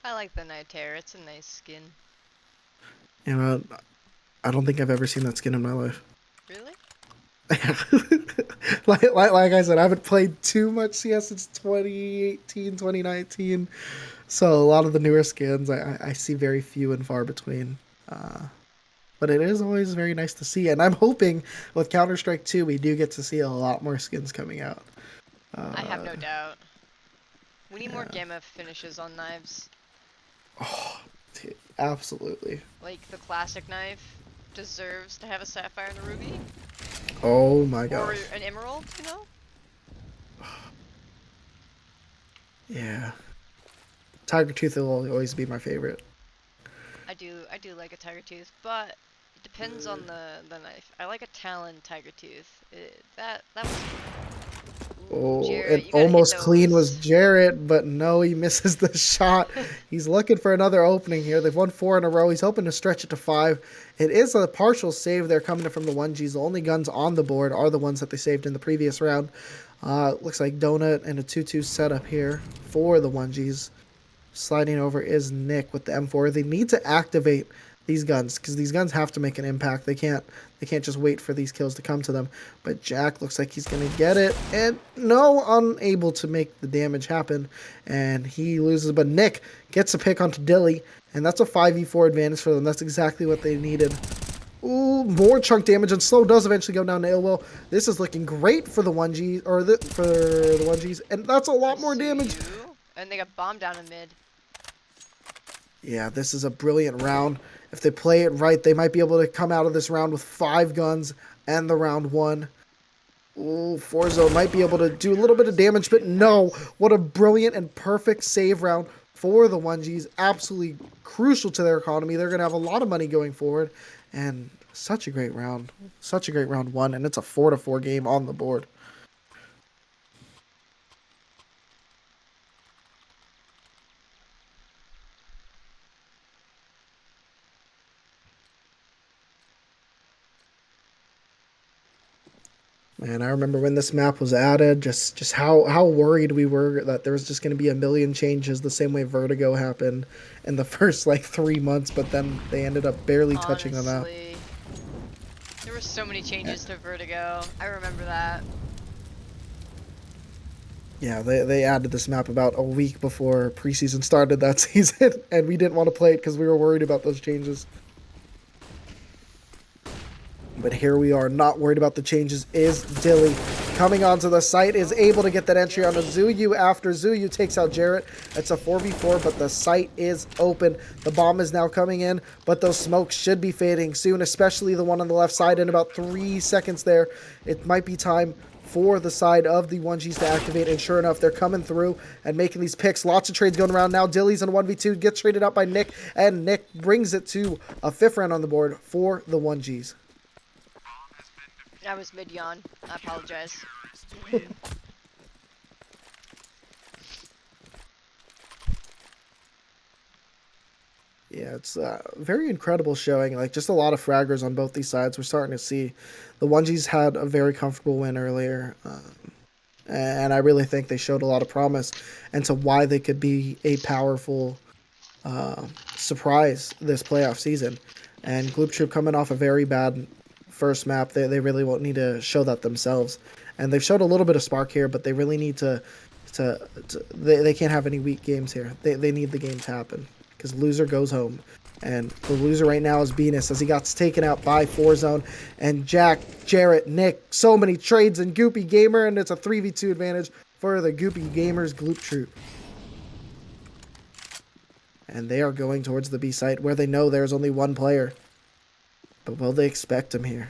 I like the Night Terror. It's a nice skin. You know, I don't think I've ever seen that skin in my life. Really? like I said, I haven't played too much CS since 2018, 2019. So a lot of the newer skins, I see very few and far between. But it is always very nice to see. And I'm hoping with Counter-Strike 2, we do get to see a lot more skins coming out. I have no doubt. We need more Gamma finishes on knives. Oh, absolutely. Like the classic knife deserves to have a sapphire and a ruby. Oh my Or gosh. an emerald, you know? Yeah. Tiger Tooth will always be my favorite. I do like a tiger tooth, but it depends on the knife. I like a Talon tiger tooth. That was. Oh, Jarrett, and you gotta hit almost clean was those. Jarrett, but no, he misses the shot. He's looking for another opening here. They've won 4 in a row. He's hoping to stretch it to 5. It is a partial save there coming in from the 1Gs. The only guns on the board are the ones that they saved in the previous round. Looks like Donut and a 2-2 setup here for the 1Gs. Sliding over is Nick with the M4. They need to activate these guns because these guns have to make an impact. They can't just wait for these kills to come to them. But Jack looks like he's going to get it, and no, unable to make the damage happen, and he loses. But Nick gets a pick onto Dilly, and that's a 5v4 advantage for them. That's exactly what they needed. Ooh, more chunk damage, and Slow does eventually go down to Illwill. This is looking great for the 1G, or for the 1Gs, and that's a lot more damage. And they got bombed down in mid. Yeah, this is a brilliant round. If they play it right, they might be able to come out of this round with 5 guns and the round 1. Ooh, Forzo might be able to do a little bit of damage, but no. What a brilliant and perfect save round for the 1Gs. Absolutely crucial to their economy. They're going to have a lot of money going forward. And such a great round. Such a great round 1. And it's a 4-4 game on the board. And I remember when this map was added, just how worried we were that there was just going to be a million changes the same way Vertigo happened in the first like 3 months, but then they ended up barely touching on that. Honestly, there were so many changes to Vertigo. I remember that. Yeah, they added this map about a week before preseason started that season, and we didn't want to play it because we were worried about those changes. But here we are, not worried about the changes, is Dilly. Coming onto the site, is able to get that entry onto Zuyu after Zuyu takes out Jarrett. It's a 4v4, but the site is open. The bomb is now coming in, but those smokes should be fading soon, especially the one on the left side in about 3 seconds there. It might be time for the side of the 1Gs to activate, and sure enough, they're coming through and making these picks. Lots of trades going around now. Dilly's in 1v2, gets traded out by Nick, and Nick brings it to a 5th round on the board for the 1Gs. I was mid-yawn. I apologize. Yeah, it's very incredible showing. Like, just a lot of fraggers on both these sides. We're starting to see the 1Gs had a very comfortable win earlier. And I really think they showed a lot of promise into why they could be a powerful surprise this playoff season. And Gloop Troop coming off a very bad first map. They really won't need to show that themselves. And they've showed a little bit of spark here, but they really need to they can't have any weak games here. They need the game to happen because loser goes home. And the loser right now is Venus as he got taken out by 4Zone. And Jack, Jarrett, Nick, so many trades and Goopy Gamer, and it's a 3v2 advantage for the Goopy Gamers Gloop Troop. And they are going towards the B site where they know there's only one player. But will they expect him here?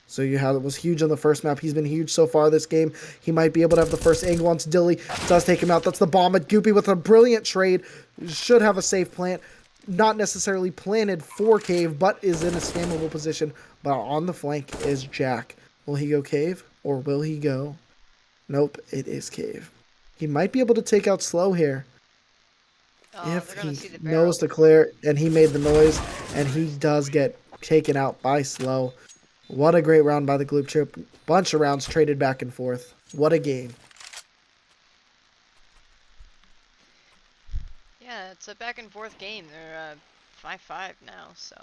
So you have it was huge on the first map. He's been huge so far this game. He might be able to have the first angle once Dilly does take him out. That's the bomb at Goopy with a brilliant trade. Should have a safe plant. Not necessarily planted for cave, but is in a spammable position. But on the flank is Jack. Will he go cave or will he go? Nope, it is cave. He might be able to take out slow here. If he knows to clear, and he made the noise, and he does get taken out by slow. What a great round by the Gloop Troop. Bunch of rounds traded back and forth. What a game. Yeah, it's a back and forth game. They're 5-5 now, so.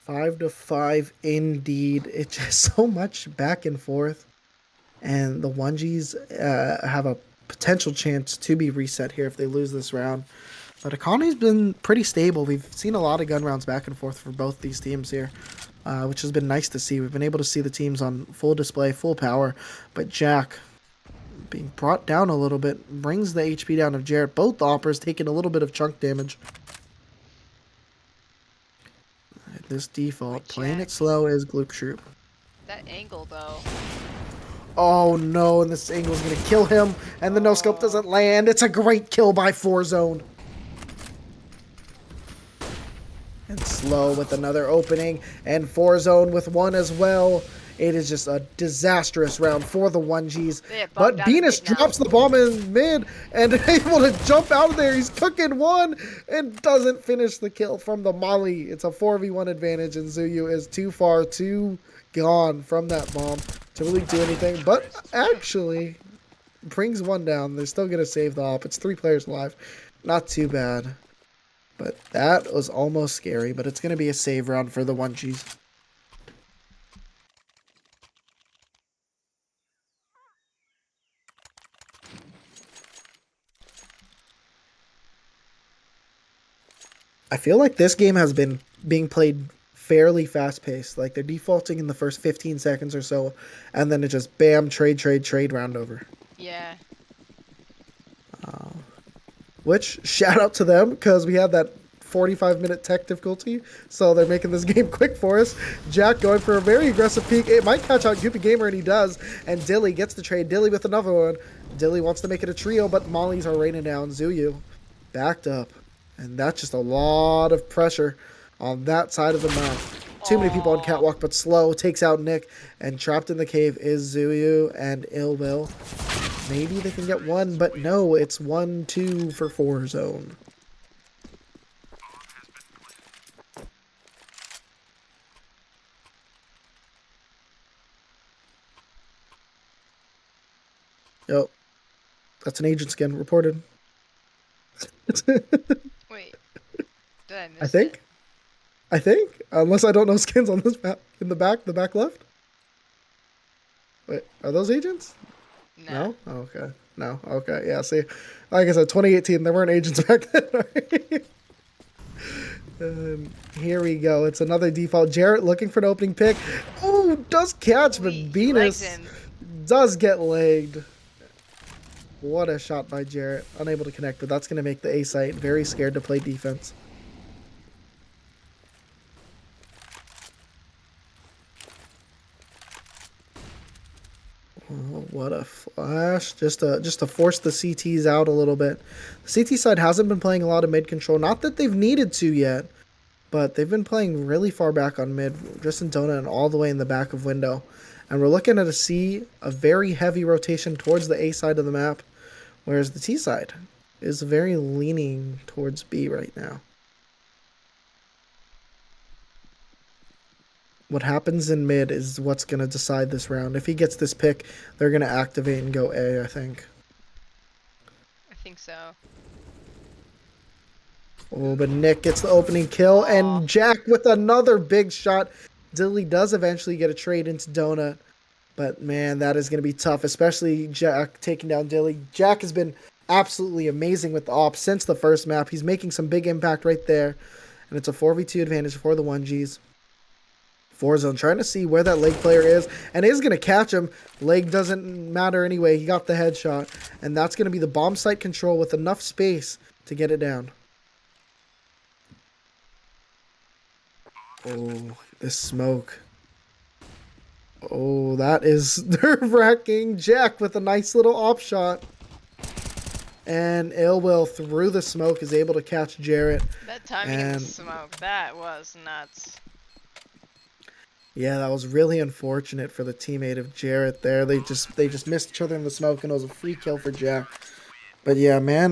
5-5 indeed. It's just so much back and forth. And the 1Gs have a potential chance to be reset here if they lose this round. But economy's been pretty stable. We've seen a lot of gun rounds back and forth for both these teams here, which has been nice to see. We've been able to see the teams on full display, full power. But Jack, being brought down a little bit, brings the HP down of Jarrett. Both operas taking a little bit of chunk damage. This default, playing it slow, is Gloop Troop. That angle, though. Oh no, and this angle is going to kill him, and the no-scope doesn't land. It's a great kill by 4Zone. And slow with another opening, and 4Zone with one as well. It is just a disastrous round for the 1Gs. But Venus drops the bomb in mid and able to jump out of there. He's cooking one and doesn't finish the kill from the molly. It's a 4v1 advantage, and Zuyu is too far, too gone from that bomb to really do anything. But actually brings one down. They're still going to save the op. It's 3 players alive. Not too bad. But that was almost scary. But it's going to be a save round for the 1Gs. I feel like this game has been being played fairly fast-paced. Like, they're defaulting in the first 15 seconds or so, and then it just bam, trade, round over. Yeah. Which, shout out to them, because we had that 45-minute tech difficulty, so they're making this game quick for us. Jack going for a very aggressive peek. It might catch out Goopy Gamer, and he does. And Dilly gets the trade. Dilly with another one. Dilly wants to make it a trio, but mollies are raining down. Zuyu backed up. And that's just a lot of pressure on that side of the map. Too many people on catwalk, but slow. Takes out Nick. And trapped in the cave is Zuyu and Ill Will. Maybe they can get one, but no. It's 1-2 for 4Zone. Yo. That's an agent skin reported. Wait. Did I miss I think. it? I think. Unless I don't know skins on this map. In the back left. Wait, are those agents? No? Oh, okay. No? Okay. Yeah, see. Like I said, 2018, there weren't agents back then. Here we go. It's another default. Jarrett looking for an opening pick. Oh, does catch, but Venus does get legged. What a shot by Jarrett. Unable to connect, but that's going to make the A site very scared to play defense. Oh, what a flash. Just to force the CTs out a little bit. The CT side hasn't been playing a lot of mid control. Not that they've needed to yet, but they've been playing really far back on mid. Just in donut and all the way in the back of window. And we're looking at a very heavy rotation towards the A side of the map, whereas the T side is very leaning towards B right now. What happens in mid is what's going to decide this round. If he gets this pick, they're going to activate and go A, I think. I think so. Oh, but Nick gets the opening kill, Aw. and Jack with another big shot. Dilly does eventually get a trade into Donut, but man, that is going to be tough, especially Jack taking down Dilly. Jack has been absolutely amazing with the ops since the first map. He's making some big impact right there, and it's a 4v2 advantage for the 1Gs. Warzone trying to see where that leg player is and is going to catch him. Leg doesn't matter anyway. He got the headshot, and that's going to be the bomb site control with enough space to get it down. Oh, this smoke. Oh, that is nerve-wracking. Jack with a nice little op shot. And Illwill through the smoke is able to catch Jarrett. That timing in the smoke, that was nuts. Yeah, that was really unfortunate for the teammate of Jarrett there. They just missed each other in the smoke, and it was a free kill for Jack. But yeah, man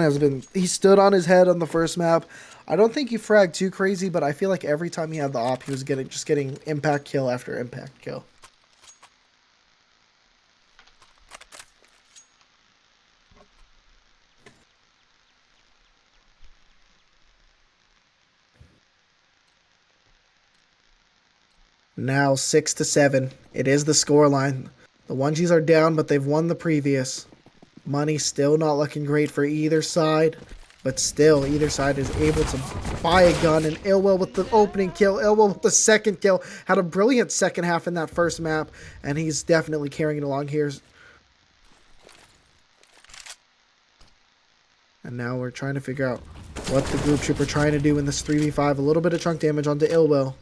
he stood on his head on the first map. I don't think he fragged too crazy, but I feel like every time he had the op, he was getting impact kill after impact kill. Now 6-7. It is the scoreline. The 1Gs are down, but they've won the previous. Money still not looking great for either side, but still either side is able to buy a gun. And Illwill with the opening kill, Illwill with the second kill. Had a brilliant second half in that first map, and he's definitely carrying it along here. And now we're trying to figure out what the group troop are trying to do in this 3v5. A little bit of chunk damage onto Illwill,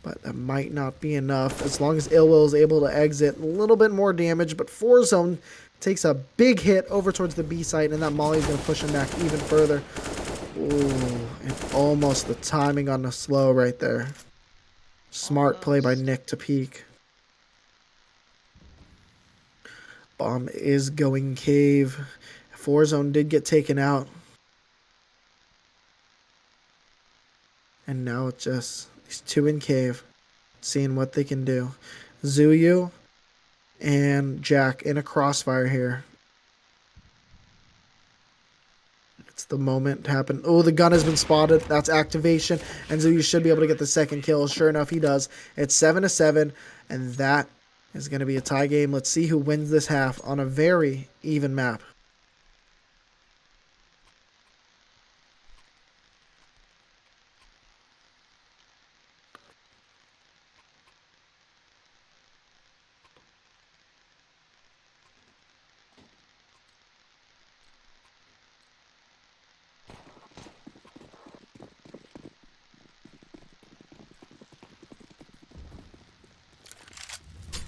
but that might not be enough. As long as Illwill is able to exit, a little bit more damage, but Warzone takes a big hit over towards the B site, and that Molly is going to push him back even further. Ooh, and almost the timing on the slow right there. Smart play by Nick to peek. Bomb is going cave. Warzone did get taken out. And now it's just these two in cave, seeing what they can do. Zuyu and Jack in a crossfire here. It's the moment to happen. Oh, the gun has been spotted. That's activation. And Zuyu should be able to get the second kill. Sure enough, he does. It's 7-7, and that is going to be a tie game. Let's see who wins this half on a very even map.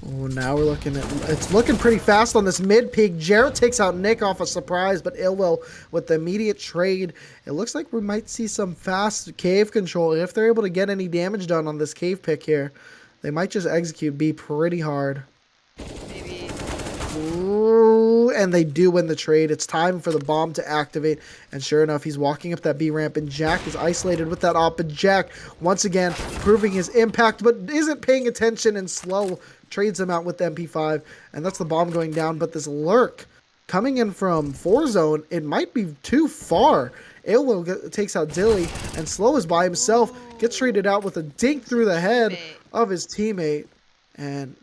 Oh, now we're looking at... It's looking pretty fast on this mid peak. Jarrett takes out Nick off a surprise, but Illwill with the immediate trade. It looks like we might see some fast cave control. If they're able to get any damage done on this cave pick here, they might just execute B pretty hard. Maybe. Ooh, and they do win the trade. It's time for the bomb to activate. And sure enough, he's walking up that B ramp, and Jack is isolated with that op. But Jack, once again, proving his impact, but isn't paying attention, and slow trades him out with the MP5. And that's the bomb going down. But this lurk coming in from 4-zone, it might be too far. Illwill takes out Dilly, and Slow is by himself. Gets traded out with a dink through the head of his teammate. And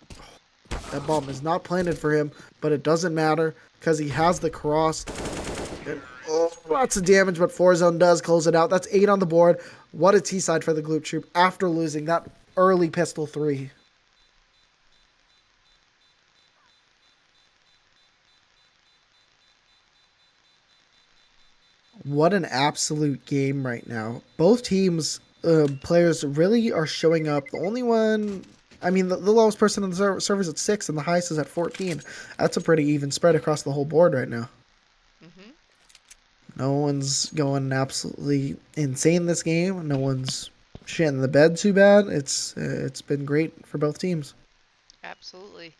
that bomb is not planted for him, but it doesn't matter because he has the cross. And, lots of damage, but 4-zone does close it out. That's 8 on the board. What a T-side for the Gloop Troop after losing that early pistol 3. What an absolute game right now. Both teams, players really are showing up. The only one... I mean, the lowest person on the server is at 6, and the highest is at 14. That's a pretty even spread across the whole board right now. Mm-hmm. No one's going absolutely insane this game. No one's shitting the bed too bad. It's been great for both teams. Absolutely.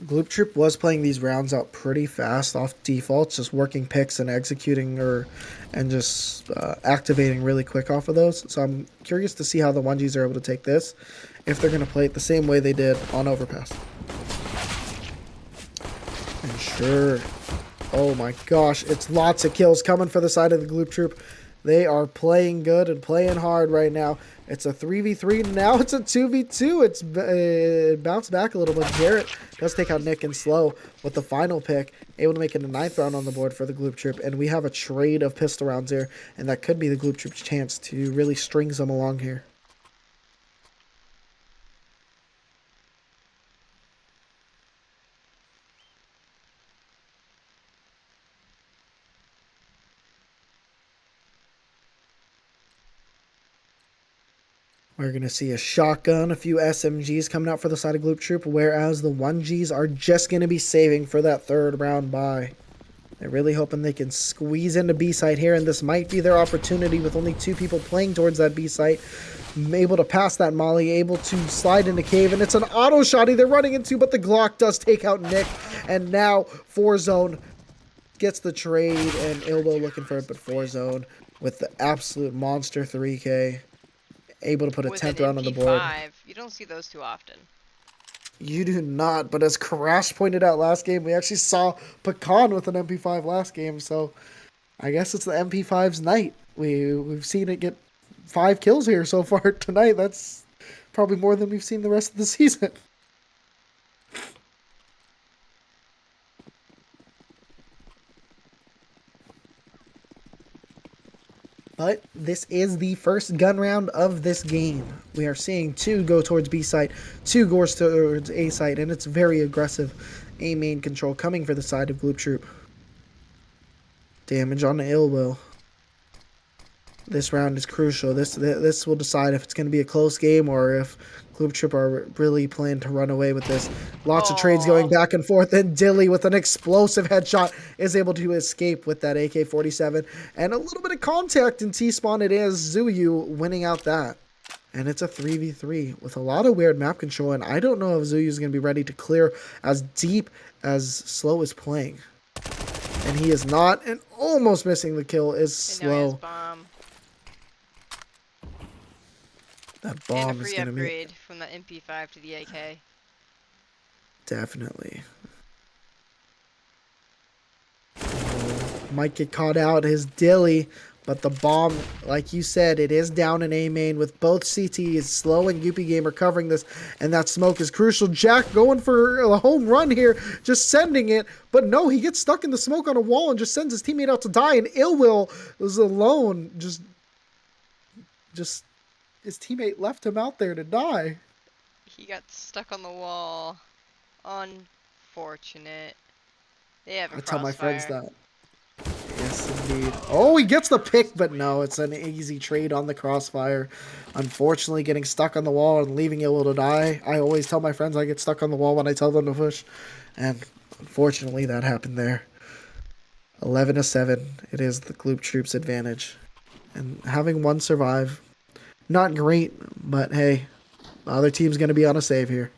Gloop Troop was playing these rounds out pretty fast off default, just working picks and executing and just activating really quick off of those. So I'm curious to see how the 1Gs are able to take this, if they're going to play it the same way they did on Overpass. And sure, oh my gosh, it's lots of kills coming for the side of the Gloop Troop. They are playing good and playing hard right now. It's a 3v3. Now it's a 2v2. It bounced back a little bit. Garrett does take out Nick and Slow with the final pick. Able to make it a 9th round on the board for the Gloop Troop. And we have a trade of pistol rounds here. And that could be the Gloop Troop's chance to really string some along here. We're going to see a shotgun, a few SMGs coming out for the side of Gloop Troop, whereas the 1Gs are just going to be saving for that 3rd round bye. They're really hoping they can squeeze into B site here, and this might be their opportunity with only 2 people playing towards that B site. Able to pass that molly, able to slide into cave, and it's an auto shotty they're running into, but the Glock does take out Nick, and now 4Zone gets the trade, and Ilbo looking for it, but 4Zone with the absolute monster 3K. Able to put a 10th round on the board. You don't see those too often. You do not, but as Crash pointed out last game, we actually saw Pecan with an MP5 last game, so I guess it's the MP5's night. We've seen it get 5 kills here so far tonight. That's probably more than we've seen the rest of the season. But this is the first gun round of this game. We are seeing 2 go towards B site, 2 go towards A site, and it's very aggressive A main control coming for the side of Gloop Troop. Damage on the elbow. This round is crucial. This will decide if it's going to be a close game or if Gloop Troop are really planning to run away with this. Lots of trades going back and forth, and Dilly with an explosive headshot is able to escape with that AK-47. And a little bit of contact in T-spawn. It is Zuyu winning out that. And it's a 3v3 with a lot of weird map control, and I don't know if Zuyu is going to be ready to clear as deep as Slow is playing. And he is not, and almost missing the kill is Slow. That bomb is going to be... upgrade from the MP5 to the AK. Definitely. Might get caught out his dilly, but the bomb, like you said, it is down in A main with both CTs, Slow and Goopy Gamer covering this, and that smoke is crucial. Jack going for a home run here, just sending it, but no, he gets stuck in the smoke on a wall and just sends his teammate out to die, and Ill Will is alone, just his teammate left him out there to die. He got stuck on the wall. Unfortunate. They have a crossfire. I tell my friends that. Yes, indeed. Oh, he gets the pick, but no, it's an easy trade on the crossfire. Unfortunately, getting stuck on the wall and leaving Ill to die. I always tell my friends I get stuck on the wall when I tell them to push. And unfortunately, that happened there. 11-7. It is the Gloop Troop's advantage. And having one survive... not great, but hey, the other team's going to be on a save here.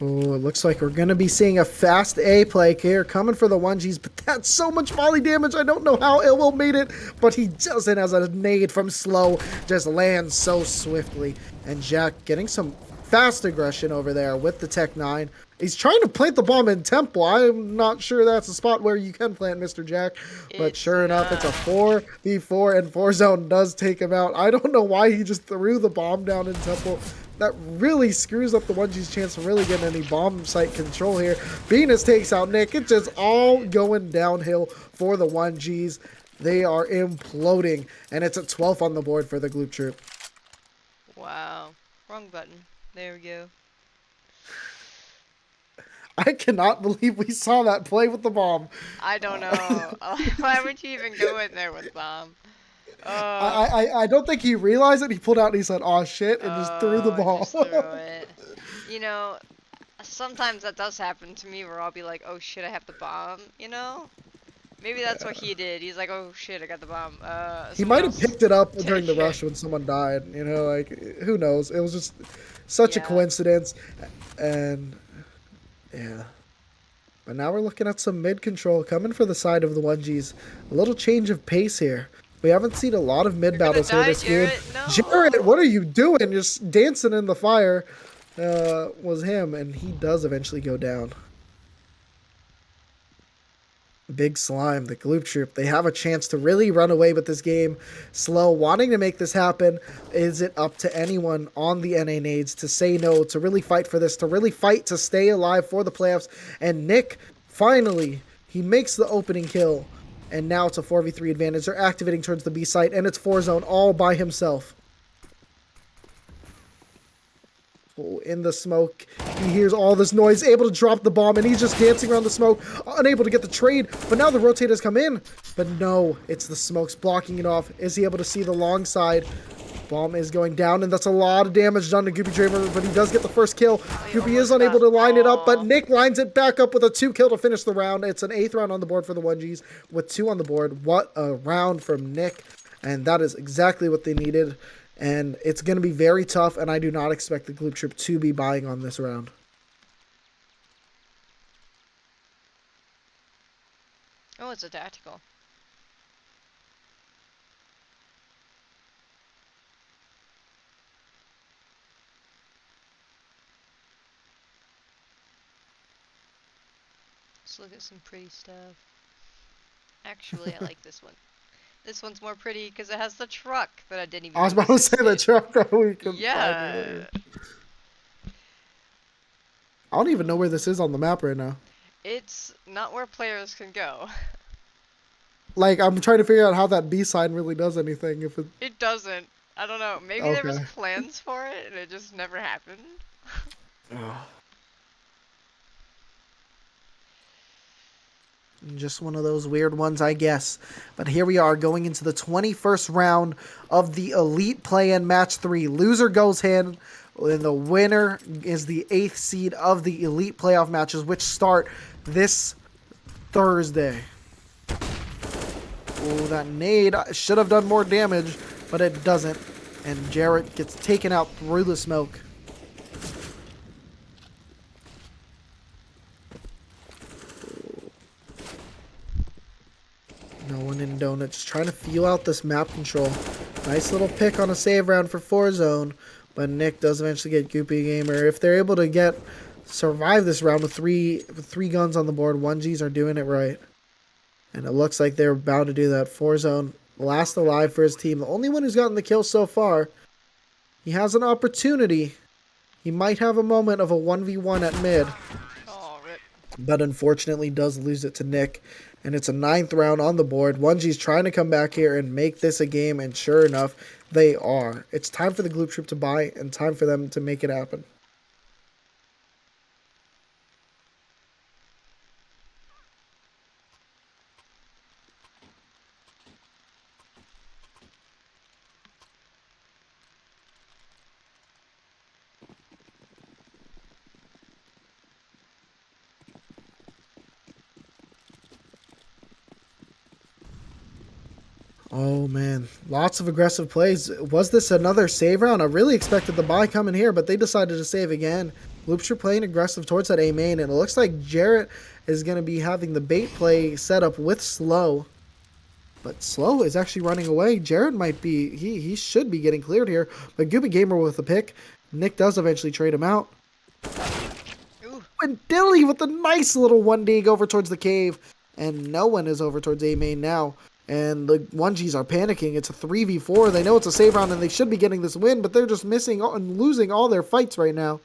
Oh, it looks like we're going to be seeing a fast A play here coming for the 1Gs, but that's so much volley damage. I don't know how Ill Will made it, but he doesn't as a nade from Slow just lands so swiftly. And Jack getting some fast aggression over there with the Tech 9. He's trying to plant the bomb in Temple. I'm not sure that's a spot where you can plant Mr. Jack, but sure enough, it's a 4v4, and 4Zone does take him out. I don't know why he just threw the bomb down in Temple. That really screws up the 1G's chance of really getting any bomb site control here. Venus takes out Nick. It's just all going downhill for the 1G's. They are imploding, and it's a 12th on the board for the Gloop Troop. Wow. Wrong button. There we go. I cannot believe we saw that play with the bomb. I don't know. Why would you even go in there with bomb? I don't think he realized it. He pulled out and he said, "Aw, shit," and just threw the ball. Just threw it. You know, Sometimes that does happen to me where I'll be like, oh shit, I have the bomb, you know? Maybe that's what he did. He's like, oh shit, I got the bomb. He Someone might have else picked it up during take the it. rush when someone died. You know, like who knows? It was just such a Yeah. coincidence, and yeah. But now we're looking at some mid control coming for the side of the 1Gs. A little change of pace here. We haven't seen a lot of mid You're gonna battles here die, this game. Jarrett. Jarrett, what No. are you doing? Just dancing in the fire. Was him, and he does eventually go down. Big Slime, the Gloop Troop, they have a chance to really run away with this game. Slow, wanting to make this happen. Is it up to anyone on the NA nades to say no, to really fight for this, to really fight to stay alive for the playoffs? And Nick, finally, he makes the opening kill. And now it's a 4v3 advantage. They're activating towards the B site, and it's 4-zone all by himself. In the smoke, he hears all this noise, able to drop the bomb, and he's just dancing around the smoke, unable to get the trade. But now the rotators come in, but no, it's the smokes blocking it off. Is he able to see the long side? Bomb is going down, and that's a lot of damage done to Goopy Dreamer, but he does get the first kill. Goopy is unable to line it up, but Nick lines it back up with a 2 kill to finish the round. It's an 8th round on the board for the 1Gs with 2 on the board. What a round from Nick, and that is exactly what they needed. And it's going to be very tough, and I do not expect the Gloop Troop to be buying on this round. Oh, it's a tactical. Let's look at some pretty stuff. Actually, I like this one. This one's more pretty because it has the truck that I didn't even I was about to notice say the existed. truck that we could find Yeah. earlier. I don't even know where this is on the map right now. It's not where players can go. Like, I'm trying to figure out how that B sign really does anything. If it... It doesn't. I don't know. Maybe there was Okay. plans for it and it just never happened. Just one of those weird ones, I guess. But here we are going into the 21st round of the Elite Play-In Match 3. Loser goes in, and the winner is the 8th seed of the Elite Playoff matches, which start this Thursday. Oh, that nade should have done more damage, but it doesn't. And Jarrett gets taken out through the smoke. No one in donut, just trying to feel out this map control. Nice little pick on a save round for 4-zone, but Nick does eventually get Goopy Gamer. If they're able to survive this round with three guns on the board, 1Gs are doing it right. And it looks like they're bound to do that. 4-zone, last alive for his team. The only one who's gotten the kill so far. He has an opportunity. He might have a moment of a 1v1 at mid. Oh, rip. But unfortunately does lose it to Nick. And it's a 9th round on the board. 1G's trying to come back here and make this a game, and sure enough, they are. It's time for the Gloop Troop to buy, and time for them to make it happen. Oh man, lots of aggressive plays. Was this another save round? I really expected the buy coming here, but they decided to save again. Loops are playing aggressive towards that A main, and it looks like Jarrett is going to be having the bait play set up with Slow. But Slow is actually running away. Jarrett might be, he should be getting cleared here. But Goopy Gamer with the pick. Nick does eventually trade him out. Ooh. And Dilly with a nice little 1 dig over towards the cave. And no one is over towards A main now. And the 1Gs are panicking. It's a 3v4. They know it's a save round and they should be getting this win, but they're just missing and losing all their fights right now.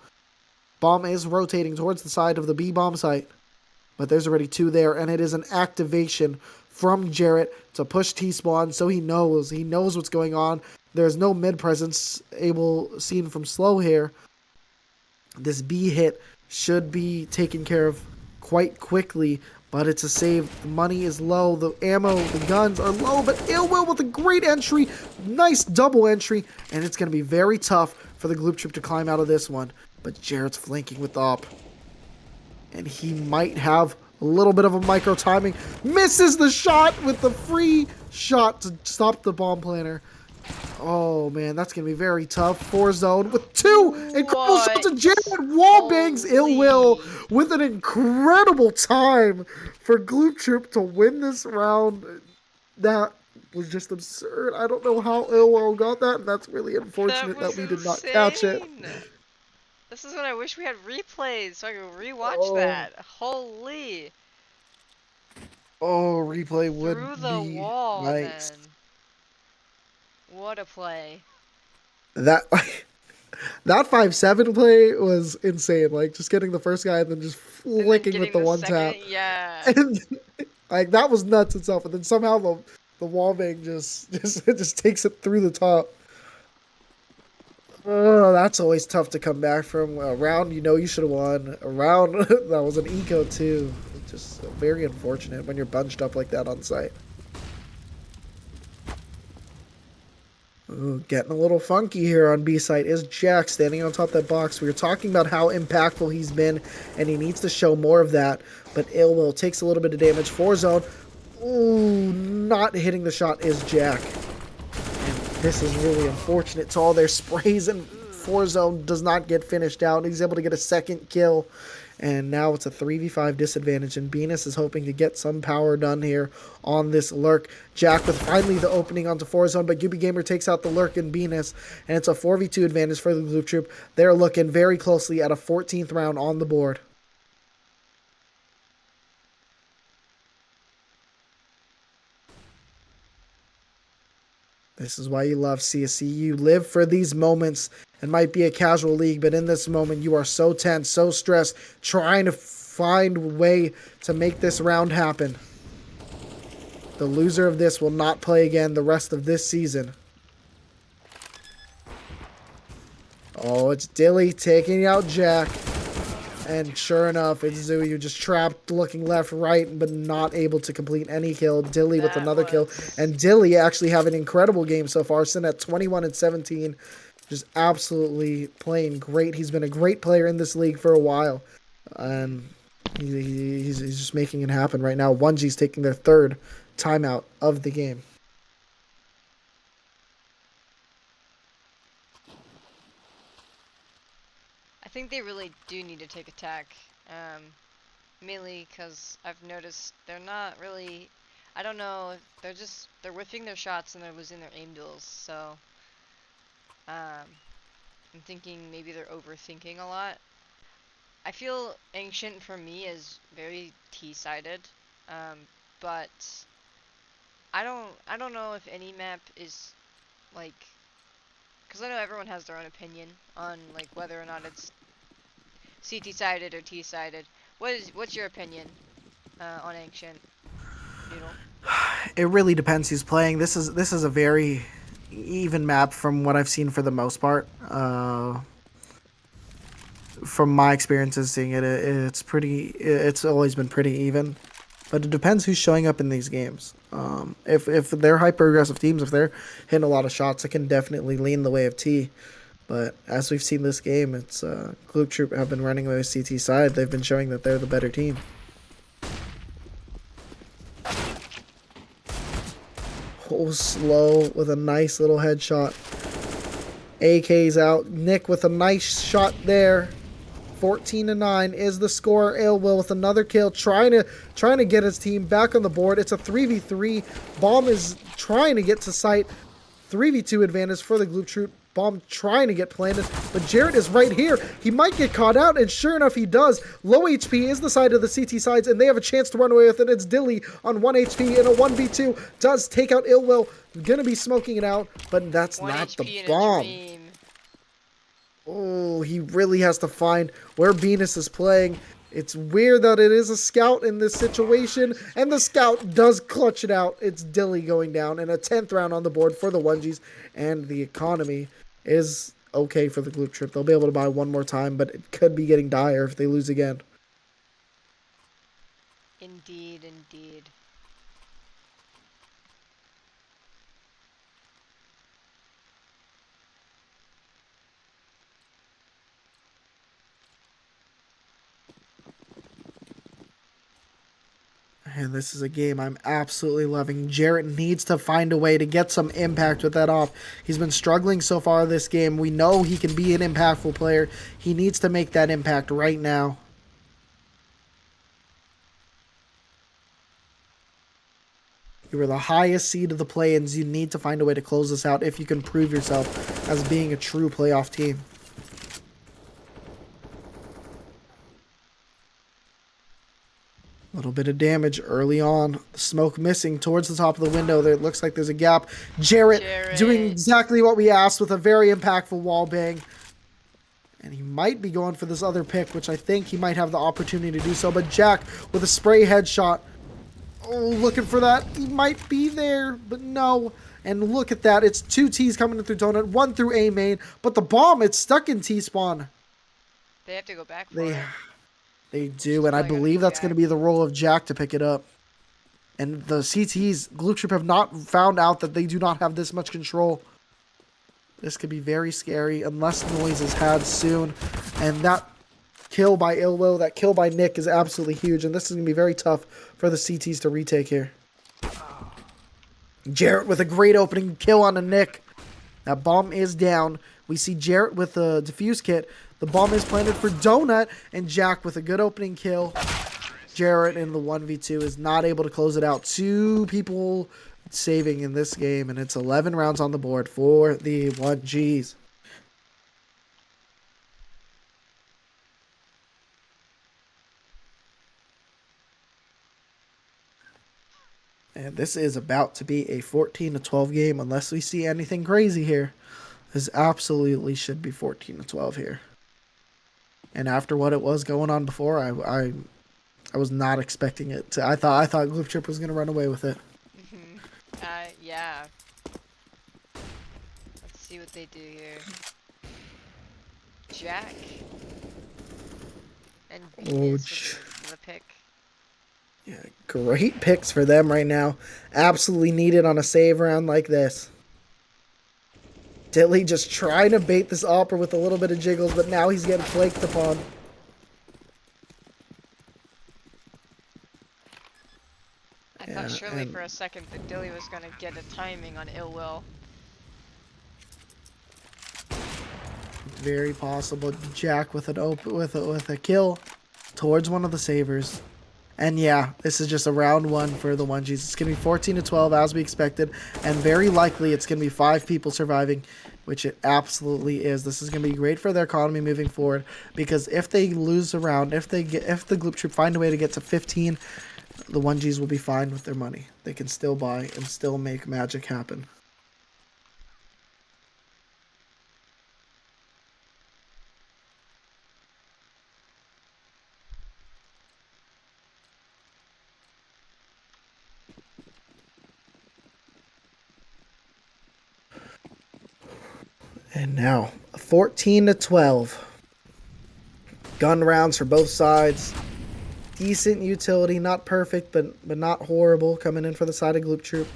Bomb is rotating towards the side of the B bomb site. But there's already 2 there, and it is an activation from Jarrett to push T-spawn, so he knows what's going on. There's no mid presence seen from Slow here. This B hit should be taken care of quite quickly, but it's a save. The money is low, the ammo, the guns are low, but Ill Will with a great entry, nice double entry, and it's going to be very tough for the Gloop Troop to climb out of this one. But Jarrett's flanking with the op. and he might have a little bit of a micro timing. Misses the shot with the free shot to stop the bomb planter. Oh man, that's gonna be very tough. 4-zone with 2 incredible shots, and Jared wall bangs Ill Will with an incredible time for Gloop Troop to win this round. That was just absurd. I don't know how Ill Will got that, and that's really unfortunate that we did not catch it. This is when I wish we had replays so I could rewatch Oh. that. Holy. Oh, replay Through would the be wall, nice. man. What a play. That that 5-7 play was insane. Like just getting the first guy and then just And then flicking with getting the the one second, tap. yeah. And like that was nuts itself. And then somehow the wall bang just takes it through the top. Oh, that's always tough to come back from. A round you know you should have won. A round that was an eco too. Just very unfortunate when you're bunched up like that on site. Ooh, getting a little funky here on B site is Jack standing on top of that box. We were talking about how impactful he's been, and he needs to show more of that. But Ill Will takes a little bit of damage. 4-zone. Ooh, not hitting the shot is Jack. And this is really unfortunate to all their sprays, and 4-zone does not get finished out. He's able to get a second kill. And now it's a 3v5 disadvantage, and Venus is hoping to get some power done here on this lurk. Jack with finally the opening onto 4-zone, but Gooby Gamer takes out the lurk and Venus, and it's a 4v2 advantage for the Gloop Troop. They're looking very closely at a 14th round on the board. This is why you love CSC. You live for these moments. It might be a casual league, but in this moment, you are so tense, so stressed, trying to find a way to make this round happen. The loser of this will not play again the rest of this season. Oh, it's Dilly taking out Jack. And sure enough, it's Zuyu just trapped, looking left, right, but not able to complete any kill. Dilly with another kill. And Dilly actually have an incredible game so far, sitting at 21 and 17. Just absolutely playing great. He's been a great player in this league for a while. And he's just making it happen right now. 1G's taking their 3rd timeout of the game. I think they really do need to take attack. Mainly because I've noticed they're not really, I don't know, they're whiffing their shots and they're losing their aim duels, so I'm thinking maybe they're overthinking a lot. I feel Ancient for me is very T-sided, but I don't know if any map is like, because I know everyone has their own opinion on like whether or not it's CT-sided or T-sided. What's your opinion on Ancient? Noodle? It really depends who's playing. This is a very even map from what I've seen for the most part. From my experiences seeing it, it's always been pretty even. But it depends who's showing up in these games. If they're hyper aggressive teams, if they're hitting a lot of shots, it can definitely lean the way of T. But as we've seen this game, it's Gloop Troop have been running away with CT side. They've been showing that they're the better team. Oh, slow with a nice little headshot. AK's out. Nick with a nice shot there. 14-9 is the score. Ill Will with another kill, trying to get his team back on the board. It's a 3v3. Bomb is trying to get to site. 3v2 advantage for the Gloop Troop. Bomb trying to get planted, but Jared is right here. He might get caught out, and sure enough, he does. Low HP is the side of the CT sides, and they have a chance to run away with it. It's Dilly on 1 HP in a 1v2. Does take out Ill Will. Gonna be smoking it out, but that's not the bomb. Oh, he really has to find where Venus is playing. It's weird that it is a scout in this situation, and the scout does clutch it out. It's Dilly going down, and a 10th round on the board for the 1Gs, and the economy is okay for the Gloop Trip. They'll be able to buy one more time, but it could be getting dire if they lose again. Indeed, indeed. And this is a game I'm absolutely loving. Jarrett needs to find a way to get some impact with that off. He's been struggling so far this game. We know he can be an impactful player. He needs to make that impact right now. You were the highest seed of the play-ins. You need to find a way to close this out if you can prove yourself as being a true playoff team. A little bit of damage early on. Smoke missing towards the top of the window. There, it looks like there's a gap. Jarrett doing exactly what we asked with a very impactful wall bang. And he might be going for this other pick, which I think he might have the opportunity to do so. But Jack with a spray headshot. Oh, looking for that. He might be there, but no. And look at that. It's 2 T's coming in through Donut, 1 through A main. But the bomb, it's stuck in T spawn. They have to go back for it. They do, and I believe that's going to be the role of Jack to pick it up. And the CTs, Gloop Troop, have not found out that they do not have this much control. This could be very scary unless noise is had soon. And that kill by Illwill, that kill by Nick is absolutely huge. And this is going to be very tough for the CTs to retake here. Jarrett with a great opening kill on a Nick. That bomb is down. We see Jarrett with a defuse kit. The bomb is planted for Donut, and Jack with a good opening kill. Jarrett in the 1v2 is not able to close it out. 2 people saving in this game, and it's 11 rounds on the board for the 1Gs. And this is about to be a 14-12 game unless we see anything crazy here. This absolutely should be 14-12 here. And after what it was going on before, I was not expecting it to. I thought Gloop Trip was gonna run away with it. Yeah. Let's see what they do here. Jack. And Venus with the pick. Yeah, great picks for them right now. Absolutely needed on a save round like this. Dilly just trying to bait this Opera with a little bit of jiggles, but now he's getting flaked upon. I thought surely for a second that Dilly was going to get a timing on Illwill. Very possible. Jack with an with a kill towards one of the savers. And yeah, this is just a round 1 for the 1Gs. It's going to be 14-12 as we expected. And very likely it's going to be 5 people surviving, which it absolutely is. This is going to be great for their economy moving forward. Because if they lose a round, if the Gloop Troop find a way to get to 15, the 1Gs will be fine with their money. They can still buy and still make magic happen. And now, 14-12. Gun rounds for both sides. Decent utility, not perfect, but not horrible, coming in for the side of Gloop Troop.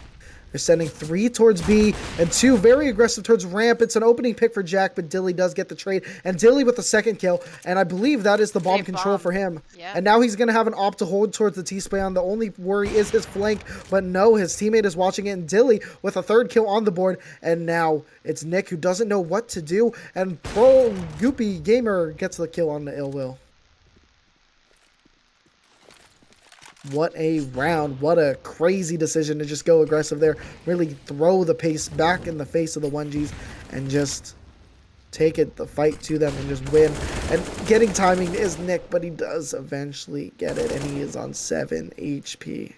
They're sending 3 towards B and 2 very aggressive towards ramp. It's an opening pick for Jack, but Dilly does get the trade. And Dilly with the second kill, and I believe that is the bomb control for him. Yeah. And now he's going to have an op to hold towards the T-Spawn. The only worry is his flank, but no, his teammate is watching it. And Dilly with a 3rd kill on the board. And now it's Nick who doesn't know what to do. And Pro Goopy Gamer gets the kill on the Illwill. What a round. What a crazy decision to just go aggressive there. Really throw the pace back in the face of the 1Gs and just take the fight to them and just win. And getting timing is Nick, but he does eventually get it, and he is on 7 HP.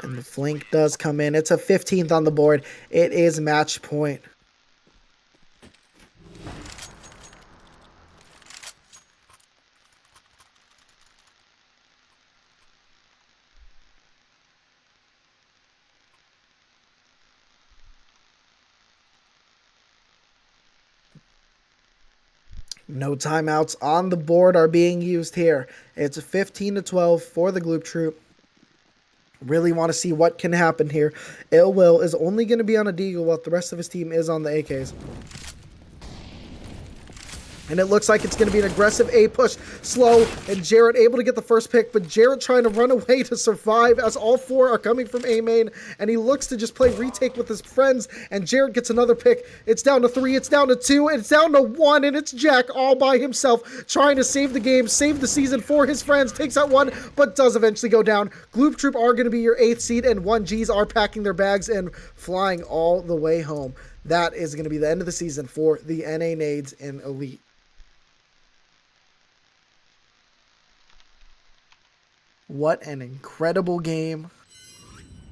And the flank does come in. It's a 15th on the board. It is match point. No timeouts on the board are being used here. It's a 15-12 for the Gloop Troop. Really want to see what can happen here. Illwill is only going to be on a Deagle while the rest of his team is on the AKs. And it looks like it's going to be an aggressive A push. Slow, and Jarrett able to get the first pick, but Jarrett trying to run away to survive as all four are coming from A main, and he looks to just play retake with his friends, and Jarrett gets another pick. It's down to 3, it's down to 2, it's down to 1, and it's Jack all by himself trying to save the game, save the season for his friends. Takes out 1, but does eventually go down. Gloop Troop are going to be your 8th seed, and 1Gs are packing their bags and flying all the way home. That is going to be the end of the season for the NA Nades in Elite. What an incredible game.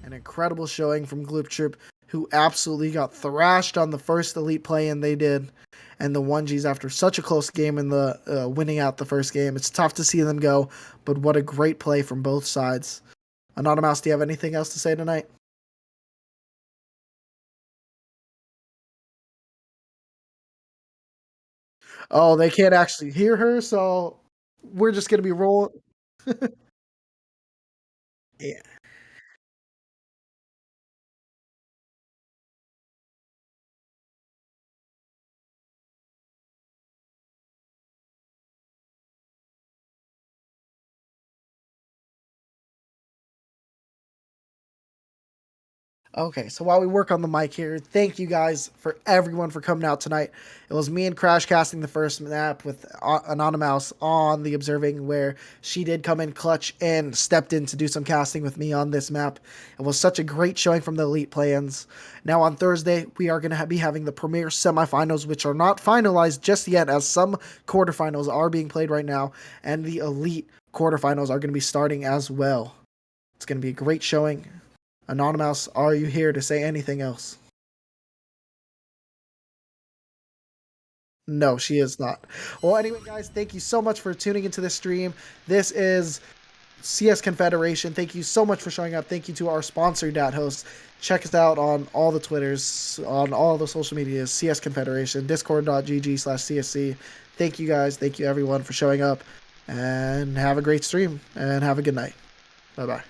An incredible showing from Gloop Troop, who absolutely got thrashed on the first Elite play-in they did. And the 1Gs, after such a close game in the winning out the first game, it's tough to see them go, but what a great play from both sides. Anonymous, do you have anything else to say tonight? Oh, they can't actually hear her, so we're just going to be rolling. Yeah. Okay, so while we work on the mic here, thank you guys for everyone for coming out tonight. It was me and Crash casting the first map with Anonymous on the observing, where she did come in clutch and stepped in to do some casting with me on this map. It was such a great showing from the Elite play-ins. Now on Thursday, we are going to be having the Premier semifinals, which are not finalized just yet, as some quarterfinals are being played right now, and the Elite quarterfinals are going to be starting as well. It's going to be a great showing. Anonymous, are you here to say anything else? No, she is not. Well, anyway, guys, thank you so much for tuning into this stream. This is CS Confederation. Thank you so much for showing up. Thank you to our sponsor, Dat Host. Check us out on all the Twitters, on all the social medias, CS Confederation, discord.gg/CSC. Thank you, guys. Thank you, everyone, for showing up. And have a great stream. And have a good night. Bye-bye.